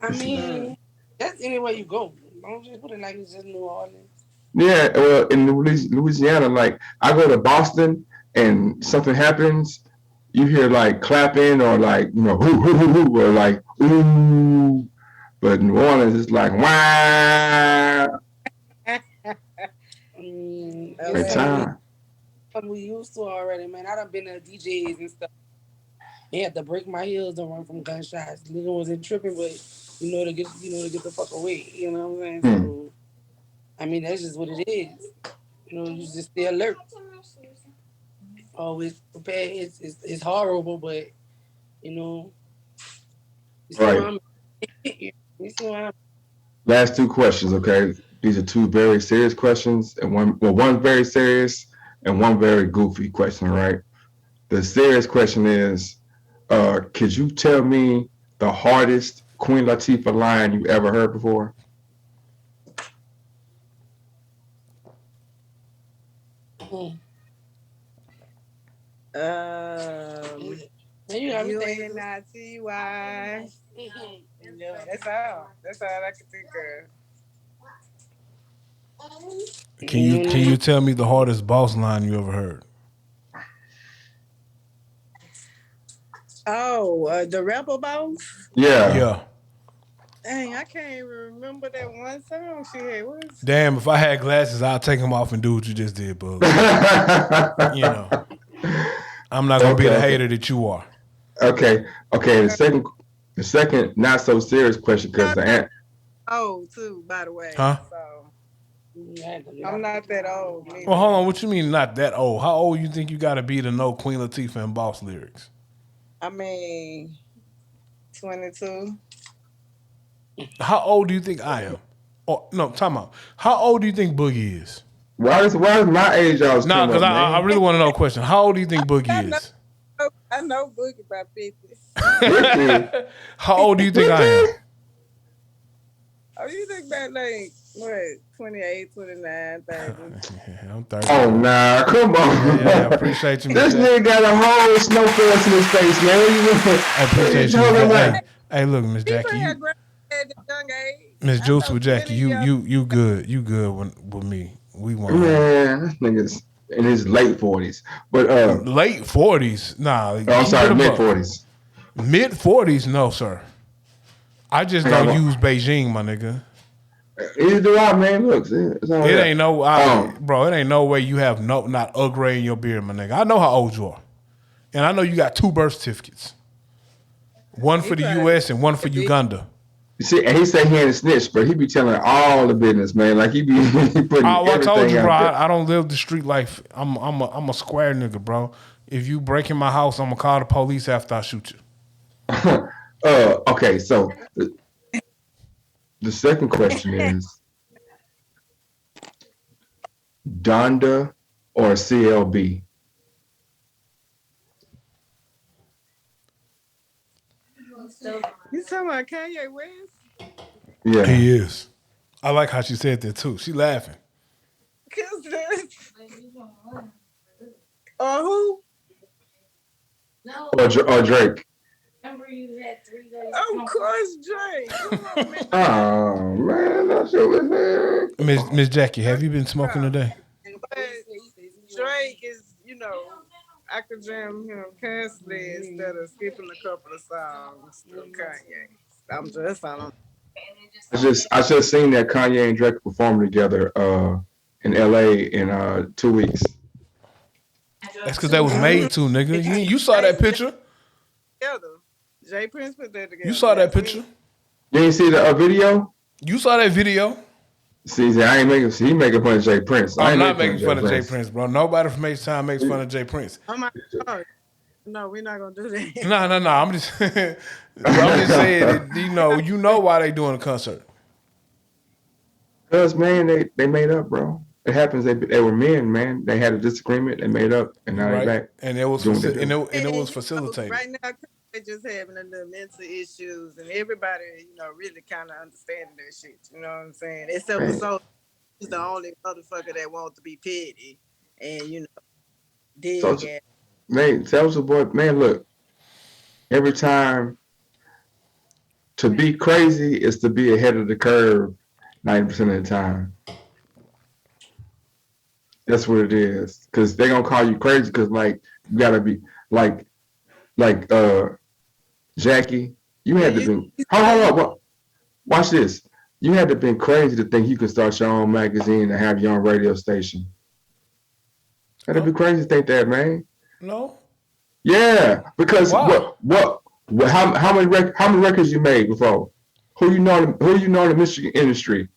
[SPEAKER 5] I
[SPEAKER 2] This is
[SPEAKER 4] mm,
[SPEAKER 5] mean, that's anywhere you go. Don't just put it like it's just New Orleans.
[SPEAKER 2] Yeah, well, in Louisiana, like I go to Boston and something happens, you hear like clapping or like hoo hoo hoo hoo or like ooh, but New Orleans is like wow every
[SPEAKER 5] It's something
[SPEAKER 2] time.
[SPEAKER 5] we used to already, man. I done been to DJs and stuff. They had to break my heels to run from gunshots. Nigga wasn't tripping, but to get the fuck away. You know what I'm saying?
[SPEAKER 2] Hmm.
[SPEAKER 5] So I mean, that's just what it is. You just stay alert. Always prepared. It's horrible, but you know, you see what
[SPEAKER 2] Right.
[SPEAKER 5] I'm. You see what I'm.
[SPEAKER 2] Last two questions, okay? These are two very serious questions, and one very serious and one very goofy question, right? The serious question is, could you tell me the hardest Queen Latifah line you ever heard before?
[SPEAKER 5] Mm. You got me thinking.
[SPEAKER 4] UNITY. Yeah, that's all. That's all I can think
[SPEAKER 3] Can you tell me the hardest boss line you ever heard?
[SPEAKER 4] Oh, the Rebel Boss.
[SPEAKER 2] Yeah.
[SPEAKER 3] Yeah.
[SPEAKER 4] Dang, I can't even remember that one song she had. What was
[SPEAKER 3] Damn, if I had glasses, I'd take them off and do what you just did, Bug. You know, I'm not gonna be the
[SPEAKER 2] Okay.
[SPEAKER 3] hater that you are.
[SPEAKER 2] Okay. The second not so serious question because the ant.
[SPEAKER 4] old too, by the way.
[SPEAKER 3] Huh?
[SPEAKER 4] So I'm not that old.
[SPEAKER 3] Well, hold
[SPEAKER 4] Neither.
[SPEAKER 3] on. What you mean not that old? How old you think you got to be to know Queen Latifah and Boss lyrics?
[SPEAKER 4] I mean, 22.
[SPEAKER 3] How old do you think I am? Oh no, time out. How old do you think Boogie is?
[SPEAKER 2] Why is my age always
[SPEAKER 3] Nah,
[SPEAKER 2] come
[SPEAKER 3] because
[SPEAKER 2] up,
[SPEAKER 3] I
[SPEAKER 2] man?
[SPEAKER 3] really want to know a question. How old do you think
[SPEAKER 4] I
[SPEAKER 3] Boogie
[SPEAKER 4] know,
[SPEAKER 3] is?
[SPEAKER 4] I know Boogie by 50.
[SPEAKER 2] 50?
[SPEAKER 3] How old do you think I
[SPEAKER 2] 50?
[SPEAKER 3] am?
[SPEAKER 4] Oh, you think about like what, 28, 29, 30.
[SPEAKER 3] Yeah, I'm 30.
[SPEAKER 2] Oh nah, come on.
[SPEAKER 3] Yeah. Appreciate you, Miss
[SPEAKER 2] This
[SPEAKER 3] Jack.
[SPEAKER 2] nigga got a whole snow forest in his face, man.
[SPEAKER 3] I appreciate you,
[SPEAKER 2] Hold
[SPEAKER 3] Miss
[SPEAKER 2] on,
[SPEAKER 3] Jack.
[SPEAKER 2] like,
[SPEAKER 3] Hey, look, Miss
[SPEAKER 4] People
[SPEAKER 3] Jackie,
[SPEAKER 4] had
[SPEAKER 3] you
[SPEAKER 4] grown at a young age.
[SPEAKER 3] Miss
[SPEAKER 4] I
[SPEAKER 3] Juice
[SPEAKER 4] know
[SPEAKER 3] with Jackie,
[SPEAKER 4] plenty of y'all.
[SPEAKER 3] you good. You good with me. We 100.
[SPEAKER 2] man, this nigga's in his late 40s. But
[SPEAKER 3] Late 40s. Nah,
[SPEAKER 2] oh, I'm
[SPEAKER 3] keep it
[SPEAKER 2] sorry,
[SPEAKER 3] a
[SPEAKER 2] mid
[SPEAKER 3] buck.
[SPEAKER 2] 40s.
[SPEAKER 3] Mid 40s, no, sir. I just
[SPEAKER 2] I got
[SPEAKER 3] don't
[SPEAKER 2] one.
[SPEAKER 3] use Beijing, my nigga.
[SPEAKER 2] Either do I, man. Look, see, it's all
[SPEAKER 3] It
[SPEAKER 2] there.
[SPEAKER 3] ain't no,
[SPEAKER 2] Um,
[SPEAKER 3] bro. It ain't no way you have not a gray in your beard, my nigga. I know how old you are, and I know you got 2 birth certificates, one
[SPEAKER 4] He
[SPEAKER 3] for the
[SPEAKER 4] probably
[SPEAKER 3] U.S. and one for
[SPEAKER 4] did.
[SPEAKER 3] Uganda.
[SPEAKER 2] you see, and he said he ain't a snitch, but he be telling all the business, man. Like he be he putting
[SPEAKER 3] I told
[SPEAKER 2] everything
[SPEAKER 3] you, bro.
[SPEAKER 2] out there.
[SPEAKER 3] I don't live the street life. I'm a square nigga, bro. If you break in my house, I'm gonna call the police after I shoot you.
[SPEAKER 2] Okay, so the second question is Donda or CLB?
[SPEAKER 4] You talking about Kanye West?
[SPEAKER 2] Yeah.
[SPEAKER 3] He is. I like how she said that too. She laughing.
[SPEAKER 4] Cause or who?
[SPEAKER 2] Or Drake?
[SPEAKER 4] Of course, Drake. Come on, man.
[SPEAKER 2] Oh man, that's what man.
[SPEAKER 3] Miss Jackie, have you been smoking
[SPEAKER 4] Bro.
[SPEAKER 3] today?
[SPEAKER 4] But Drake is, I could jam him constantly instead of skipping a couple of songs to Kanye. I'm just on.
[SPEAKER 2] I just seen that Kanye and Drake perform together in LA in 2 weeks.
[SPEAKER 3] That's because that was made to, nigga. You saw that picture.
[SPEAKER 4] Together. Jay Prince put that
[SPEAKER 3] You
[SPEAKER 4] together.
[SPEAKER 3] saw
[SPEAKER 4] Yeah, I
[SPEAKER 3] that
[SPEAKER 4] seen
[SPEAKER 3] picture.
[SPEAKER 4] it.
[SPEAKER 2] You ain't see the video?
[SPEAKER 3] You saw that video.
[SPEAKER 2] See, I ain't making. See, he making fun of Jay Prince. I
[SPEAKER 3] I'm
[SPEAKER 2] ain't
[SPEAKER 3] not
[SPEAKER 2] making fun of
[SPEAKER 3] making
[SPEAKER 2] Jay
[SPEAKER 3] fun of Jay
[SPEAKER 2] Prince.
[SPEAKER 3] Prince, bro. Nobody from H Time makes fun of Jay Prince.
[SPEAKER 4] Oh my God. No, we're not gonna do that.
[SPEAKER 3] No. I'm just, I'm just saying that you know why they doing a concert.
[SPEAKER 2] Cause man, they made up, bro. It happens. They were men, man. They had a disagreement. They made up, and now they
[SPEAKER 3] Right,
[SPEAKER 2] back
[SPEAKER 3] and it was
[SPEAKER 2] doing what they do.
[SPEAKER 3] and it was
[SPEAKER 4] And
[SPEAKER 3] facilitated.
[SPEAKER 4] right now they're just having a little mental issues, and everybody, really kind of understanding that shit. You know what I'm saying? Except for
[SPEAKER 2] Man,
[SPEAKER 4] so he's the only motherfucker that wants to be petty and dig
[SPEAKER 2] so
[SPEAKER 4] at.
[SPEAKER 2] man, Soulja Boy, man, look. Every time to be crazy is to be ahead of the curve 90% of the time. That's what it is. Because they're gonna call you crazy. Because like you gotta be like like Jackie. You
[SPEAKER 4] Yeah,
[SPEAKER 2] had to
[SPEAKER 4] you,
[SPEAKER 2] be.
[SPEAKER 4] you
[SPEAKER 2] Hold
[SPEAKER 4] said
[SPEAKER 2] on,
[SPEAKER 4] you
[SPEAKER 2] hold on. Watch this. You had to been crazy to think you could start your own magazine and have your own radio station. That'd be
[SPEAKER 3] Oh
[SPEAKER 2] crazy to think that, man.
[SPEAKER 3] no,
[SPEAKER 2] Yeah, because
[SPEAKER 3] why?
[SPEAKER 2] how many records you made before? Who you know in the music industry?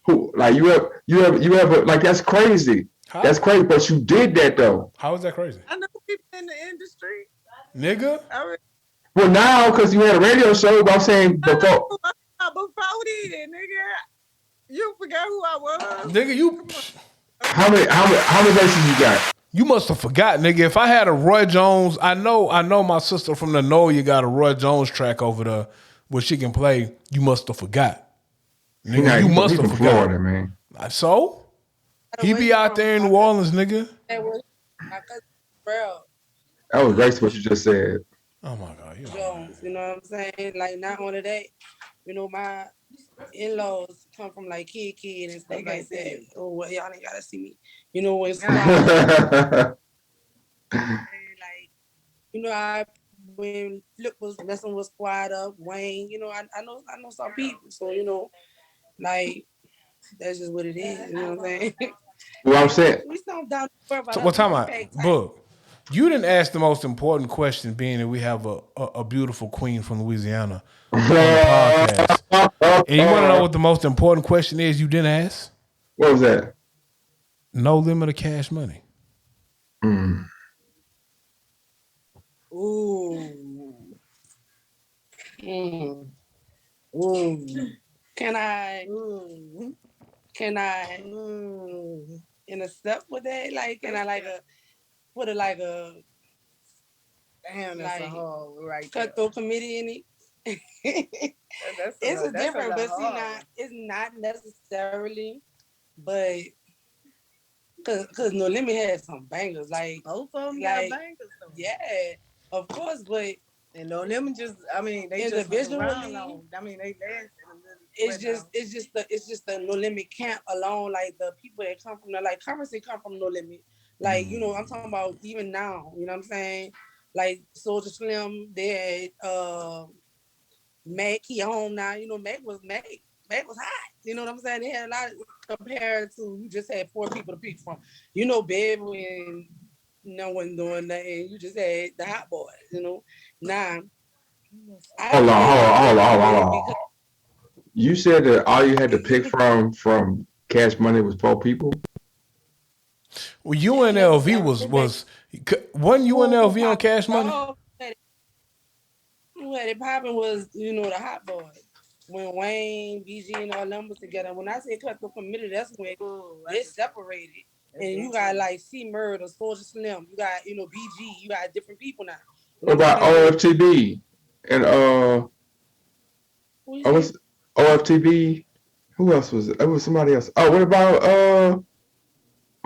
[SPEAKER 2] Who like you ever like that's crazy. That's
[SPEAKER 3] How?
[SPEAKER 2] crazy, but you did that though.
[SPEAKER 3] How is that crazy,
[SPEAKER 4] I know people in the industry.
[SPEAKER 3] nigga?
[SPEAKER 4] I mean,
[SPEAKER 2] Well, now because you had a radio show, but I'm saying before.
[SPEAKER 4] before then, nigga, you forgot who I was.
[SPEAKER 3] Nigga, you
[SPEAKER 4] Come on.
[SPEAKER 2] How many verses you got?
[SPEAKER 3] you must have forgot, nigga. If I had a Roy Jones, I know my sister from the know you got a Roy Jones track over there where she can play. You must have forgot,
[SPEAKER 2] He
[SPEAKER 3] nigga.
[SPEAKER 2] not
[SPEAKER 3] You
[SPEAKER 2] he
[SPEAKER 3] must have
[SPEAKER 2] from
[SPEAKER 3] forgot.
[SPEAKER 2] Florida, man.
[SPEAKER 3] So he
[SPEAKER 5] Where
[SPEAKER 3] be
[SPEAKER 5] he
[SPEAKER 3] out
[SPEAKER 5] from?
[SPEAKER 3] there in
[SPEAKER 5] My
[SPEAKER 3] New
[SPEAKER 5] cousin,
[SPEAKER 3] Orleans, nigga.
[SPEAKER 5] my cousin, bro.
[SPEAKER 2] That was
[SPEAKER 5] He
[SPEAKER 2] racist what you just said.
[SPEAKER 3] Oh my god, you
[SPEAKER 5] Jones. You know what I'm saying? Like not only that, my in-laws come from like kid and stuff like that. Oh well, y'all ain't gotta see me. When squad up, and like I when Flip was messing with squad up, Wayne. I know some people, so like that's just what it is. You know what I'm saying?
[SPEAKER 2] Well, I'm
[SPEAKER 5] Like
[SPEAKER 2] saying,
[SPEAKER 5] we don't down to about
[SPEAKER 3] So
[SPEAKER 5] us.
[SPEAKER 3] what
[SPEAKER 5] We
[SPEAKER 3] time
[SPEAKER 5] just
[SPEAKER 3] I
[SPEAKER 5] pack tight.
[SPEAKER 3] book? You didn't ask the most important question, being that we have a beautiful queen from Louisiana on the podcast. And you want to know what the most important question is you didn't ask?
[SPEAKER 2] what was that?
[SPEAKER 3] No limit of cash money.
[SPEAKER 2] Mm.
[SPEAKER 5] Ooh. Mm. Ooh. Can I
[SPEAKER 4] Mm,
[SPEAKER 5] can I
[SPEAKER 4] mm.
[SPEAKER 5] step with that? Like can I put it like a
[SPEAKER 4] Damn, that's a
[SPEAKER 5] like
[SPEAKER 4] hard one right there.
[SPEAKER 5] cutthroat committee in it? It's a
[SPEAKER 4] That's a
[SPEAKER 5] different,
[SPEAKER 4] little
[SPEAKER 5] but see,
[SPEAKER 4] hard
[SPEAKER 5] not
[SPEAKER 4] one.
[SPEAKER 5] it's not necessarily, but cause No Limit had some bangers,
[SPEAKER 4] Both of them got
[SPEAKER 5] like
[SPEAKER 4] bangers though.
[SPEAKER 5] yeah, of course, but
[SPEAKER 4] And on them just, I mean, they just was around
[SPEAKER 5] individually,
[SPEAKER 4] long. I mean, they lasted a little.
[SPEAKER 5] it's
[SPEAKER 4] But
[SPEAKER 5] just
[SPEAKER 4] no.
[SPEAKER 5] it's just the No Limit camp alone, like the people that come from the like Currency come from No Limit, like I'm talking about even now, you know what I'm saying, like Soldier Slim, they had Mac, he home now, Mac was hot, you know what I'm saying, they had a lot compared to you just had four people to pick from, Baby and no one doing nothing, you just had the hot boys, now I
[SPEAKER 2] Hold on,
[SPEAKER 5] feel
[SPEAKER 2] hold
[SPEAKER 5] like
[SPEAKER 2] on,
[SPEAKER 5] they
[SPEAKER 2] hold on,
[SPEAKER 5] can
[SPEAKER 2] hold on,
[SPEAKER 5] win
[SPEAKER 2] hold
[SPEAKER 5] because
[SPEAKER 2] on. You said that all you had to pick from Cash Money was four people.
[SPEAKER 3] Well,
[SPEAKER 5] not
[SPEAKER 3] UNLV
[SPEAKER 5] necessarily
[SPEAKER 3] was wasn't
[SPEAKER 5] who
[SPEAKER 3] UNLV on
[SPEAKER 5] popped
[SPEAKER 3] cash money?
[SPEAKER 5] off. Who had it popping was, the hot boys. When Wayne, BG, and all them was together. When I say cut the committee, that's when
[SPEAKER 4] Ooh,
[SPEAKER 5] they separated. And you got like C Murder, Soldier Slim, you got, BG, you got different people now. You
[SPEAKER 2] What
[SPEAKER 5] know what I'm
[SPEAKER 2] about
[SPEAKER 5] saying?
[SPEAKER 2] OFTB and
[SPEAKER 5] Who you
[SPEAKER 2] oh,
[SPEAKER 5] say?
[SPEAKER 2] what's OFTB? Who else was it? It was somebody else. Oh, what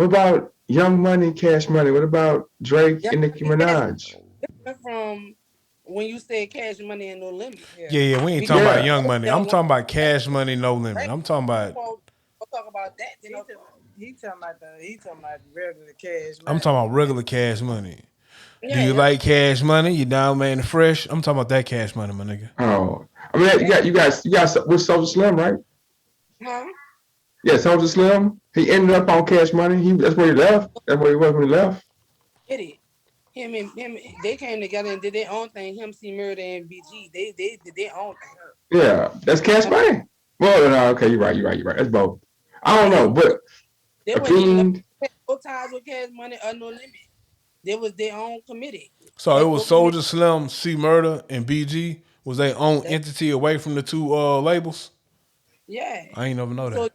[SPEAKER 2] about Young Money, Cash Money? What about Drake
[SPEAKER 5] Young
[SPEAKER 2] and Nicki
[SPEAKER 5] Money Cash
[SPEAKER 2] Minaj?
[SPEAKER 5] different from when you said Cash Money and No Limit.
[SPEAKER 4] yeah.
[SPEAKER 3] Yeah, yeah. We ain't talking
[SPEAKER 5] Because
[SPEAKER 3] about
[SPEAKER 2] Yeah.
[SPEAKER 3] young
[SPEAKER 5] both of
[SPEAKER 3] money.
[SPEAKER 5] them
[SPEAKER 3] I'm
[SPEAKER 5] went
[SPEAKER 3] talking about cash money, no limit.
[SPEAKER 5] right.
[SPEAKER 3] I'm talking
[SPEAKER 5] You
[SPEAKER 3] about
[SPEAKER 5] won't talk about that.
[SPEAKER 4] He talking about regular cash
[SPEAKER 3] I'm
[SPEAKER 4] money.
[SPEAKER 3] talking about regular cash money. Do
[SPEAKER 5] Yeah,
[SPEAKER 3] you
[SPEAKER 5] yeah.
[SPEAKER 3] like cash money? You down man and fresh? I'm talking about that cash money, my nigga.
[SPEAKER 2] Oh, I mean, you got with Soldier Slim, right?
[SPEAKER 5] Huh?
[SPEAKER 2] Yeah, Soldier Slim. He ended up on Cash Money. That's where he left. That's where he was when he left.
[SPEAKER 5] Did it. Him, they came together and did their own thing. Him, C Murder, and BG, they did their own thing.
[SPEAKER 2] Yeah, that's Cash
[SPEAKER 5] Uh,
[SPEAKER 2] Money. Well, no, okay, you're right. That's both. I don't know,
[SPEAKER 5] They,
[SPEAKER 2] but
[SPEAKER 5] they
[SPEAKER 2] a
[SPEAKER 5] weren't even
[SPEAKER 2] fiend.
[SPEAKER 5] no ties with Cash Money or No Limit. They was their own committee.
[SPEAKER 3] So it was
[SPEAKER 5] Cutthroat committee.
[SPEAKER 3] Soldier Slim, C Murder, and BG was their own
[SPEAKER 5] That,
[SPEAKER 3] entity away from the two labels.
[SPEAKER 5] yeah.
[SPEAKER 3] I ain't never know
[SPEAKER 5] So
[SPEAKER 3] that.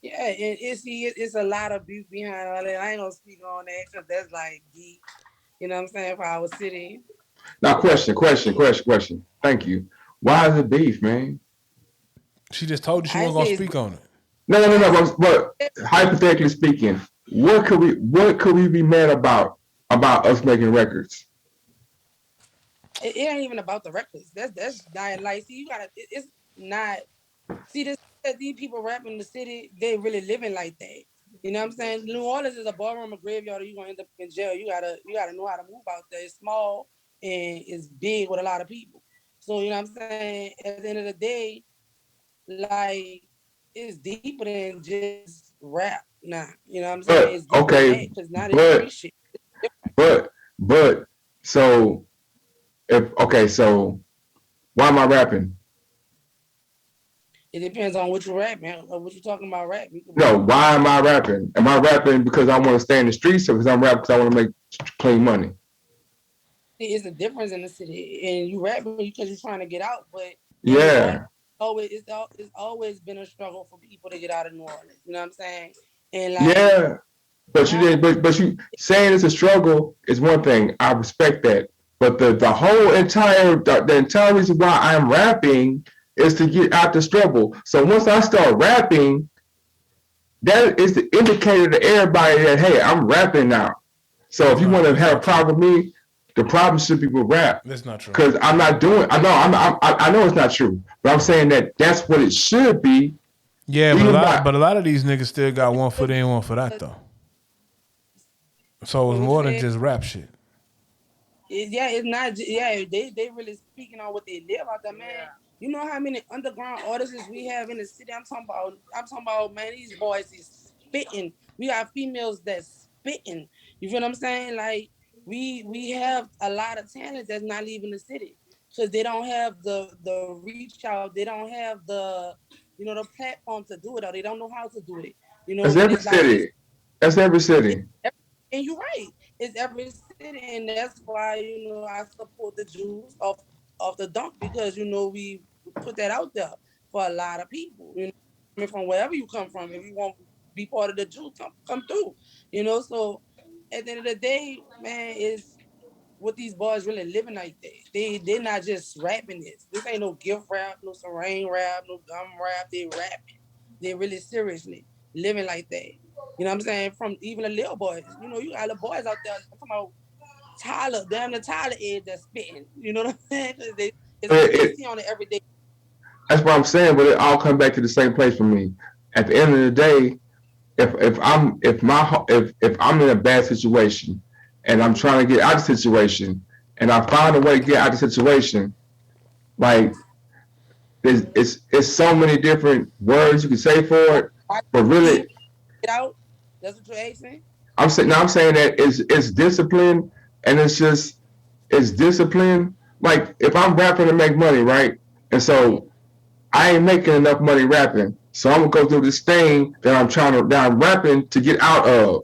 [SPEAKER 5] yeah, and it's a lot of beef behind all that. I ain't gonna speak on that because that's like deep. You know what I'm saying? For our city.
[SPEAKER 2] Now, question. Thank you. Why is it beef, man?
[SPEAKER 3] She just told you she
[SPEAKER 5] I
[SPEAKER 3] wasn't gonna
[SPEAKER 5] say it's
[SPEAKER 3] speak on it.
[SPEAKER 2] No.
[SPEAKER 5] I say
[SPEAKER 2] But hypothetically speaking, what could we be mad about us making records?
[SPEAKER 5] it ain't even about the records. That's not like see you gotta it's not see this that these people rapping in the city, they really living like that. You know what I'm saying? New Orleans is a ballroom, a graveyard, or you gonna end up in jail. You gotta know how to move out there. It's small and it's big with a lot of people. So you know what I'm saying? At the end of the day, like it's deeper than just rap. Nah, you know what I'm saying? It's
[SPEAKER 2] But
[SPEAKER 5] deeper than that
[SPEAKER 2] okay,
[SPEAKER 5] because now they street
[SPEAKER 2] but
[SPEAKER 5] shit. It's different.
[SPEAKER 2] but so if okay, so why am I rapping?
[SPEAKER 5] It depends on what you rap, man. Or what you talking about rap. You could
[SPEAKER 2] No,
[SPEAKER 5] be
[SPEAKER 2] why am I rapping? Am I rapping because I want to stay in the streets, or because I'm rapping because I want to make clean money?
[SPEAKER 5] it's a difference in the city, and you rapping because you're trying to get out. But in New Orleans,
[SPEAKER 2] Yeah,
[SPEAKER 5] it's always been a struggle for people to get out of New Orleans. You know what I'm saying? And like
[SPEAKER 2] yeah. But you
[SPEAKER 5] now,
[SPEAKER 2] didn't. But you saying it's a struggle is one thing. I respect that. But the whole entire the entire reason why I'm rapping is to get out the struggle. So once I start rapping, that is the indicator to everybody that hey, I'm rapping now. So if
[SPEAKER 3] That's
[SPEAKER 2] you want
[SPEAKER 3] not.
[SPEAKER 2] to
[SPEAKER 3] That's
[SPEAKER 2] have a
[SPEAKER 3] not true.
[SPEAKER 2] problem with me, the problem should be with rap.
[SPEAKER 3] That's not true.
[SPEAKER 2] Because I'm not doing. I know. I know it's not true. But I'm saying that that's what it should be.
[SPEAKER 3] Yeah,
[SPEAKER 2] Even by
[SPEAKER 3] but a lot of these niggas still got one foot in, one foot out
[SPEAKER 5] what
[SPEAKER 3] though. So it was
[SPEAKER 5] you
[SPEAKER 3] more than
[SPEAKER 5] said?
[SPEAKER 3] just rap shit.
[SPEAKER 5] Yeah, it's not. Yeah, they really speaking on what they live out there, man. You know how many underground artists we have in the city? I'm talking about man. These boys is spitting. We got females that's spitting. You feel what I'm saying? Like we have a lot of talent that's not leaving the city because they don't have the reach out. They don't have the the platform to do it, or they don't know how to do it.
[SPEAKER 2] that's
[SPEAKER 5] And
[SPEAKER 2] every
[SPEAKER 5] it's like
[SPEAKER 2] city. That's every city.
[SPEAKER 5] and you're right. It's every city, and that's why I support the Jews of the dump because we put that out there for a lot of people. Coming from wherever you come from, if you want to be part of the Jews, come through. So at the end of the day, man, is what these boys really living like that. They're not just rapping this. This ain't no gift rap, no serene rap, no gum rap. They rapping. They really seriously living like that. You know what I'm saying? From even the little boys. You got little boys out there. I'm talking about Tyler, damn the Tyler is that's spitting. You know what I'm saying? It's
[SPEAKER 2] It,
[SPEAKER 5] people you
[SPEAKER 2] it,
[SPEAKER 5] see on it every day.
[SPEAKER 2] that's what I'm saying. But it all comes back to the same place for me. At the end of the day, if I'm in a bad situation and I'm trying to get out of the situation and I find a way to get out of the situation, like it's so many different words you can say for it,
[SPEAKER 5] Why
[SPEAKER 2] but
[SPEAKER 5] you leave,
[SPEAKER 2] really
[SPEAKER 5] get out? That's what you're asking?
[SPEAKER 2] I'm saying that it's discipline and it's discipline. Like if I'm rapping to make money, right? And
[SPEAKER 5] Mm-hmm.
[SPEAKER 2] so I ain't making enough money rapping. So I'm gonna go through this thing that I'm rapping to get out of.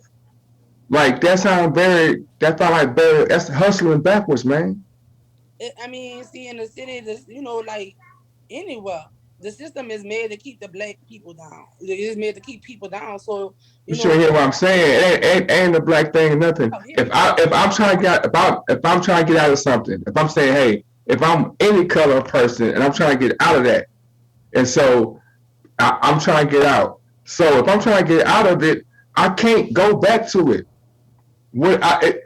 [SPEAKER 2] Like that's how like very that's hustling backwards, man.
[SPEAKER 5] I mean, see, in the city, like anywhere, the system is made to keep the black people down. It is made to keep people down. So,
[SPEAKER 2] You sure hear what I'm saying? It ain't a black thing or nothing.
[SPEAKER 5] hear
[SPEAKER 2] If
[SPEAKER 5] me
[SPEAKER 2] I
[SPEAKER 5] out.
[SPEAKER 2] if I'm trying to get if I'm trying to get out of something, if I'm saying, hey, if I'm any color person and I'm trying to get out of that, and so I'm trying to get out. So if I'm trying to get out of it, I can't go back to it.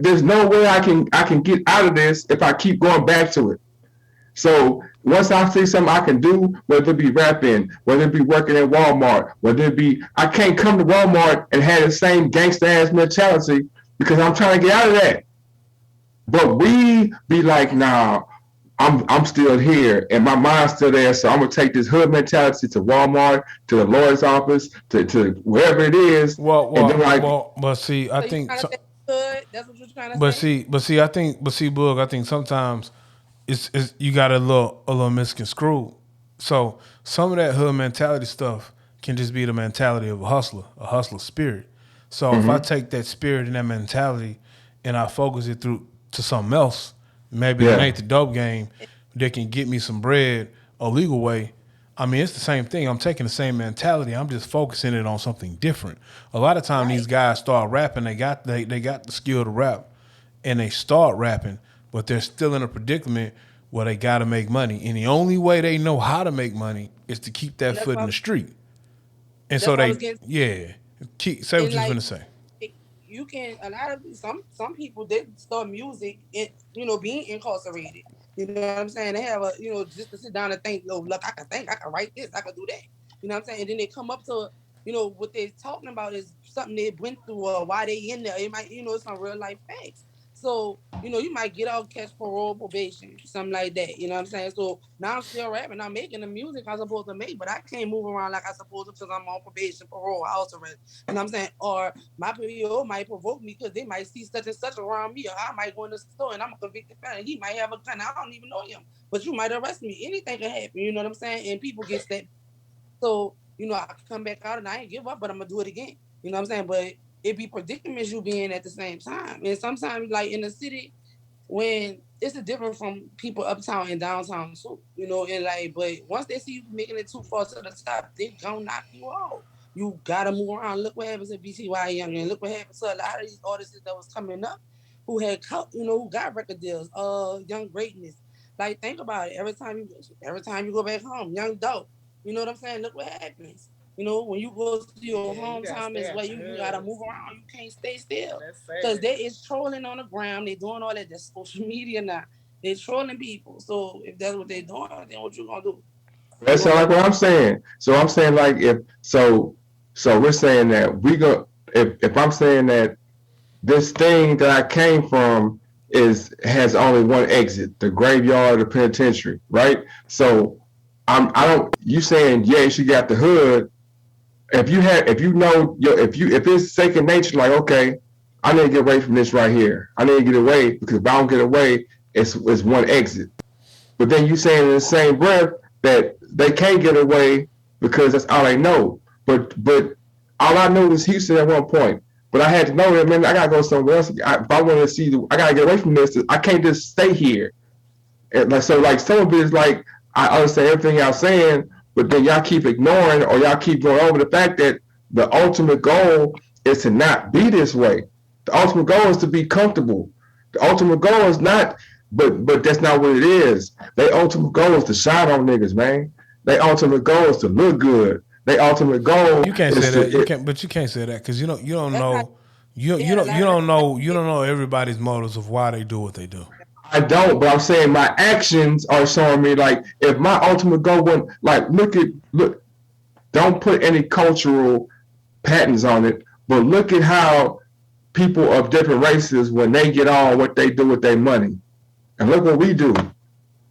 [SPEAKER 2] There's no way I can get out of this if I keep going back to it. So once I see something I can do, whether it be rapping, whether it be working at Walmart, whether it be I can't come to Walmart and have the same gangster ass mentality because I'm trying to get out of that. But we be like, nah, I'm still here and my mind's still there. So I'm gonna take this hood mentality to Walmart, to the lawyer's office, to wherever it is, and then like
[SPEAKER 3] But see, I
[SPEAKER 5] So you
[SPEAKER 3] think,
[SPEAKER 5] trying to say good? That's what you're trying to
[SPEAKER 3] but
[SPEAKER 5] say?
[SPEAKER 3] see, but see, I think, but see, Boog, I think sometimes it's you got a little misconstrued. So some of that hood mentality stuff can just be the mentality of a hustler spirit. So if I
[SPEAKER 2] mm-hmm,
[SPEAKER 3] take that spirit and that mentality and I focus it through to something else, maybe it
[SPEAKER 2] yeah.
[SPEAKER 3] ain't the dope game that can get me some bread a legal way. I mean, it's the same thing. I'm taking the same mentality. I'm just focusing it on something different. A lot of time, these
[SPEAKER 5] Right.
[SPEAKER 3] guys start rapping. They got the skill to rap, and they start rapping, but they're still in a predicament where they got to make money. And the only way they know how to make money is to keep that
[SPEAKER 5] And
[SPEAKER 3] foot in the street. And so
[SPEAKER 5] that's what I was
[SPEAKER 3] they,
[SPEAKER 5] getting.
[SPEAKER 3] yeah, say what
[SPEAKER 5] And
[SPEAKER 3] you was
[SPEAKER 5] like
[SPEAKER 3] gonna say.
[SPEAKER 5] you can a lot of some people they start music and being incarcerated. You know what I'm saying? They have just to sit down and think, oh look, I can think, I can write this, I can do that. You know what I'm saying? And then they come up to what they're talking about is something they went through or why they in there. It might, it's some real life facts. So, you might get out, catch parole, probation, something like that. You know what I'm saying? So now I'm still rapping. I'm making the music I'm supposed to make, but I can't move around like I supposed to because I'm on probation, parole, house arrest. You know what I'm saying? Or my PO might provoke me because they might see such and such around me, or I might go in the store and I'm a convicted felon. He might have a gun. I don't even know him, but you might arrest me. Anything can happen. You know what I'm saying? And people get that. So, I come back out and I ain't give up, but I'm gonna do it again. You know what I'm saying? But it be predicaments you be in at the same time. And sometimes like in the city, when it's a different from people uptown and downtown too, and like, but once they see you making it too far to the top, they gonna knock you out. You gotta move around. Look what happens at BTY Young, and look what happens to a lot of these artists that was coming up who had, who got record deals. Young Greatness. Like, think about it. Every time you go back home, Young Dope. You know what I'm saying? Look what happens. When you go to your
[SPEAKER 4] Yeah, you gotta
[SPEAKER 5] hometown is
[SPEAKER 4] stay
[SPEAKER 5] where
[SPEAKER 4] out the
[SPEAKER 5] you gotta move
[SPEAKER 4] hood.
[SPEAKER 5] around. You can't stay still.
[SPEAKER 4] That's
[SPEAKER 5] Because they
[SPEAKER 4] sad.
[SPEAKER 5] is trolling on the ground. They doing all that. That's social media now. They trolling people. So if that's what they doing, then what you gonna do? You
[SPEAKER 2] That
[SPEAKER 5] gonna
[SPEAKER 2] sound like
[SPEAKER 5] let
[SPEAKER 2] what I'm saying. So I'm saying like if so we're saying that we go if I'm saying that this thing that I came from is has only one exit, the graveyard, the penitentiary, right? So I don't you saying yeah, she got the hood. If you know if it's second nature, like okay, I need to get away from this right here. I need to get away because if I don't get away, it's one exit. But then you saying in the same breath that they can't get away because that's all they know. But all I knew was Houston at one point. But I had to know that man, I gotta go somewhere else. If I want to see, I gotta get away from this. I can't just stay here. And like so, like some of it is like I understand everything y'all saying, but then y'all keep ignoring or y'all keep going over the fact that the ultimate goal is to not be this way. The ultimate goal is to be comfortable. The ultimate goal is not, but that's not what it is. Their ultimate goal is to shine on niggas, man. Their ultimate goal is to look good. Their ultimate goal
[SPEAKER 3] You can't say
[SPEAKER 2] is
[SPEAKER 3] that.
[SPEAKER 2] to.
[SPEAKER 3] You can't, but you can't say that because you don't
[SPEAKER 5] that's not
[SPEAKER 3] know you
[SPEAKER 5] they
[SPEAKER 3] you
[SPEAKER 5] had a
[SPEAKER 3] don't you
[SPEAKER 5] lot of
[SPEAKER 3] don't know you don't know everybody's motives of why they do what they do.
[SPEAKER 2] I don't, but I'm saying my actions are showing me like if my ultimate goal wasn't like look, don't put any cultural patterns on it, but look at how people of different races when they get on what they do with their money. And look what we do.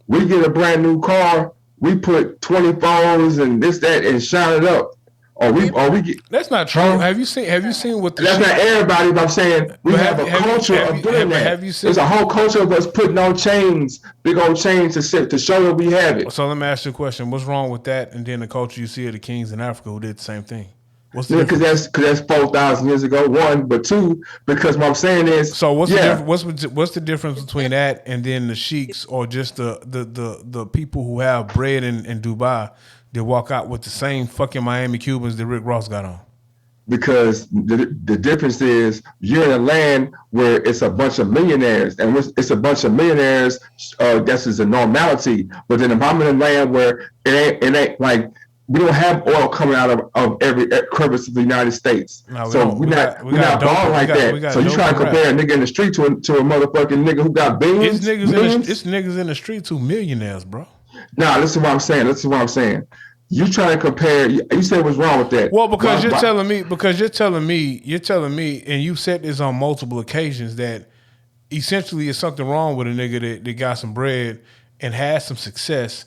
[SPEAKER 2] We get a brand new car, we put 24s and this, that, and shine it up. Or we get
[SPEAKER 3] That's not true.
[SPEAKER 2] huh?
[SPEAKER 3] Have you seen what the
[SPEAKER 2] That's not
[SPEAKER 3] sheik?
[SPEAKER 2] everybody, but I'm saying we
[SPEAKER 3] But
[SPEAKER 2] have a culture of doing that.
[SPEAKER 3] have you
[SPEAKER 2] There's
[SPEAKER 3] seen?
[SPEAKER 2] a whole culture of us putting on chains, big old chains to show that we have it.
[SPEAKER 3] So let me ask you a question. What's wrong with that? And then the culture you see of the kings in Africa who did the same thing. What's the
[SPEAKER 2] Because
[SPEAKER 3] difference?
[SPEAKER 2] that's 4,000 years ago. One, but two, because what I'm saying is,
[SPEAKER 3] So what's the
[SPEAKER 2] yeah,
[SPEAKER 3] difference? What's the difference between that and then the sheiks or just the people who have bread in Dubai that walk out with the same fucking Miami Cubans that Rick Ross got on?
[SPEAKER 2] because the difference is you're in a land where it's a bunch of millionaires, and it's a bunch of millionaires. That's is a normality. But then if I'm in a land where it ain't like we don't have oil coming out of every crevice of the United States,
[SPEAKER 3] No, we
[SPEAKER 2] so
[SPEAKER 3] don't.
[SPEAKER 2] we're
[SPEAKER 3] We
[SPEAKER 2] not
[SPEAKER 3] got we
[SPEAKER 2] we're
[SPEAKER 3] got
[SPEAKER 2] not
[SPEAKER 3] dope.
[SPEAKER 2] balling
[SPEAKER 3] We
[SPEAKER 2] like
[SPEAKER 3] got we
[SPEAKER 2] that. So
[SPEAKER 3] got
[SPEAKER 2] you
[SPEAKER 3] dope
[SPEAKER 2] try to
[SPEAKER 3] and rap.
[SPEAKER 2] compare a nigga in the street to a motherfucking nigga who got
[SPEAKER 3] It's
[SPEAKER 2] billions,
[SPEAKER 3] niggas in the
[SPEAKER 2] millions.
[SPEAKER 3] it's niggas in the streets who millionaires, bro.
[SPEAKER 2] Nah, listen to what I'm saying. Listen to what I'm saying. You trying to compare? You said what's wrong with that?
[SPEAKER 3] Well, because
[SPEAKER 2] Why? Why?
[SPEAKER 3] you're telling me, and you've said this on multiple occasions that essentially it's something wrong with a nigga that got some bread and has some success,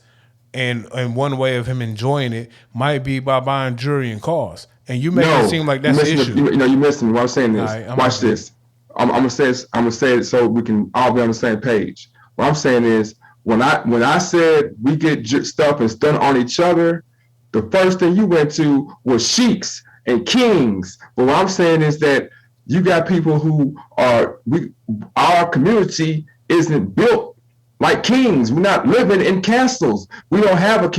[SPEAKER 3] and one way of him enjoying it might be by buying jewelry and cars, and you making it
[SPEAKER 2] No,
[SPEAKER 3] seem like
[SPEAKER 2] you
[SPEAKER 3] that's the
[SPEAKER 2] missing the,
[SPEAKER 3] issue.
[SPEAKER 2] you missing me. What I'm saying
[SPEAKER 3] All
[SPEAKER 2] is,
[SPEAKER 3] right, I'm
[SPEAKER 2] watch
[SPEAKER 3] listening.
[SPEAKER 2] this. I'm gonna say this. I'm gonna say it so we can all be on the same page. What I'm saying is, when I said we get stuff and stun on each other, the first thing you went to was sheiks and kings. But what I'm saying is that you got people who are our community isn't built like kings. We're not living in castles. We don't have a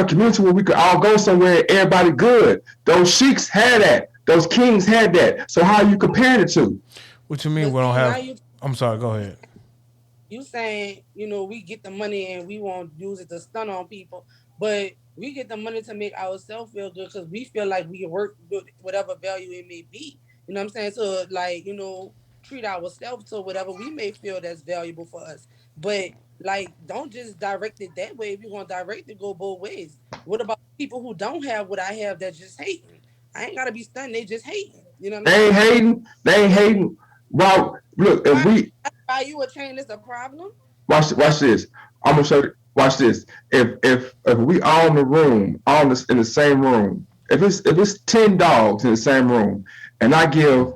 [SPEAKER 2] community where we could all go somewhere and everybody good. Those sheiks had that. Those kings had that. So how are you comparing the two?
[SPEAKER 3] What you mean
[SPEAKER 5] but
[SPEAKER 3] we don't
[SPEAKER 5] see now
[SPEAKER 3] have? I'm sorry. Go ahead.
[SPEAKER 5] you saying, we get the money and we won't use it to stun on people, but we get the money to make ourselves feel good because we feel like we work with whatever value it may be. You know what I'm saying? So like, treat ourselves to whatever we may feel that's valuable for us. But like, don't just direct it that way. If you're gonna direct it, go both ways. What about people who don't have what I have that just hating? I ain't gotta be stunned. They just hating. You know what I'm
[SPEAKER 2] They ain't
[SPEAKER 5] saying?
[SPEAKER 2] hating. They ain't hating. Well, look, if
[SPEAKER 5] Why
[SPEAKER 2] we
[SPEAKER 5] buy you a chain is a problem?
[SPEAKER 2] watch this. I'm gonna show you. Watch this. If we all in the room, all in the same room, if it's 10 dogs in the same room, and I give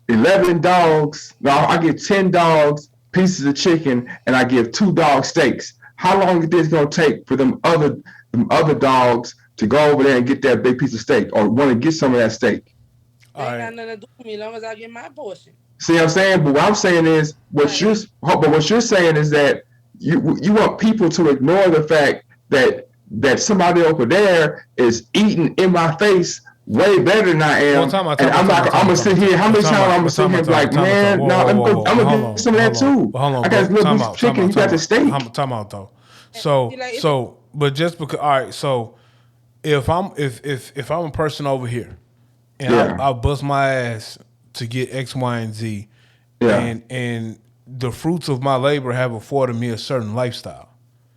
[SPEAKER 2] 11 dogs, no, I give 10 dogs pieces of chicken, and I give 2 dogs steaks. How long is this gonna take for them other dogs to go over there and get that big piece of steak, or want to get some of that steak?
[SPEAKER 5] They
[SPEAKER 3] All
[SPEAKER 5] ain't
[SPEAKER 3] right.
[SPEAKER 5] got nothing to do with me as long as I get my portion.
[SPEAKER 2] See what I'm saying? But what I'm saying is,
[SPEAKER 5] Right.
[SPEAKER 2] what you're saying is that you want people to ignore the fact that somebody over there is eating in my face way better than I
[SPEAKER 3] Well,
[SPEAKER 2] am, and I'm gonna sit here. How many times I'm gonna sit here and be like, man, no, I'm gonna get some of that too.
[SPEAKER 3] Hold on,
[SPEAKER 2] I got
[SPEAKER 3] bro.
[SPEAKER 2] this little piece of chicken. You got the steak.
[SPEAKER 3] Time out, though.
[SPEAKER 5] See,
[SPEAKER 3] So,
[SPEAKER 5] like,
[SPEAKER 3] but just because, all right. So, if I'm a person over here, and
[SPEAKER 2] Yeah.
[SPEAKER 3] I bust my ass to get X, Y, and Z,
[SPEAKER 2] Yeah.
[SPEAKER 3] and the fruits of my labor have afforded me a certain lifestyle.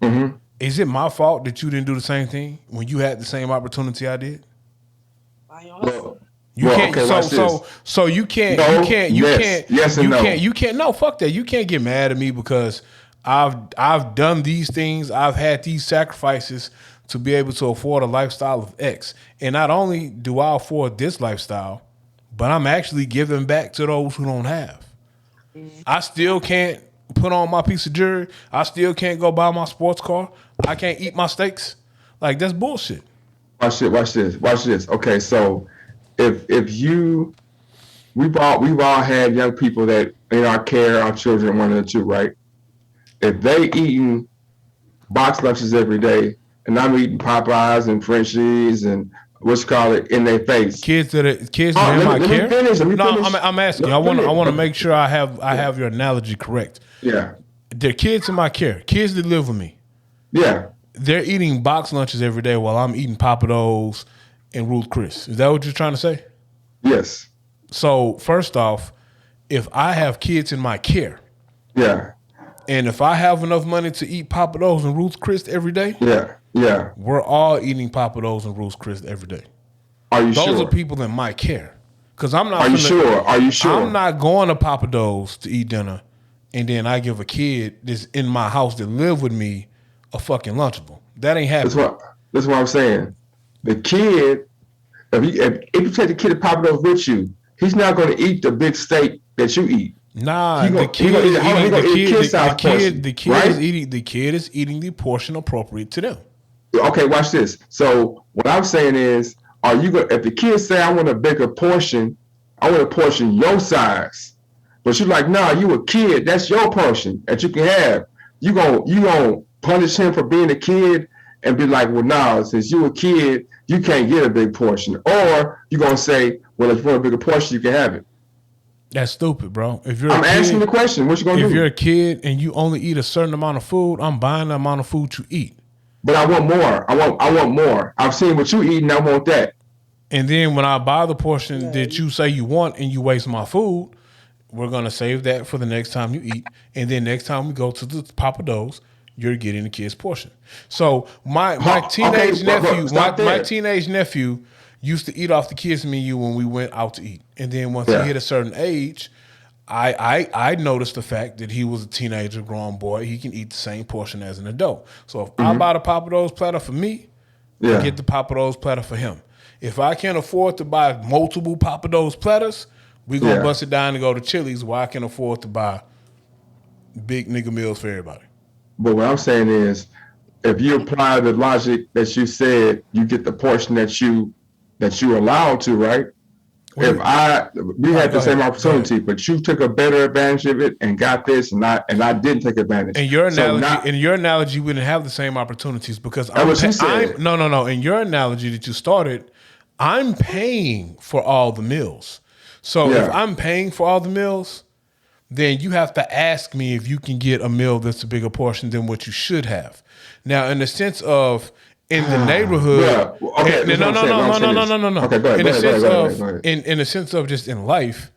[SPEAKER 2] Mm-hmm.
[SPEAKER 3] Is it my fault that you didn't do the same thing when you had the same opportunity I did?
[SPEAKER 5] I don't hustle.
[SPEAKER 2] Well,
[SPEAKER 3] You
[SPEAKER 2] well,
[SPEAKER 3] can't.
[SPEAKER 2] okay. Watch this.
[SPEAKER 3] So you can't.
[SPEAKER 2] No,
[SPEAKER 3] You can't. You
[SPEAKER 2] yes,
[SPEAKER 3] can't.
[SPEAKER 2] yes, and
[SPEAKER 3] You
[SPEAKER 2] no.
[SPEAKER 3] can't. You can't. No, fuck that. You can't get mad at me because I've done these things. I've had these sacrifices to be able to afford a lifestyle of X. And not only do I afford this lifestyle, but I'm actually giving back to those who don't have. I still can't put on my piece of jewelry. I still can't go buy my sports car. I can't eat my steaks. Like, that's bullshit.
[SPEAKER 2] Watch this. Watch this. Okay, so if you we've all had young people that in our care, our children, one of the two, right? If they eating box lunches every day, and I'm eating Popeyes and Frenchies and what's call it in their face.
[SPEAKER 3] Kids that
[SPEAKER 2] Oh,
[SPEAKER 3] are in my
[SPEAKER 2] let
[SPEAKER 3] care.
[SPEAKER 2] me finish. Let me
[SPEAKER 3] No,
[SPEAKER 2] finish.
[SPEAKER 3] I'm asking.
[SPEAKER 2] Let me
[SPEAKER 3] I want to
[SPEAKER 2] finish.
[SPEAKER 3] make sure I have your analogy correct.
[SPEAKER 2] Yeah,
[SPEAKER 3] They're kids in my care. Kids that live with me.
[SPEAKER 2] yeah,
[SPEAKER 3] They're eating box lunches every day while I'm eating Papa Do's and Ruth Chris. Is that what you're trying to say?
[SPEAKER 2] yes,
[SPEAKER 3] So first off, if I have kids in my care,
[SPEAKER 2] yeah,
[SPEAKER 3] and if I have enough money to eat Papa Do's and Ruth Chris every day,
[SPEAKER 2] yeah, yeah.
[SPEAKER 3] we're all eating Papa Do's and Ruth Chris every day.
[SPEAKER 2] Are you
[SPEAKER 3] Those
[SPEAKER 2] sure?
[SPEAKER 3] are people in my care. Because I'm not.
[SPEAKER 2] Are you sure? Are you sure?
[SPEAKER 3] I'm not going to Papa Do's to eat dinner, and then I give a kid that's in my house that live with me a fucking Lunchable. That ain't
[SPEAKER 2] That's
[SPEAKER 3] happening.
[SPEAKER 2] what I'm saying. The kid, if you take the kid to Papa Do's with you, he's not going to eat the big steak that you eat.
[SPEAKER 3] Nah,
[SPEAKER 2] He
[SPEAKER 3] the
[SPEAKER 2] gonna
[SPEAKER 3] kid
[SPEAKER 2] eat
[SPEAKER 3] is
[SPEAKER 2] it. Hold on, he
[SPEAKER 3] eating
[SPEAKER 2] gonna eat a kid-size portion,
[SPEAKER 3] the kid
[SPEAKER 2] right?
[SPEAKER 3] is eating the portion appropriate to them.
[SPEAKER 2] Okay, watch this. So what I'm saying is, are you going? If the kids say, "I want a bigger portion," I want a portion your size, but you're like, "Nah, you a kid. That's your portion that you can have." You gonna punish him for being a kid and be like, "Well, nah, since you a kid, you can't get a big portion," or you gonna say, "Well, if you want a bigger portion, you can have it."
[SPEAKER 3] That's stupid, bro. If you're
[SPEAKER 2] I'm
[SPEAKER 3] a
[SPEAKER 2] asking the
[SPEAKER 3] kid,
[SPEAKER 2] question. What you gonna
[SPEAKER 3] if
[SPEAKER 2] do?
[SPEAKER 3] you're a kid and you only eat a certain amount of food, I'm buying the amount of food you eat.
[SPEAKER 2] But I want more. I want more. I've seen what you eating. I want that.
[SPEAKER 3] And then when I buy the portion
[SPEAKER 5] Yeah.
[SPEAKER 3] that you say you want and you waste my food, we're gonna save that for the next time you eat. And then next time we go to the Papa Do's, you're getting the kid's portion. So my teenage
[SPEAKER 2] Okay,
[SPEAKER 3] nephew,
[SPEAKER 2] stop
[SPEAKER 3] my
[SPEAKER 2] there.
[SPEAKER 3] teenage nephew used to eat off the kids menu when we went out to eat. And then once he
[SPEAKER 2] Yeah.
[SPEAKER 3] hit a certain age, I noticed the fact that he was a teenager, grown boy. He can eat the same portion as an adult. So if I buy the Papa Do's platter for me,
[SPEAKER 2] Yeah.
[SPEAKER 3] I get the Papa Do's platter for him. If I can't afford to buy multiple Papa Do's platters, we gonna
[SPEAKER 2] Yeah.
[SPEAKER 3] bust it down and go to Chili's where I can afford to buy big nigga meals for everybody.
[SPEAKER 2] But what I'm saying is, if you apply the logic that you said, you get the portion that you allowed to, right?
[SPEAKER 3] Well,
[SPEAKER 2] If we had
[SPEAKER 3] go
[SPEAKER 2] the same
[SPEAKER 3] ahead,
[SPEAKER 2] opportunity, but you took a better advantage of it and got this, and I didn't take advantage.
[SPEAKER 3] In your
[SPEAKER 2] So
[SPEAKER 3] analogy, we didn't have the same opportunities because
[SPEAKER 2] That's what she said.
[SPEAKER 3] no. In your analogy that you started, I'm paying for all the meals. So if
[SPEAKER 2] Yeah.
[SPEAKER 3] I'm paying for all the meals, then you have to ask me if you can get a meal that's a bigger portion than what you should have. Now, in the sense of in the neighborhood,
[SPEAKER 2] Yeah. Okay, that's
[SPEAKER 3] no.
[SPEAKER 2] what I'm saying. What I'm saying is- Okay, go ahead,
[SPEAKER 3] In
[SPEAKER 2] go
[SPEAKER 3] the
[SPEAKER 2] ahead,
[SPEAKER 3] sense
[SPEAKER 2] go ahead,
[SPEAKER 3] of
[SPEAKER 2] go ahead.
[SPEAKER 3] in the sense of just in life,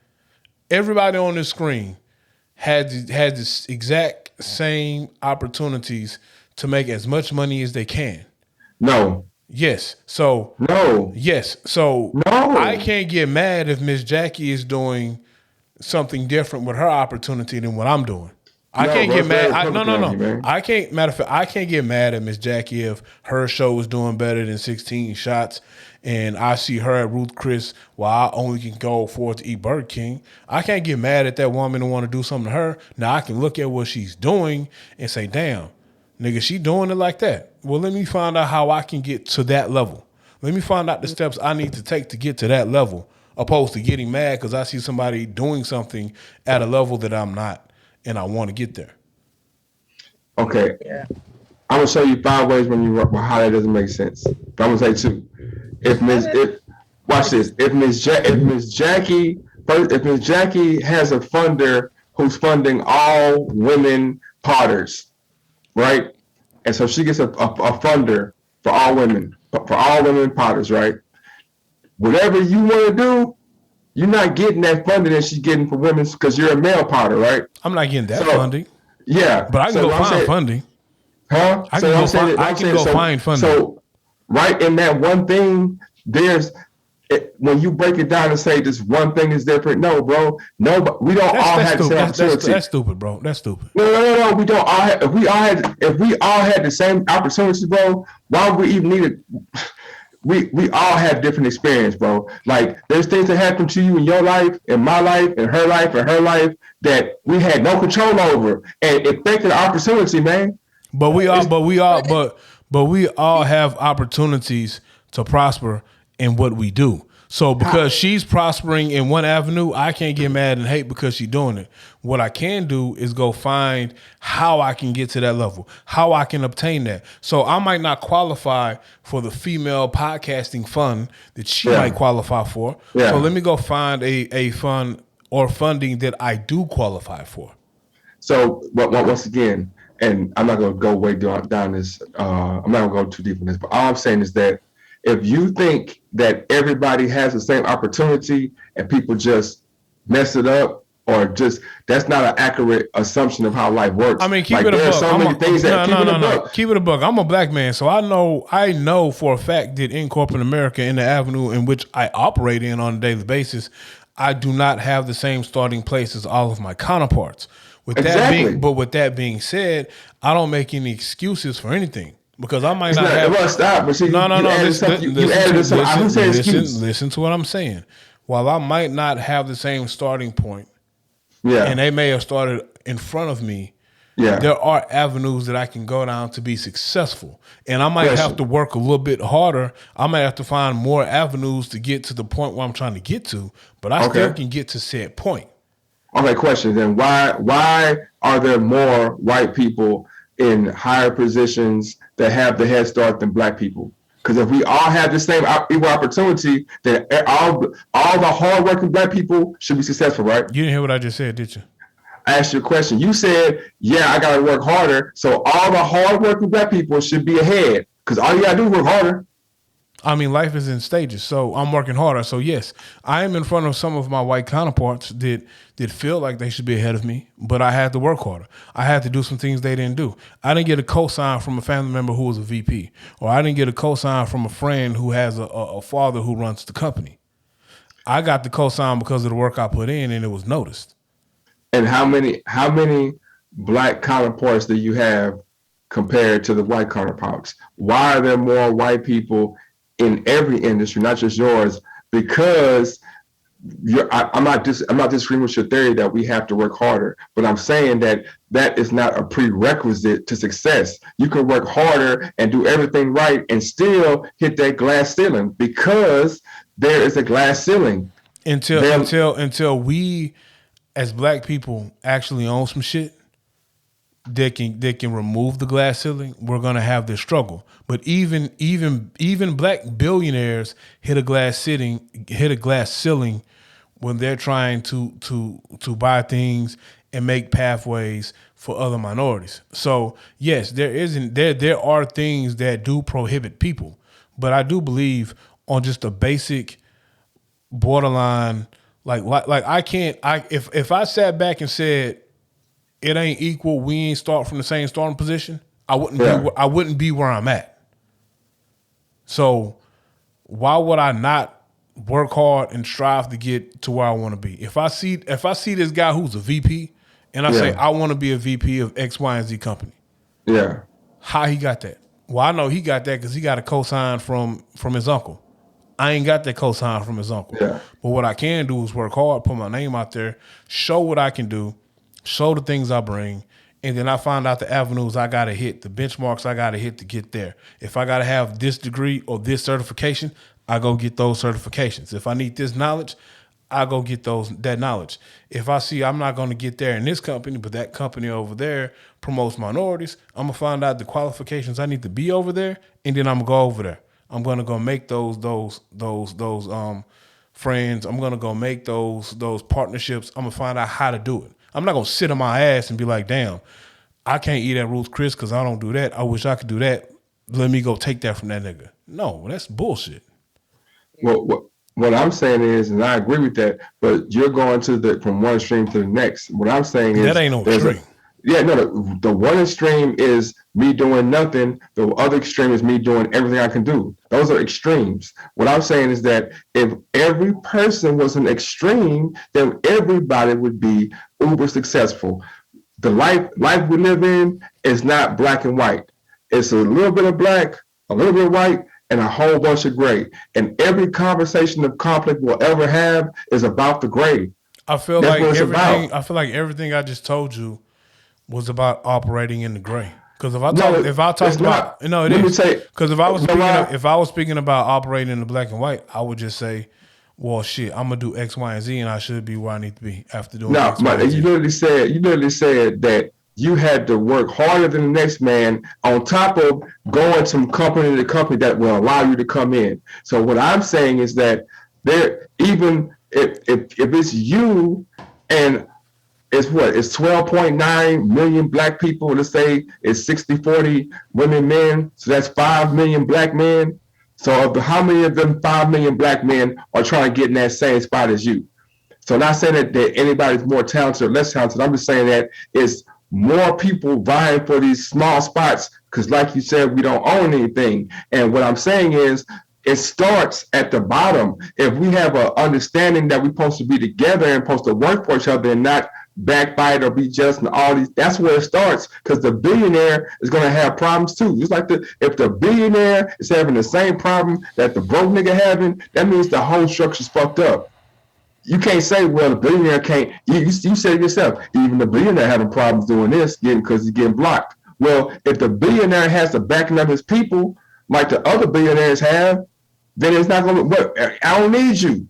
[SPEAKER 3] everybody on this screen had this exact same opportunities to make as much money as they can.
[SPEAKER 2] No,
[SPEAKER 3] Yes. So
[SPEAKER 2] No,
[SPEAKER 3] yes. So I
[SPEAKER 2] no,
[SPEAKER 3] can't get mad if Miss Jackie is doing something different with her opportunity than what I'm doing. I
[SPEAKER 2] no,
[SPEAKER 3] can't
[SPEAKER 2] bro.
[SPEAKER 3] get
[SPEAKER 2] It's
[SPEAKER 3] mad.
[SPEAKER 2] very Republican of you,
[SPEAKER 3] No.
[SPEAKER 2] man.
[SPEAKER 3] I can't. Matter of fact, I can't get mad at Miss Jackie if her show is doing better than 16 shots, and I see her at Ruth Chris while I only can go afford to eat Burger King. I can't get mad at that woman and want to do something to her. Now I can look at what she's doing and say, "Damn, nigga, she doing it like that." Well, let me find out how I can get to that level. Let me find out the steps I need to take to get to that level, opposed to getting mad because I see somebody doing something at a level that I'm not, and I want to get there.
[SPEAKER 2] Okay,
[SPEAKER 4] Yeah.
[SPEAKER 2] I'm gonna show you 5 ways when you how that doesn't make sense. But I'm gonna say two. If
[SPEAKER 4] How
[SPEAKER 2] Miss
[SPEAKER 4] that
[SPEAKER 2] if watch this, if Miss Jackie has a funder who's funding all women potters, right? And so she gets a funder for all women potters, right? Whatever you want to do, you're not getting that funding that she's getting for women because you're a male potter, right?
[SPEAKER 3] I'm not getting that
[SPEAKER 2] So
[SPEAKER 3] funding,
[SPEAKER 2] yeah.
[SPEAKER 3] but I can
[SPEAKER 2] So
[SPEAKER 3] go
[SPEAKER 2] what I'm
[SPEAKER 3] find
[SPEAKER 2] saying,
[SPEAKER 3] funding.
[SPEAKER 2] huh?
[SPEAKER 3] I
[SPEAKER 2] So
[SPEAKER 3] can
[SPEAKER 2] what
[SPEAKER 3] go
[SPEAKER 2] I'm saying,
[SPEAKER 3] find.
[SPEAKER 2] what
[SPEAKER 3] I
[SPEAKER 2] I'm
[SPEAKER 3] can
[SPEAKER 2] saying,
[SPEAKER 3] go find funding.
[SPEAKER 2] so right in that one thing, there's when you break it down and say this one thing is different. No, bro. No, but we don't all
[SPEAKER 3] That's
[SPEAKER 2] have the
[SPEAKER 3] stupid.
[SPEAKER 2] same opportunity.
[SPEAKER 3] That's stupid, bro. That's stupid.
[SPEAKER 2] No. We don't all have. If we all had the same opportunity, bro, why would we even need it? We all have different experience, bro. Like there's things that happen to you in your life, in my life, in her life, in her life that we had no control over, and it affected the opportunity, man.
[SPEAKER 3] But we all,
[SPEAKER 2] It's
[SPEAKER 3] but we all, but we all have opportunities to prosper in what we do. So because she's prospering in one avenue, I can't get mad and hate because she's doing it. What I can do is go find how I can get to that level, how I can obtain that. So I might not qualify for the female podcasting fund that she
[SPEAKER 2] yeah,
[SPEAKER 3] might qualify for. So
[SPEAKER 2] yeah.
[SPEAKER 3] let me go find a fund or funding that I do qualify for.
[SPEAKER 2] So, once again, and I'm not going to go way down this. I'm not going to go too deep in this, but all I'm saying is that if you think that everybody has the same opportunity and people just mess it up, or just that's not an accurate assumption of how life works.
[SPEAKER 3] I mean, keep
[SPEAKER 2] Like
[SPEAKER 3] it a
[SPEAKER 2] there are
[SPEAKER 3] buck.
[SPEAKER 2] so many things that keep it a
[SPEAKER 3] No.
[SPEAKER 2] buck.
[SPEAKER 3] Keep it a buck. I'm a black man, so I know for a fact that in corporate America, in the avenue in which I operate in on a daily basis, I do not have the same starting place as all of my counterparts.
[SPEAKER 2] Exactly.
[SPEAKER 3] With that being said, I don't make any excuses for anything because I might
[SPEAKER 2] It's
[SPEAKER 3] not
[SPEAKER 2] not.
[SPEAKER 3] have.
[SPEAKER 2] Well, stop. But see, you added something. You added something. Who said excuse?
[SPEAKER 3] Listen to what I'm saying. While I might not have the same starting point, and
[SPEAKER 2] Yeah.
[SPEAKER 3] they may have started in front of me,
[SPEAKER 2] Yeah.
[SPEAKER 3] there are avenues that I can go down to be successful. And I might have
[SPEAKER 2] Question.
[SPEAKER 3] to work a little bit harder. I might have to find more avenues to get to the point where I'm trying to get to, but I still
[SPEAKER 2] Okay.
[SPEAKER 3] can get to said point.
[SPEAKER 2] Okay, question then. Why are there more white people in higher positions that have the head start than black people? Because if we all have the same equal opportunity, then all the hardworking black people should be successful, right?
[SPEAKER 3] You didn't hear what I just said, did you?
[SPEAKER 2] I asked you a question. You said, "Yeah, I gotta work harder." So all the hardworking black people should be ahead. Because all you gotta do is work harder.
[SPEAKER 3] I mean, life is in stages, so I'm working harder. So yes, I am in front of some of my white counterparts that feel like they should be ahead of me, but I had to work harder. I had to do some things they didn't do. I didn't get a cosign from a family member who was a VP, or I didn't get a cosign from a friend who has a father who runs the company. I got the cosign because of the work I put in, and it was noticed.
[SPEAKER 2] And how many black counterparts do you have compared to the white counterparts? Why are there more white people in every industry, not just yours? Because I'm not disagreeing with your theory that we have to work harder, but I'm saying that is not a prerequisite to success. You can work harder and do everything right and still hit that glass ceiling because there is a glass ceiling.
[SPEAKER 3] Until we as black people actually own some shit that can remove the glass ceiling, we're gonna have this struggle. But even black billionaires hit a glass ceiling when they're trying to buy things and make pathways for other minorities. So yes, there are things that do prohibit people, but I do believe on just a basic borderline, like I can't, if I sat back and said it ain't equal, we ain't start from the same starting position,
[SPEAKER 2] Yeah.
[SPEAKER 3] I wouldn't be where I'm at. So why would I not work hard and strive to get to where I want to be? If I see this guy who's a VP and I say
[SPEAKER 2] Yeah.
[SPEAKER 3] I want to be a VP of X, Y, and Z company,
[SPEAKER 2] Yeah.
[SPEAKER 3] how he got that? Well, I know he got that because he got a cosign from his uncle. I ain't got that cosign from his uncle.
[SPEAKER 2] Yeah.
[SPEAKER 3] But what I can do is work hard, put my name out there, show what I can do, show the things I bring, and then I find out the avenues I gotta hit, the benchmarks I gotta hit to get there. If I gotta have this degree or this certification, I go get those certifications. If I need this knowledge, I go get that knowledge. If I see I'm not gonna get there in this company, but that company over there promotes minorities, I'm gonna find out the qualifications I need to be over there, and then I'm gonna go over there. I'm gonna go make those friends. I'm gonna go make those partnerships. I'm gonna find out how to do it. I'm not gonna sit on my ass and be like, damn, I can't eat at Ruth's Chris because I don't do that. I wish I could do that. Let me go take that from that nigga. No, that's bullshit.
[SPEAKER 2] Well, what I'm saying is, and I agree with that, but you're going from one extreme to the next. What I'm saying is
[SPEAKER 3] That ain't no extreme.
[SPEAKER 2] The one extreme is me doing nothing. The other extreme is me doing everything I can do. Those are extremes. What I'm saying is that if every person was an extreme, then everybody would be uber successful. The life we live in is not black and white. It's a little bit of black, a little bit of white, and a whole bunch of gray. And every conversation of conflict we'll ever have is about the gray.
[SPEAKER 3] I feel
[SPEAKER 2] That's
[SPEAKER 3] like
[SPEAKER 2] what it's
[SPEAKER 3] everything.
[SPEAKER 2] about.
[SPEAKER 3] I feel like everything I just told you was about operating in the gray. Because if I was speaking about operating in the black and white, I would just say, well, shit, I'm gonna do X, Y, and Z, and I should be where I need to be after doing X, Y, and Z.
[SPEAKER 2] You literally said that you had to work harder than the next man on top of going from company to company that will allow you to come in. So what I'm saying is that even if it's you and it's 12.9 million black people, let's say it's 60-40 women, men, so that's 5 million black men. So how many of them 5 million black men are trying to get in that same spot as you? So not saying that anybody's more talented or less talented. I'm just saying that it's more people vying for these small spots because, like you said, we don't own anything. And what I'm saying is it starts at the bottom. If we have an understanding that we're supposed to be together and supposed to work for each other and not backbite or be just and all these, that's where it starts, because the billionaire is going to have problems too. Just like if the billionaire is having the same problem that the broke nigga having, that means the whole structure's fucked up. You can't say, well, the billionaire can't. You said it yourself. Even the billionaire having problems doing this because he's getting blocked. Well, if the billionaire has the backing of his people, like the other billionaires have, then it's not going to work. I don't need you.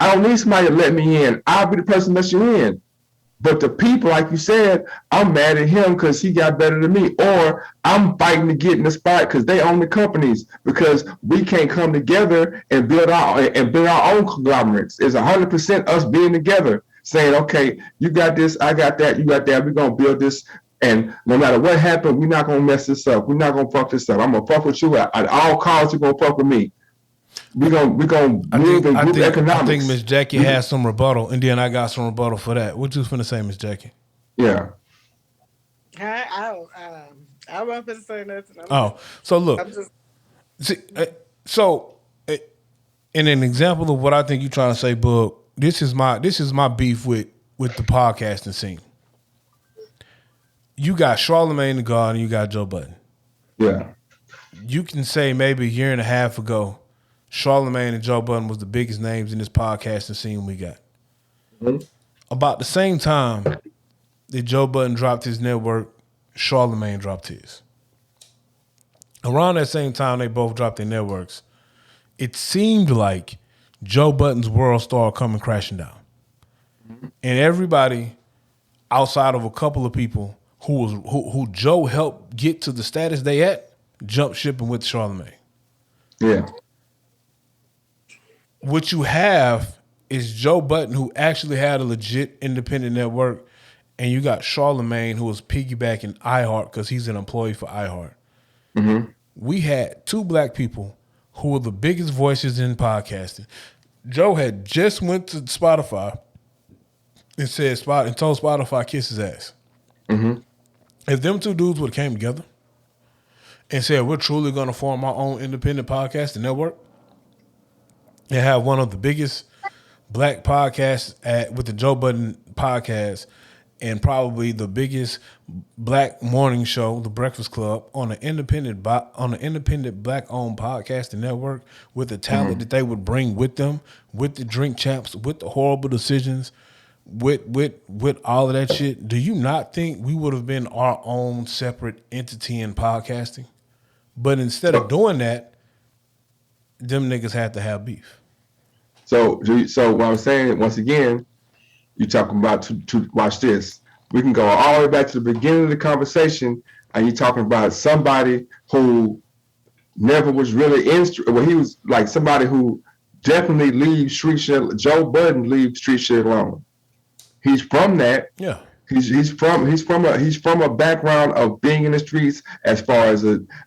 [SPEAKER 2] I don't need somebody to let me in. I'll be the person that let you in. But the people, like you said, I'm mad at him because he got better than me. Or I'm fighting to get in the spot because they own the companies, because we can't come together and build our own conglomerates. It's 100% us being together, saying, okay, you got this, I got that, you got that. We're going to build this. And no matter what happens, we're not going to mess this up. We're not going to fuck this up. I'm going to fuck with you at all costs. You're going to fuck with me. We're gonna move in group economics.
[SPEAKER 3] I think Miss Jackie has some rebuttal, and then I got some rebuttal for that. What you finna say, Miss Jackie?
[SPEAKER 2] Yeah.
[SPEAKER 4] I wasn't finna say nothing.
[SPEAKER 3] So look, in an example of what I think you're trying to say, Bug, this is my beef with the podcasting scene. You got Charlamagne the God and you got Joe Budden.
[SPEAKER 2] Yeah.
[SPEAKER 3] You can say maybe a year and a half ago, Charlamagne and Joe Budden was the biggest names in this podcasting scene we got. Mm-hmm. About the same time that Joe Budden dropped his network, Charlamagne dropped his. Around that same time they both dropped their networks, it seemed like Joe Budden's world started coming crashing down. Mm-hmm. And everybody outside of a couple of people who Joe helped get to the status they at, jumped ship and went to Charlamagne.
[SPEAKER 2] Yeah.
[SPEAKER 3] What you have is Joe Budden, who actually had a legit independent network, and you got Charlamagne, who was piggybacking iHeart because he's an employee for iHeart. Mm-hmm. We had two black people who were the biggest voices in podcasting. Joe had just went to Spotify and told Spotify kiss his ass. Mm-hmm. If them two dudes would have came together and said we're truly going to form our own independent podcasting network and have one of the biggest black podcasts with the Joe Budden podcast and probably the biggest black morning show, The Breakfast Club, on an independent black owned podcasting network with the talent that they would bring with them, with the drink champs, with the horrible decisions, with all of that shit. Do you not think we would have been our own separate entity in podcasting? But instead of doing that, them niggas had to have beef.
[SPEAKER 2] So what I'm saying, once again, you talking about to watch this. We can go all the way back to the beginning of the conversation, and you're talking about somebody who never was really in. Well, he was like somebody who definitely leaves street shit. Joe Budden leaves street shit alone. He's from that.
[SPEAKER 3] Yeah.
[SPEAKER 2] He's from a background of being in the streets as far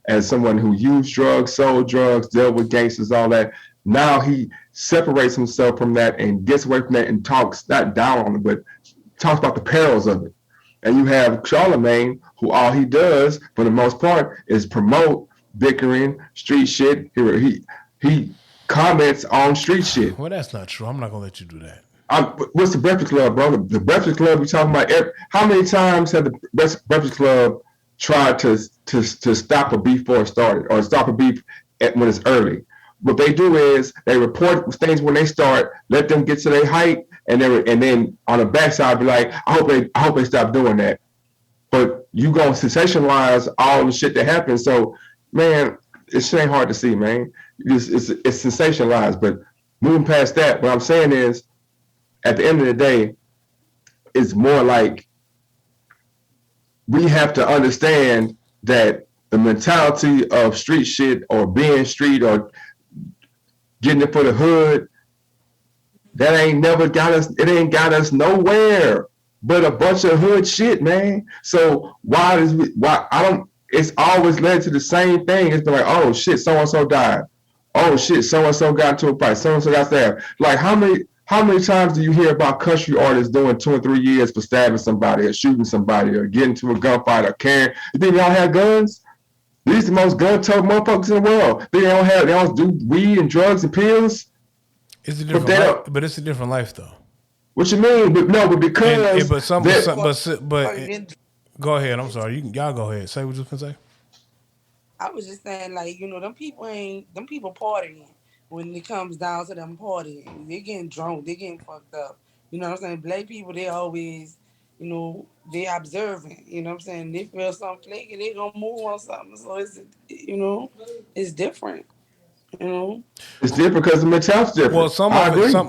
[SPEAKER 2] as someone who used drugs, sold drugs, dealt with gangsters, all that. Now he separates himself from that and gets away from that and talks not down on it, but talks about the perils of it. And you have Charlemagne, who all he does for the most part is promote bickering, street shit. He comments on street shit.
[SPEAKER 3] Well, that's not true. I'm not gonna let you do that.
[SPEAKER 2] What's the Breakfast Club, bro? The Breakfast Club, we talking about. How many times have the Breakfast Club tried to stop a beef before it started, or stop a beef when it's early? What they do is they report things when they start, let them get to their height, and then on the backside be like, I hope they stop doing that. But you gonna sensationalize all the shit that happens. So, man, it shit ain't hard to see, man. It's sensationalized. But moving past that, what I'm saying is, at the end of the day, it's more like we have to understand that the mentality of street shit or being street or getting it for the hood, that ain't never got us, it ain't got us nowhere but a bunch of hood shit, man. So it's always led to the same thing. It's been like, oh shit, so-and-so died. Oh shit, so-and-so got into a fight. So-and-so got stabbed. Like how many times do you hear about country artists doing 2 or 3 years for stabbing somebody or shooting somebody or getting into a gunfight or carrying? You think they all have guns? These are the most gun-tote motherfuckers in the world. They don't do weed and drugs and pills.
[SPEAKER 3] It's a different life, but it's a different life though.
[SPEAKER 2] What you mean? But because
[SPEAKER 3] go ahead. I'm sorry. Y'all go ahead. Say what you can say.
[SPEAKER 5] I was just saying, like, them people partying when it comes down to them partying. They're getting drunk. They're getting fucked up. You know what I'm saying? Black people, they always, they observant. You know what I'm saying? They feel something flaky, they gonna move on something. So it's different.
[SPEAKER 2] It's different because the mentality's different.
[SPEAKER 3] Well,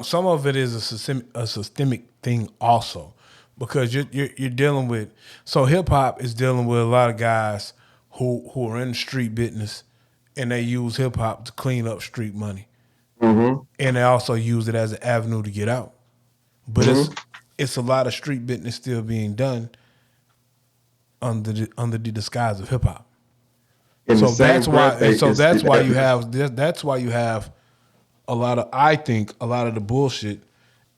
[SPEAKER 3] some of it is a systemic thing also, because you're dealing with, so hip hop is dealing with a lot of guys who are in the street business, and they use hip hop to clean up street money, and they also use it as an avenue to get out. But it's a lot of street business still being done under the disguise of hip hop. So that's why you have a lot of, I think, a lot of the bullshit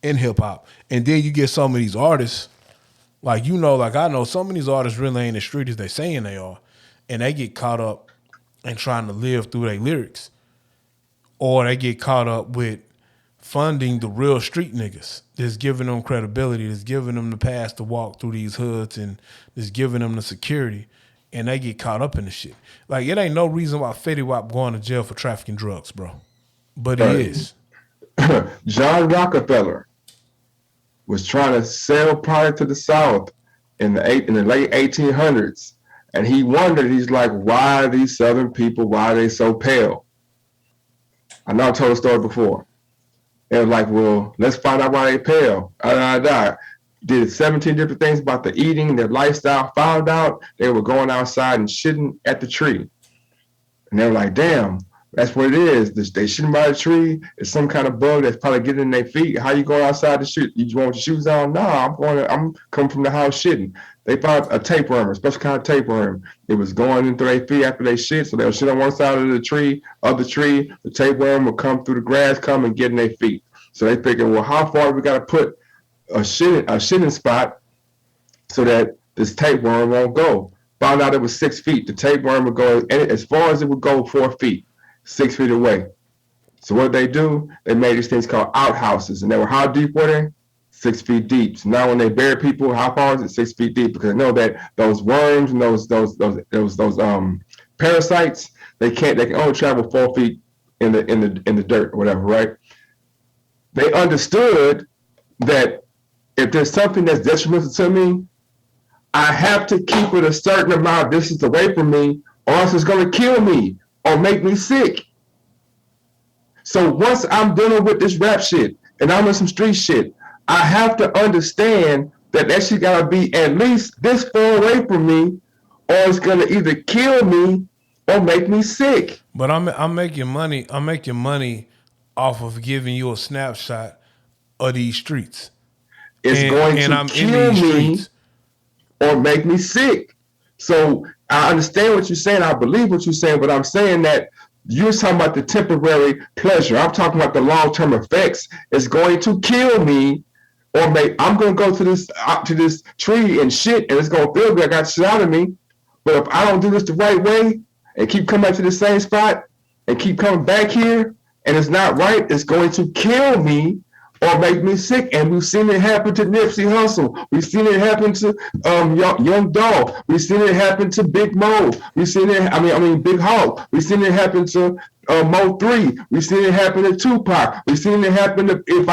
[SPEAKER 3] in hip hop. And then you get some of these artists, like I know some of these artists really ain't as street as they saying they are, and they get caught up in trying to live through their lyrics, or they get caught up with funding the real street niggas that's giving them credibility, that's giving them the pass to walk through these hoods, and that's giving them the security. And they get caught up in the shit. Like, it ain't no reason why Fetty Wap going to jail for trafficking drugs, bro. But he is.
[SPEAKER 2] John Rockefeller was trying to sell product to the South in the late 1800s. And he wondered, he's like, why are these Southern people, why are they so pale? I know I told the story before. They were like, well, let's find out why they pale. Did 17 different things about the eating, their lifestyle, found out they were going outside and shitting at the tree. And they were like, damn, that's what it is. They shitting by the tree. It's some kind of bug that's probably getting in their feet. How you going outside to shoot? You want your shoes on? No, I'm coming from the house shitting. They found a tapeworm, a special kind of tapeworm. It was going into their feet after they shit, so they'll shit on one side of the tree, the tapeworm will come through the grass, come and get in their feet. So they figured, well, how far we got to put a shitting spot so that this tapeworm won't go? Found out it was 6 feet. The tapeworm would go as far as it would go 4 feet, 6 feet away. So what they do? They made these things called outhouses, and they were how deep were they? 6 feet deep. So now when they bury people, how far is it? 6 feet deep, because they know that those worms and those parasites, they can only travel 4 feet in the dirt or whatever, right? They understood that if there's something that's detrimental to me, I have to keep it a certain amount of distance away from me, or else it's going to kill me or make me sick. So once I'm dealing with this rap shit and I'm in some street shit, I have to understand that shit gotta be at least this far away from me, or it's gonna either kill me or make me sick.
[SPEAKER 3] But I'm making money. I'm making money off of giving you a snapshot of these streets.
[SPEAKER 2] It's going to
[SPEAKER 3] I'm
[SPEAKER 2] kill me or make me sick. So I understand what you're saying. I believe what you're saying, but I'm saying that you're talking about the temporary pleasure. I'm talking about the long-term effects. It's going to kill me, or I'm going to go to this tree and shit, and it's going to feel good. I got shit out of me. But if I don't do this the right way and keep coming back to the same spot and keep coming back here, and it's not right, it's going to kill me or make me sick. And we've seen it happen to Nipsey Hussle. We've seen it happen to Young Dolph. We've seen it happen to Big Mo. We've seen it, I mean Big Hawk. We've seen it happen to Mo 3. We've seen it happen to Tupac. We've seen it happen to, if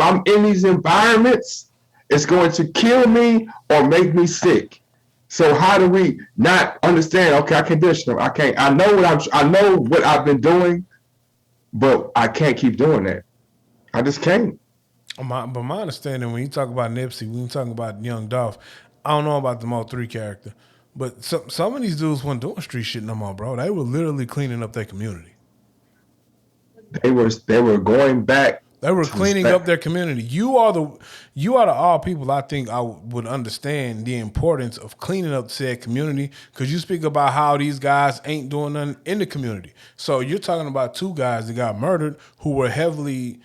[SPEAKER 2] I'm in these environments, it's going to kill me or make me sick. So how do we not understand? Okay, I can't do this. I know what I've been doing, but I can't keep doing that. I just can't.
[SPEAKER 3] But my understanding, when you talk about Nipsey, when you talk about Young Dolph, I don't know about the Mo 3 character, but some of these dudes weren't doing street shit no more, bro. They were literally cleaning up their community.
[SPEAKER 2] They were going back.
[SPEAKER 3] They were cleaning up their community. You are the all people I think I would understand the importance of cleaning up said community, because you speak about how these guys ain't doing nothing in the community. So you're talking about two guys that got murdered who were heavily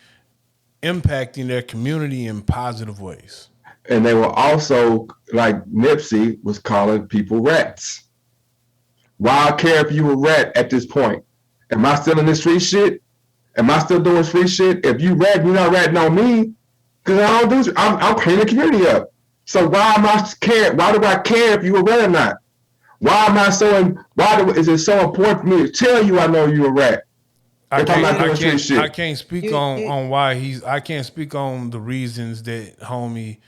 [SPEAKER 3] impacting their community in positive ways.
[SPEAKER 2] And they were also, like Nipsey was calling people rats. Why I care if you a rat at this point? Am I still in this street shit? Am I still doing street shit? If you rat, you're not ratting on me, because I don't do. I'm cleaning the community up. So why am I care? Why do I care if you a rat or not? Why am I so? Is it so important for me to tell you I know you a rat?
[SPEAKER 3] I can't speak on why I can't speak on the reasons that homie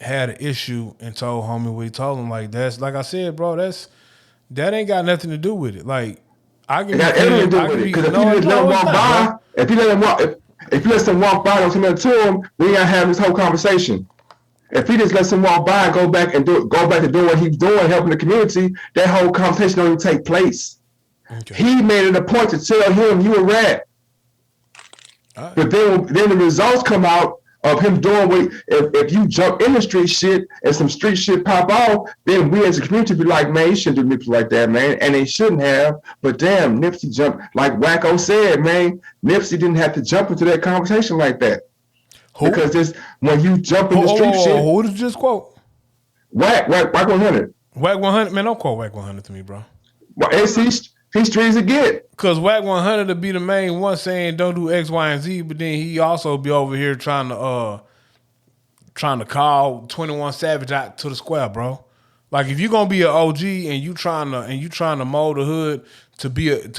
[SPEAKER 3] had an issue and told homie what he told him. Like, that's, like I said, bro, that ain't got nothing to do with it. Like, I can. It got everything to do with it, because if you just let him walk by, if you let him walk by and something to him, we ain't gotta have this whole conversation. If he just lets him walk by and go back to doing what he's doing, helping the community, that whole conversation don't even take place. Okay. He made it a point to tell him you a rat. Right. But then the results come out of him doing what, if you jump in the street shit and some street shit pop off, then we as a community be like, man, you shouldn't do Nipsey like that, man. And they shouldn't have. But damn, Nipsey jumped, like Wacko said, man, Nipsey didn't have to jump into that conversation like that. Who? Because when you jump in the street shit. Who did you just quote?
[SPEAKER 2] Wack 100.
[SPEAKER 3] Wack 100? Man, don't quote Wack 100 to me, bro.
[SPEAKER 2] Well, he's streets to get.
[SPEAKER 3] Because Wack 100 to be the main one saying don't do X, Y, and Z, but then he also be over here trying to call 21 Savage out to the square, bro. Like, if you're gonna be an OG and you trying to mold the hood to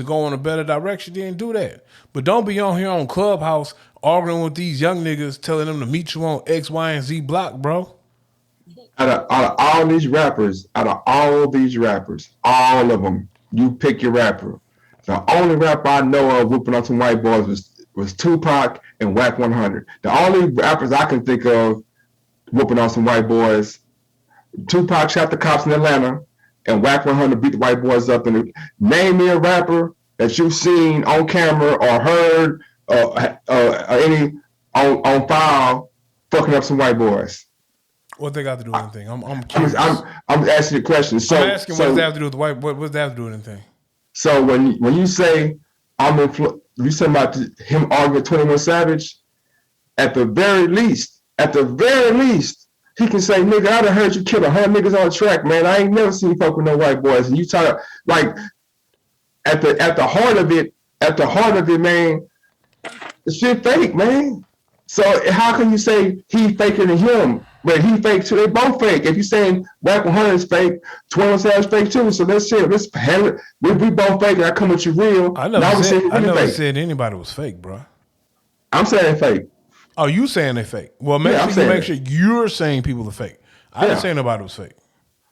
[SPEAKER 3] go in a better direction, then do that. But don't be on here on Clubhouse arguing with these young niggas, telling them to meet you on X, Y, and Z block, bro.
[SPEAKER 2] Out of all these rappers, all of them, you pick your rapper. The only rapper I know of whooping on some white boys was Tupac and Wack 100. The only rappers I can think of whooping on some white boys, Tupac shot the cops in Atlanta, and Wack 100 beat the white boys up. And name me a rapper that you've seen on camera or heard any on file fucking up some white boys.
[SPEAKER 3] What they got to do with anything? I'm curious.
[SPEAKER 2] I'm asking you a question. So,
[SPEAKER 3] I'm asking what does that have to do with the white? What does that have to do with anything?
[SPEAKER 2] So when you say you say about him arguing with 21 Savage, at the very least, He can say, nigga, I done heard you kill 100 niggas on the track, man. I ain't never seen folk with no white boys. And you talk like at the heart of it, man, the shit fake, man. So how can you say he faker than him? But he fake too. They both fake. If you saying Black 100 is fake, 21 Savage fake too. So let's shit. Let's handle it. We both fake, and I come with you real.
[SPEAKER 3] I
[SPEAKER 2] Now we saying
[SPEAKER 3] I
[SPEAKER 2] really
[SPEAKER 3] never
[SPEAKER 2] fake.
[SPEAKER 3] said anybody was fake, bro.
[SPEAKER 2] I'm saying fake.
[SPEAKER 3] Oh, you saying they fake? Well, make
[SPEAKER 2] Yeah, I'm
[SPEAKER 3] sure you
[SPEAKER 2] saying
[SPEAKER 3] make sure you're saying people are fake. I didn't
[SPEAKER 2] Yeah.
[SPEAKER 3] say nobody was fake.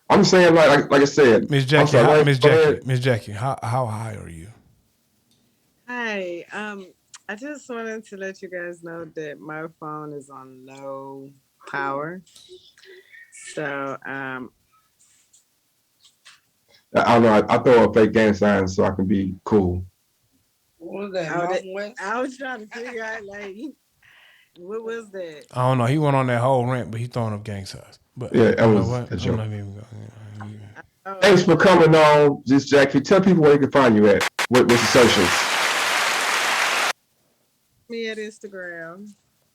[SPEAKER 2] I'm saying like I said,
[SPEAKER 3] Miss
[SPEAKER 2] I'm
[SPEAKER 3] Jackie,
[SPEAKER 2] sorry,
[SPEAKER 3] Miss Jackie, how high are you?
[SPEAKER 4] Hi. I just wanted to let you guys know that my phone is on low power. So
[SPEAKER 2] I don't know. I throw a fake gang sign so I can be cool.
[SPEAKER 5] What was that?
[SPEAKER 4] I
[SPEAKER 5] Mountain West?
[SPEAKER 4] was trying to figure out like what was that?
[SPEAKER 3] I don't know. He went on that whole rant, but he throwing up gang signs. But
[SPEAKER 2] Yeah, that
[SPEAKER 3] you know
[SPEAKER 2] was
[SPEAKER 3] what?
[SPEAKER 2] a
[SPEAKER 3] I'm
[SPEAKER 2] joke.
[SPEAKER 3] not even going.
[SPEAKER 4] Oh,
[SPEAKER 2] Thanks for coming on, Just Jackie. Tell people where they can find you at. What's the socials?
[SPEAKER 4] me at Instagram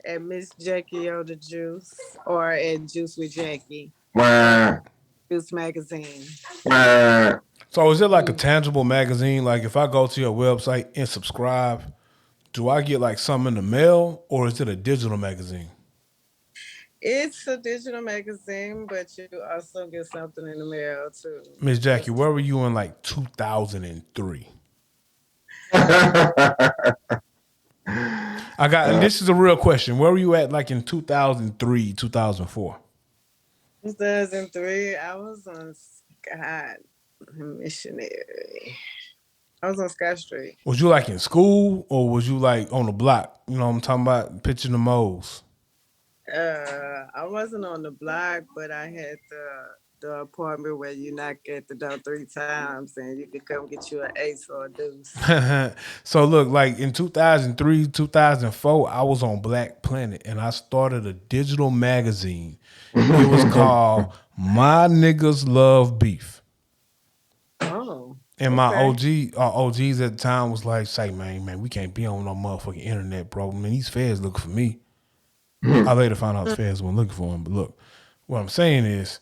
[SPEAKER 4] at Miss Jackie O the Juice or at Juice with Jackie.
[SPEAKER 2] Wah,
[SPEAKER 4] Juice Magazine.
[SPEAKER 2] wah.
[SPEAKER 3] So is it like a tangible magazine? Like if I go to your website and subscribe, do I get like something in the mail or is it a digital magazine?
[SPEAKER 4] It's a digital magazine, but you also get something in the mail too.
[SPEAKER 3] Miss Jackie, where were you in like 2003? And this is a real question. Where were you at like in 2003, 2004?
[SPEAKER 4] 2003, I was on Scott Missionary. I was on Scott Street.
[SPEAKER 3] Was you like in school or was you like on the block? You know what I'm talking about? Pitching the moles.
[SPEAKER 4] I wasn't on the block, but I had the apartment where you knock at the door 3 times and you could come get you an ace or a deuce.
[SPEAKER 3] So look, like in 2003, 2004, I was on Black Planet and I started a digital magazine. It was called My Niggas Love Beef.
[SPEAKER 4] Oh.
[SPEAKER 3] And my
[SPEAKER 4] okay.
[SPEAKER 3] OGs at the time was like, say, man, we can't be on no motherfucking internet, bro. Man, these feds looking for me. I later found out the feds weren't looking for him. But look, what I'm saying is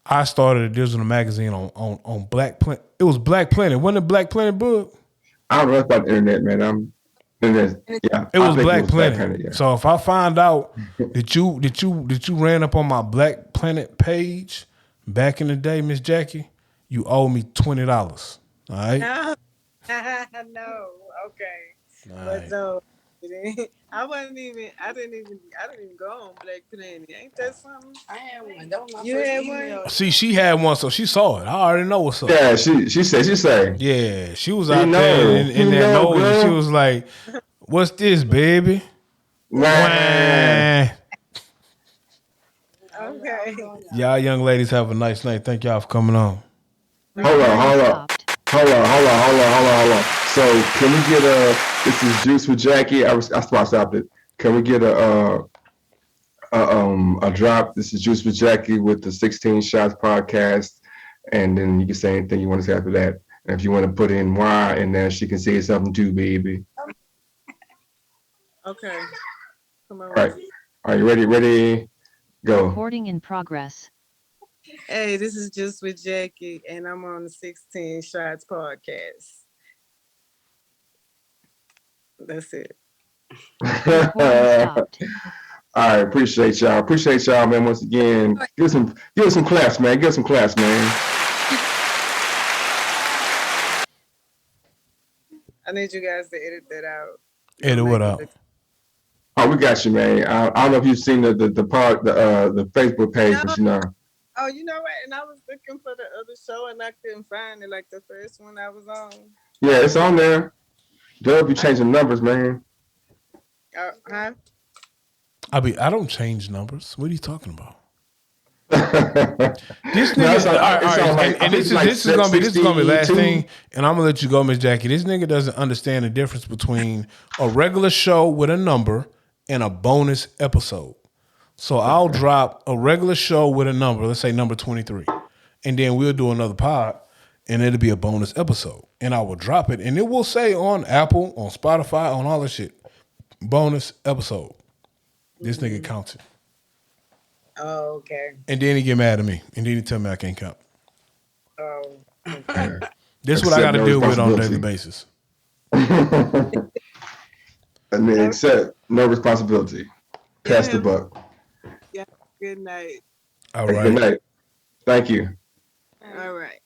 [SPEAKER 3] I started a digital magazine on Black Planet. It was Black Planet. Wasn't it Black Planet book?
[SPEAKER 2] I don't know about the internet, man. Yeah.
[SPEAKER 3] It was Black
[SPEAKER 2] Black
[SPEAKER 3] Planet.
[SPEAKER 2] Planet, yeah.
[SPEAKER 3] So if I find out that you ran up on my Black Planet page back in the day, Miss Jackie, you owe me $20. All right?
[SPEAKER 4] No. No. Okay.
[SPEAKER 3] All
[SPEAKER 4] But
[SPEAKER 3] right.
[SPEAKER 4] no. I didn't even go on Black Planet. Ain't that something?
[SPEAKER 5] I had one. That was my
[SPEAKER 4] You
[SPEAKER 5] first
[SPEAKER 4] had
[SPEAKER 5] email.
[SPEAKER 4] one?
[SPEAKER 3] See, she had one, so she saw it. I already know what's up.
[SPEAKER 2] Yeah, she say.
[SPEAKER 3] Yeah, she was
[SPEAKER 2] You
[SPEAKER 3] out there
[SPEAKER 2] know.
[SPEAKER 3] in
[SPEAKER 2] You
[SPEAKER 3] that
[SPEAKER 2] know,
[SPEAKER 3] nose, and she
[SPEAKER 2] girl.
[SPEAKER 3] was like, "What's this, baby?"
[SPEAKER 2] Man.
[SPEAKER 3] Wah.
[SPEAKER 4] Okay.
[SPEAKER 3] Y'all young ladies have a nice night. Thank y'all for coming on.
[SPEAKER 2] Hold on. So can we get this is Juice with Jackie. I stopped it. Can we get a drop? This is Juice with Jackie with the 16 Shots podcast. And then you can say anything you want to say after that. And if you want to put in why in there, she can say something too, baby.
[SPEAKER 4] Okay. Come on.
[SPEAKER 2] All right. Are you ready? Ready? Go.
[SPEAKER 1] Recording in progress.
[SPEAKER 4] Hey, this is Just with Jackie, and I'm on the 16 Shots podcast. That's it.
[SPEAKER 1] Recording stopped.
[SPEAKER 2] All right, appreciate y'all, man. Once again, give us some claps, man. Give us some claps, man.
[SPEAKER 4] I need you guys to edit that out.
[SPEAKER 3] Edit what out?
[SPEAKER 2] Oh, we got you, man. I don't know if you've seen the Facebook page, but you know.
[SPEAKER 4] Oh, you know what? And I was looking for the other show and I couldn't find it, like the first one I was on.
[SPEAKER 2] Yeah, it's on there. They'll be changing numbers, man.
[SPEAKER 4] Huh?
[SPEAKER 3] I don't change numbers. What are you talking about? This
[SPEAKER 2] No,
[SPEAKER 3] nigga,
[SPEAKER 2] it's on-
[SPEAKER 3] all
[SPEAKER 2] it's on
[SPEAKER 3] right,
[SPEAKER 2] like- I
[SPEAKER 3] and
[SPEAKER 2] think
[SPEAKER 3] this
[SPEAKER 2] it's like
[SPEAKER 3] is gonna be the last
[SPEAKER 2] 62.
[SPEAKER 3] thing, and I'm gonna let you go, Miss Jackie. This nigga doesn't understand the difference between a regular show with a number and a bonus episode. So I'll drop a regular show with a number, let's say number 23, and then we'll do another pod, and it'll be a bonus episode, and I will drop it, and it will say on Apple, on Spotify, on all that shit, bonus episode. This nigga counted.
[SPEAKER 4] Oh, okay.
[SPEAKER 3] And then he get mad at me. And then he tell me I can't count.
[SPEAKER 4] Oh,
[SPEAKER 2] Yeah.
[SPEAKER 3] This is what I
[SPEAKER 2] Accept
[SPEAKER 3] got to
[SPEAKER 2] no
[SPEAKER 3] deal with on a daily
[SPEAKER 2] responsibility.
[SPEAKER 3] basis.
[SPEAKER 2] And then accept no responsibility. Pass the
[SPEAKER 4] yeah.
[SPEAKER 2] buck.
[SPEAKER 4] Yeah. Good night.
[SPEAKER 3] All
[SPEAKER 2] Hey, good
[SPEAKER 3] right.
[SPEAKER 2] night. Thank you.
[SPEAKER 4] All right.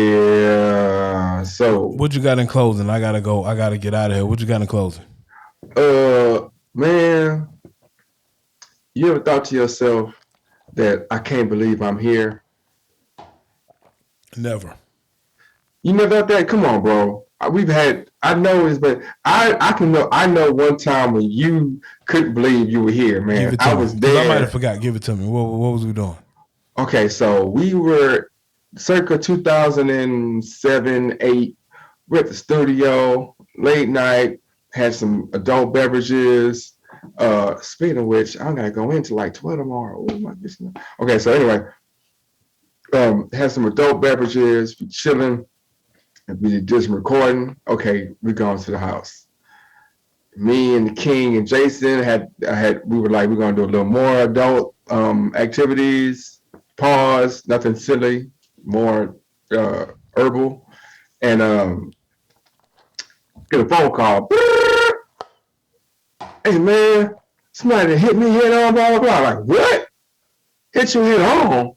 [SPEAKER 2] Yeah. So,
[SPEAKER 3] What you got in closing? I gotta go. I gotta get out of here. What you got in closing?
[SPEAKER 2] man, you ever thought to yourself that I can't believe I'm here?
[SPEAKER 3] Never.
[SPEAKER 2] You never thought that? Come on, bro. We've had. I know it's been. I can know. I know one time when you couldn't believe you were here,
[SPEAKER 3] Give
[SPEAKER 2] man.
[SPEAKER 3] it
[SPEAKER 2] I
[SPEAKER 3] to me
[SPEAKER 2] was
[SPEAKER 3] because I might have
[SPEAKER 2] there.
[SPEAKER 3] forgot. Give it to me. What was we doing?
[SPEAKER 2] Okay, so we were circa 2007, 8. We're at the studio, late night, had some adult beverages. Speaking of which, I'm gonna go into like 12 tomorrow. Oh my goodness. Okay, so anyway, had some adult beverages, we chilling, and we just recording. Okay, we going to the house. Me and the King and Jason we were like, we're gonna do a little more adult activities. Pause, nothing silly, more herbal. And get a phone call. Hey man, somebody hit me head on, blah blah blah. Like, what? Hit you head on?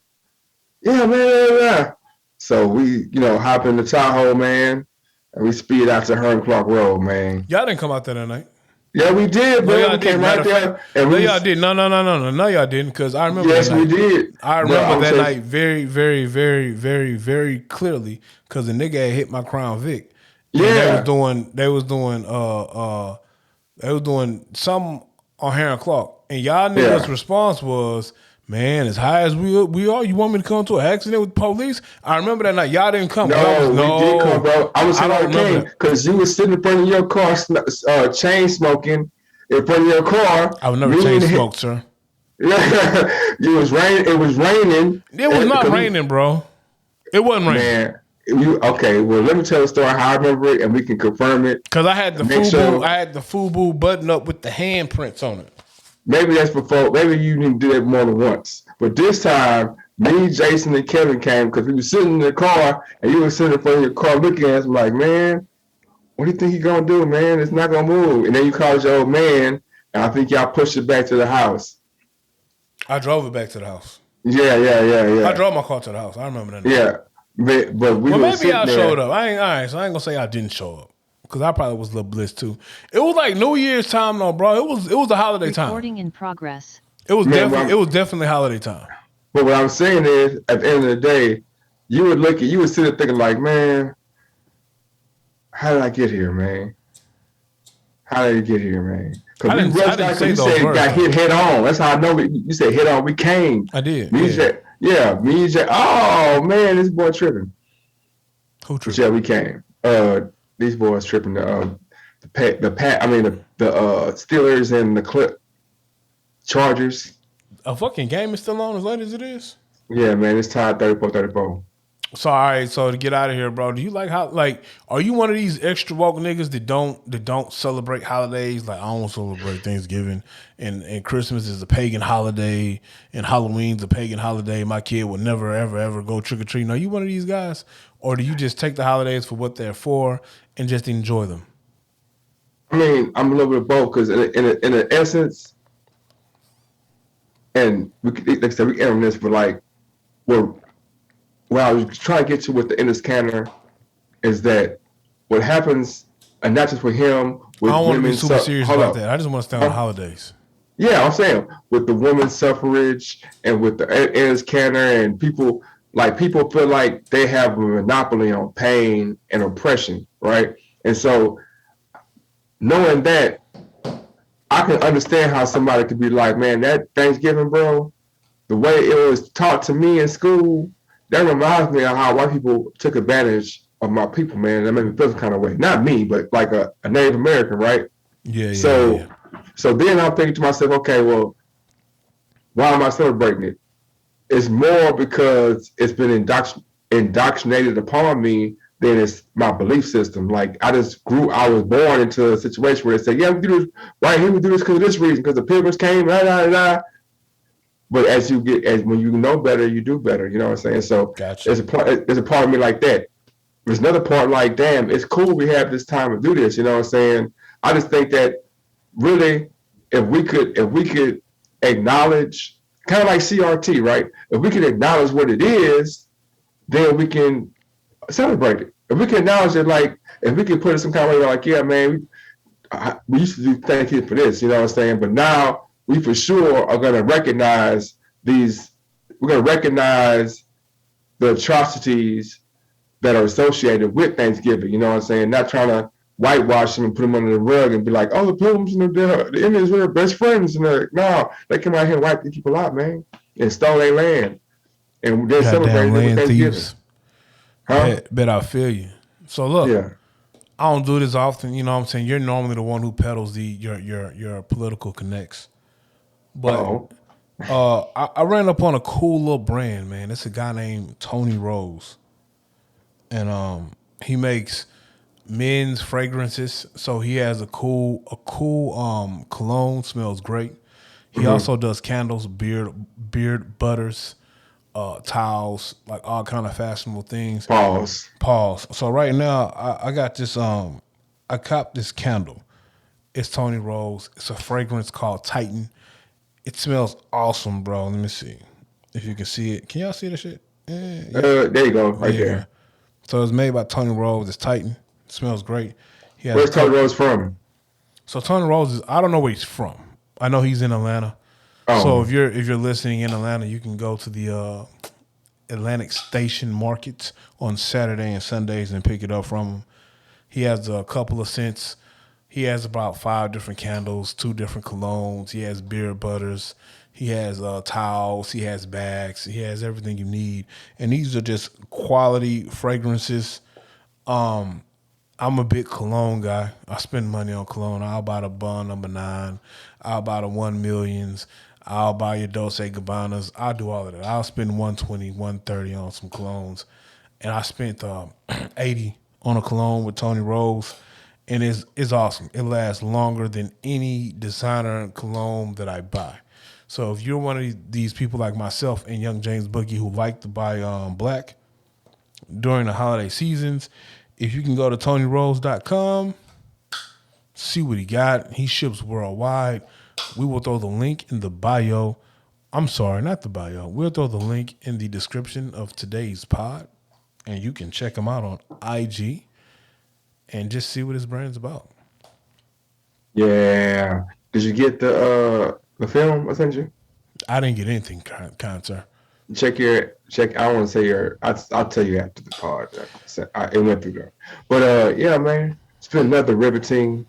[SPEAKER 2] Yeah, man. So we, hop in the Tahoe, man, and we speed out to Hearn Clark Road, man.
[SPEAKER 3] Y'all didn't come out there that night.
[SPEAKER 2] Yeah, we did,
[SPEAKER 3] No,
[SPEAKER 2] bro.
[SPEAKER 3] y'all
[SPEAKER 2] We
[SPEAKER 3] didn't.
[SPEAKER 2] came
[SPEAKER 3] Matter
[SPEAKER 2] right
[SPEAKER 3] of fact,
[SPEAKER 2] there, and
[SPEAKER 3] no,
[SPEAKER 2] we.
[SPEAKER 3] y'all didn't. No, y'all didn't. Because I remember
[SPEAKER 2] Yes,
[SPEAKER 3] that
[SPEAKER 2] we
[SPEAKER 3] night.
[SPEAKER 2] did.
[SPEAKER 3] I
[SPEAKER 2] But
[SPEAKER 3] remember
[SPEAKER 2] I'm
[SPEAKER 3] that
[SPEAKER 2] saying,
[SPEAKER 3] night very, very, very, very, very clearly because the nigga had hit my Crown Vic, and
[SPEAKER 2] yeah,
[SPEAKER 3] they was doing some on Heron Clark, and y'all niggas'
[SPEAKER 2] yeah.
[SPEAKER 3] response was, "Man, as high as we are, you want me to come to an accident with police?" I remember that night. Y'all didn't come because I was
[SPEAKER 2] No, we did come, bro. I was
[SPEAKER 3] I
[SPEAKER 2] saying
[SPEAKER 3] don't
[SPEAKER 2] I
[SPEAKER 3] remember
[SPEAKER 2] came
[SPEAKER 3] that.
[SPEAKER 2] because you was sitting in front of your car, chain smoking in front of your car.
[SPEAKER 3] I would never
[SPEAKER 2] Me
[SPEAKER 3] chain
[SPEAKER 2] and him,
[SPEAKER 3] smoke, sir.
[SPEAKER 2] it was rain. It was raining.
[SPEAKER 3] It was not
[SPEAKER 2] 'Cause
[SPEAKER 3] raining, bro. It wasn't raining.
[SPEAKER 2] man, you okay? Well, let me tell the story how I remember it, and we can confirm it
[SPEAKER 3] Cause I had the
[SPEAKER 2] and make
[SPEAKER 3] FUBU,
[SPEAKER 2] sure.
[SPEAKER 3] I had the FUBU button up with the handprints on it.
[SPEAKER 2] Maybe that's before. Maybe you didn't do that more than once. But this time, me, Jason, and Kevin came because we were sitting in the car, and you were sitting in front of your car looking at us like, man, what do you think he's gonna do, man? It's not gonna move. And then you called your old man, and I think y'all pushed it back to the house.
[SPEAKER 3] I drove it back to the house.
[SPEAKER 2] Yeah, yeah, yeah,
[SPEAKER 3] I
[SPEAKER 2] yeah,
[SPEAKER 3] drove my car to the house. I remember that night.
[SPEAKER 2] yeah. But we
[SPEAKER 3] Well,
[SPEAKER 2] were
[SPEAKER 3] maybe
[SPEAKER 2] sitting
[SPEAKER 3] y'all showed
[SPEAKER 2] there.
[SPEAKER 3] up. I ain't so I ain't gonna say I didn't show up because I probably was a little blitzed too. It was like New Year's time though, bro. It was a holiday time.
[SPEAKER 1] Recording in progress.
[SPEAKER 2] Man,
[SPEAKER 3] It was definitely holiday time.
[SPEAKER 2] but what I'm saying is, at the end of the day, you would sit there thinking like, man, how did I get here, man? How did I get here, man? Because we
[SPEAKER 3] I
[SPEAKER 2] rushed
[SPEAKER 3] didn't
[SPEAKER 2] out because
[SPEAKER 3] say
[SPEAKER 2] you
[SPEAKER 3] those
[SPEAKER 2] said
[SPEAKER 3] words
[SPEAKER 2] got
[SPEAKER 3] though.
[SPEAKER 2] hit head on. That's how I know. You said head on. We came.
[SPEAKER 3] I did.
[SPEAKER 2] Me,
[SPEAKER 3] Yeah.
[SPEAKER 2] Me, oh man, this boy tripping.
[SPEAKER 3] Who
[SPEAKER 2] But
[SPEAKER 3] tripped?
[SPEAKER 2] yeah, we came. These boys tripping. The Steelers and the Clip Chargers.
[SPEAKER 3] A fucking game is still on as late as it is.
[SPEAKER 2] Yeah, man, it's tied 34-34.
[SPEAKER 3] So all right, so to get out of here, bro, do you like how are you one of these extra woke niggas that don't celebrate holidays? Like I don't celebrate Thanksgiving and Christmas is a pagan holiday and Halloween's a pagan holiday. My kid would never ever go trick or treating. Are you one of these guys, or do you just take the holidays for what they're for and just enjoy them?
[SPEAKER 2] I mean, I'm a little bit of both because in the essence, and like I said, we end on this, but like, well, what I was trying to get to with the Ennis Canner is that what happens, and not just with him,
[SPEAKER 3] I
[SPEAKER 2] with
[SPEAKER 3] don't want to be
[SPEAKER 2] women.
[SPEAKER 3] super serious
[SPEAKER 2] Hold
[SPEAKER 3] about
[SPEAKER 2] up.
[SPEAKER 3] that. I just want to stay on the holidays.
[SPEAKER 2] Yeah, I'm saying with the women's suffrage and with the Ennis Canner and people feel like they have a monopoly on pain and oppression, right? And so knowing that, I can understand how somebody could be like, man, that Thanksgiving, bro, the way it was taught to me in school, that reminds me of how white people took advantage of my people, man. That made me feel some kind of way. Not me, but like a Native American, right?
[SPEAKER 3] Yeah.
[SPEAKER 2] So then I'm thinking to myself, okay, well, why am I celebrating it? It's more because it's been indoctrinated upon me then it's my belief system. Like I was born into a situation where they say, yeah, we do this, right here we do this because of this reason, because the pilgrims came, blah, blah, blah. But when you know better, you do better. You know what I'm saying? So
[SPEAKER 3] Gotcha.
[SPEAKER 2] there's a part of me like that. There's another part like, damn, it's cool we have this time to do this. You know what I'm saying? I just think that really, if we could acknowledge, kind of like CRT, right? If we can acknowledge what it is, then we can celebrate it. If we can acknowledge it, like if we can put it some kind of way, like, yeah, man, we used to do thank you for this, you know what I'm saying? But now we for sure are gonna recognize these. We're gonna recognize the atrocities that are associated with Thanksgiving. You know what I'm saying? Not trying to whitewash them and put them under the rug and be like, oh, the Pilgrims and the Indians were best friends. And no, they come out here and wipe the people out, man, and stole their land. And they're celebrating with Thanksgiving.
[SPEAKER 3] Thieves.
[SPEAKER 2] Huh?
[SPEAKER 3] Bet I feel you. So look,
[SPEAKER 2] Yeah.
[SPEAKER 3] I don't do this often. You know what I'm saying? You're normally the one who peddles your political connects. But I ran up on a cool little brand, man. It's a guy named Tony Rose. And he makes men's fragrances. So he has a cool cologne, smells great. He also does candles, beard butters, towels, like all kind of fashionable things.
[SPEAKER 2] Pause.
[SPEAKER 3] So right now I got this I copped this candle. It's Tony Rose. It's a fragrance called Titan. It smells awesome, bro. Let me see if you can see it. Can y'all see the shit? Yeah.
[SPEAKER 2] There you go, right there.
[SPEAKER 3] So it's made by Tony Rose. It's Titan. It smells great.
[SPEAKER 2] Where's Tony Rose from?
[SPEAKER 3] So Tony Rose I don't know where he's from. I know he's in Atlanta.
[SPEAKER 2] Oh.
[SPEAKER 3] So if you're listening in Atlanta, you can go to the Atlantic Station markets on Saturday and Sundays and pick it up from him. He has a couple of scents. He has about 5 different candles, 2 different colognes. He has beard butters. He has towels. He has bags. He has everything you need. And these are just quality fragrances. I'm a big cologne guy. I spend money on cologne. I'll buy the Bond number 9. I'll buy the 1 millions. I'll buy your Dolce Gabbanas. I'll do all of that. I'll spend $120, $130 on some colognes. And I spent $80 on a cologne with Tony Rose. And it's awesome. It lasts longer than any designer cologne that I buy. So if you're one of these people like myself and Young James Boogie who like to buy black during the holiday seasons, if you can go to TonyRose.com, see what he got. He ships worldwide. We will throw the link in the bio. I'm sorry, not the bio. We'll throw the link in the description of today's pod, and you can check him out on IG and just see what his brand's about.
[SPEAKER 2] Yeah. Did you get the film I sent you?
[SPEAKER 3] I didn't get anything, kind sir.
[SPEAKER 2] Check. I don't want to say your. I'll tell you after the pod. It went through there, but yeah, man, it's been another riveting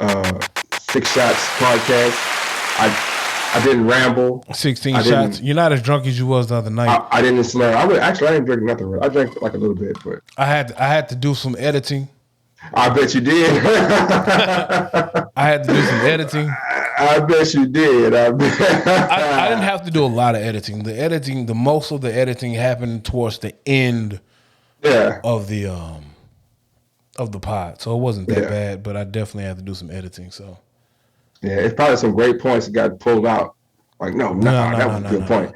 [SPEAKER 2] 6 Shots podcast. I didn't ramble.
[SPEAKER 3] 16 shots. You're not as drunk as you was the other night.
[SPEAKER 2] I didn't slur. I didn't drink nothing. I drank like a little bit, but
[SPEAKER 3] I had to do some editing.
[SPEAKER 2] I bet you did.
[SPEAKER 3] I had to do some editing.
[SPEAKER 2] I bet you did. I
[SPEAKER 3] didn't have to do a lot of editing. The most of the editing happened towards the end of the pod. So it wasn't that bad, but I definitely had to do some editing. So
[SPEAKER 2] yeah, it's probably some great points that got pulled out. Like, that was a good point.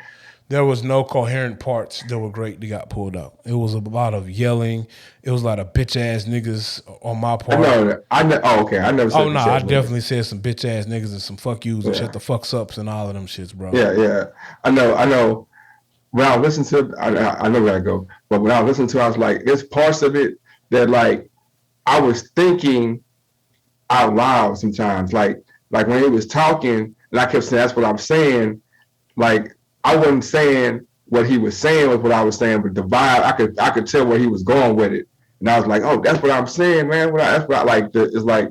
[SPEAKER 3] There was no coherent parts that were great that got pulled out. It was a lot of yelling. It was a lot of bitch ass niggas on my part.
[SPEAKER 2] Okay. I never said
[SPEAKER 3] Oh, no, I definitely said some bitch ass niggas and some fuck yous and shut the fucks ups and all of them shits, bro.
[SPEAKER 2] Yeah. I know. When I listened to it, I know where I go. But when I listened to it, I was like, there's parts of it that, like, I was thinking out loud sometimes. Like when he was talking, and I kept saying, that's what I'm saying. Like, I wasn't saying what he was saying was what I was saying, but the vibe, I could tell where he was going with it. And I was like, oh, that's what I'm saying, man. That's what I like. It's like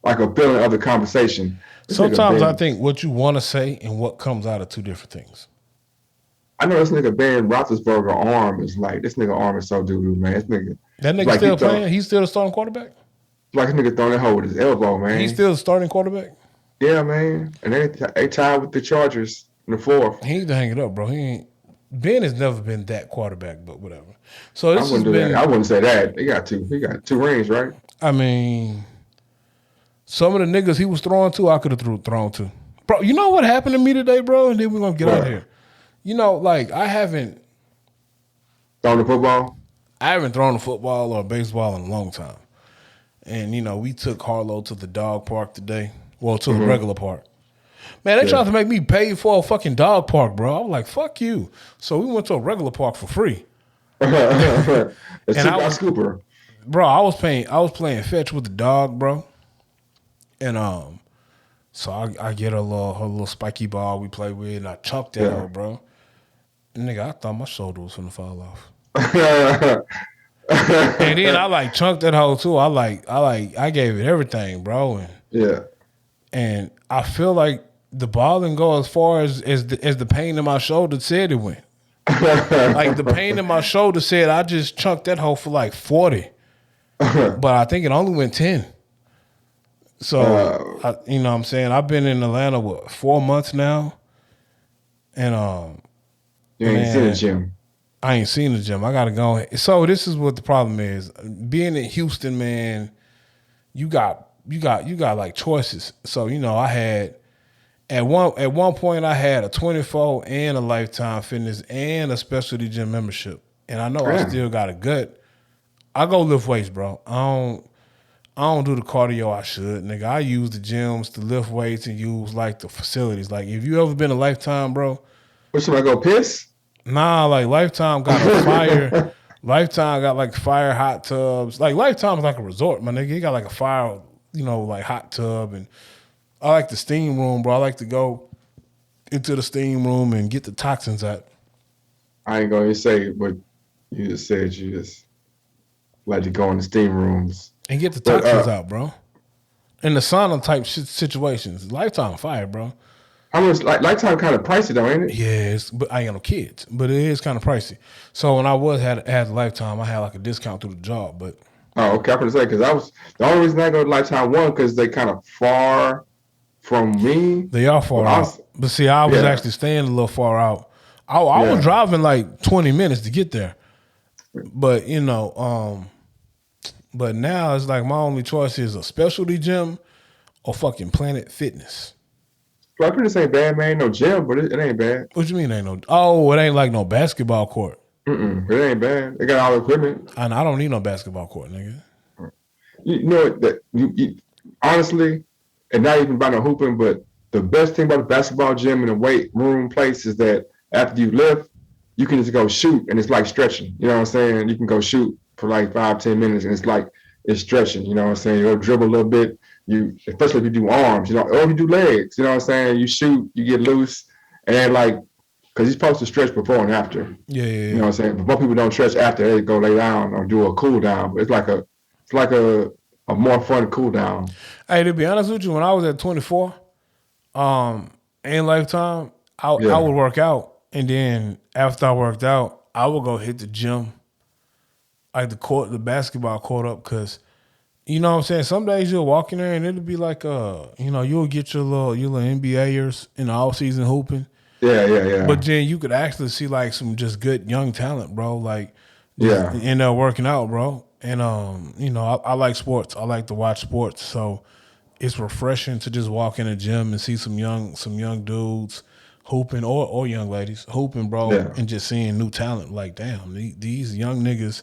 [SPEAKER 2] a feeling of the conversation.
[SPEAKER 3] Sometimes I think what you want to say and what comes out of 2 different things.
[SPEAKER 2] I know this nigga Ben Roethlisberger arm is like, this nigga arm is so doo-doo, man.
[SPEAKER 3] That nigga still playing? He's still the starting quarterback?
[SPEAKER 2] Like this nigga throwing that hole with his elbow, man.
[SPEAKER 3] He's still the starting quarterback?
[SPEAKER 2] Yeah, man. And they tied with the Chargers in the 4th.
[SPEAKER 3] He need to hang it up, bro. Ben has never been that quarterback, but whatever. So
[SPEAKER 2] I
[SPEAKER 3] this has
[SPEAKER 2] wouldn't do that.
[SPEAKER 3] been.
[SPEAKER 2] I wouldn't say that. He got two rings, right?
[SPEAKER 3] I mean, some of the niggas he was throwing to, I could have thrown to. Bro, you know what happened to me today, bro? And then we're gonna get out of
[SPEAKER 2] What?
[SPEAKER 3] here. You know, like I haven't
[SPEAKER 2] Throwing the football.
[SPEAKER 3] thrown a football or a baseball in a long time. And you know, we took Harlow to the dog park today. Well, to the regular park. Man, they tried to make me pay for a fucking dog park, bro. I was like, fuck you. So we went to a regular park for free.
[SPEAKER 2] It's
[SPEAKER 3] And I
[SPEAKER 2] a
[SPEAKER 3] was-
[SPEAKER 2] scooper.
[SPEAKER 3] Bro, I was playing fetch with the dog, bro. And so I get her little spiky ball we play with, and I chucked that
[SPEAKER 2] Yeah.
[SPEAKER 3] hoe, bro. And nigga, I thought my shoulder was gonna fall off. And then I like chunked that hoe too. I gave it everything, bro. And I feel like the ball didn't go as far as the pain in my shoulder said it went. Like the pain in my shoulder said I just chunked that hoe for like 40. But I think it only went 10. So you know what I'm saying? I've been in Atlanta 4 months now. And
[SPEAKER 2] You ain't seen the gym.
[SPEAKER 3] I ain't seen the gym. I gotta go. So this is what the problem is. Being in Houston, man, you got like choices. So you know, I had at one point I had a 24 and a Lifetime Fitness and a specialty gym membership, and I know I
[SPEAKER 2] Yeah.
[SPEAKER 3] still got a gut. I go lift weights, bro. I don't do the cardio I should, nigga. I use the gyms to lift weights and use like the facilities. Like if you ever been to Lifetime, bro.
[SPEAKER 2] What should I go piss?
[SPEAKER 3] Nah, like Lifetime got a fire. Lifetime got like fire hot tubs. Like Lifetime's like a resort, my nigga. He got like a fire, you know, like hot tub. And I like the steam room, bro. I like to go into the steam room and get the toxins out.
[SPEAKER 2] I ain't gonna say what you just said. You just like to go in the steam rooms.
[SPEAKER 3] And get the
[SPEAKER 2] But,
[SPEAKER 3] toxins out, bro. In the sauna type situations. Lifetime fire, bro.
[SPEAKER 2] How much? Like Lifetime kind of pricey though, ain't it?
[SPEAKER 3] Yes, but I ain't got no kids. But it is kind of pricey. So when I had Lifetime, I had like a discount through the job. But
[SPEAKER 2] Oh, okay. I'm gonna say because I was the only reason I go to Lifetime one because they kind of far from me.
[SPEAKER 3] they are far
[SPEAKER 2] But I
[SPEAKER 3] out.
[SPEAKER 2] was-
[SPEAKER 3] But see, I was
[SPEAKER 2] Yeah.
[SPEAKER 3] actually staying a little far out. I was
[SPEAKER 2] Yeah.
[SPEAKER 3] driving like 20 minutes to get there. But you know, but now it's like my only choice is a specialty gym or fucking Planet Fitness.
[SPEAKER 2] Planet Fitness ain't bad, man. No gym, but it ain't bad.
[SPEAKER 3] What you mean ain't no? Oh, it ain't like no basketball court.
[SPEAKER 2] It ain't bad. They got all the equipment.
[SPEAKER 3] And I don't need no basketball court, nigga.
[SPEAKER 2] You know that you honestly, and not even about no hooping, but the best thing about the basketball gym and the weight room place is that after you lift, you can just go shoot, and it's like stretching. You know what I'm saying? You can go shoot for like 5-10 minutes, and it's stretching. You know what I'm saying? You go dribble a little bit. Especially if you do arms, you know, or if you do legs. You know what I'm saying? You shoot, you get loose, and then like, because you're supposed to stretch before and after.
[SPEAKER 3] Yeah.
[SPEAKER 2] You know what I'm saying? But most people don't stretch after. They go lay down or do a cool down. But it's like a more fun cool down.
[SPEAKER 3] Hey, to be honest with you, when I was at 24, in Lifetime, I would work out, and then after I worked out, I would go hit the gym, like the basketball court up, because you know what I'm saying. Some days you'll walk in there and it'll be like, you know, you'll get your little NBAers in the off season hooping.
[SPEAKER 2] Yeah.
[SPEAKER 3] But then you could actually see like some just good young talent, bro. Like, in there working out, bro. And you know, I like sports. I like to watch sports, so it's refreshing to just walk in a gym and see some young dudes hooping or young ladies hooping, bro, and just seeing new talent. Like, damn, these young niggas.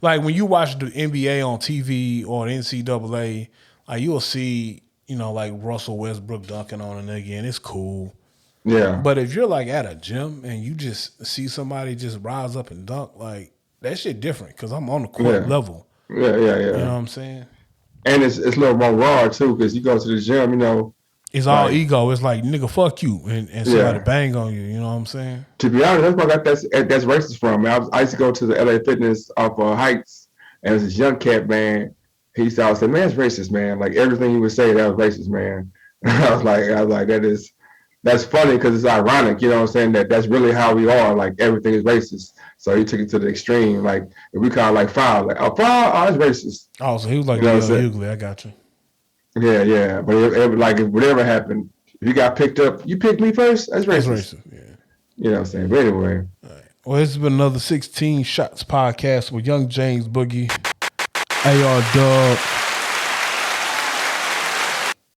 [SPEAKER 3] Like when you watch the NBA on TV or the NCAA, like you'll see, you know, like Russell Westbrook dunking on a nigga, and it's cool.
[SPEAKER 2] Yeah.
[SPEAKER 3] But if you're like at a gym and you just see somebody just rise up and dunk, like that shit different because I'm on the court level.
[SPEAKER 2] Yeah.
[SPEAKER 3] You know what I'm saying?
[SPEAKER 2] And it's a little more raw too because you go to the gym, you know.
[SPEAKER 3] It's all ego. It's like, nigga, fuck you, and somebody bang on you. You know what I'm saying?
[SPEAKER 2] To be honest, that's where I got that's racist from. Man. I used to go to the LA Fitness off Heights, and there's this young cat, man. He used to always say, "Man, it's racist, man. Like everything he would say, that was racist, man." I was like, that's funny because it's ironic. You know what I'm saying? That's really how we are. Like everything is racist. So he took it to the extreme. Like if we call it like foul, like foul, oh, it's racist.
[SPEAKER 3] Oh, so he was like, Hughley. I got you.
[SPEAKER 2] Yeah. But if whatever happened, if you got picked up, you picked me first. That's racist.
[SPEAKER 3] That's racist.
[SPEAKER 2] You know what I'm saying? But anyway,
[SPEAKER 3] Well, this has been another 16 Shots podcast with Young James Boogie, AR Dub.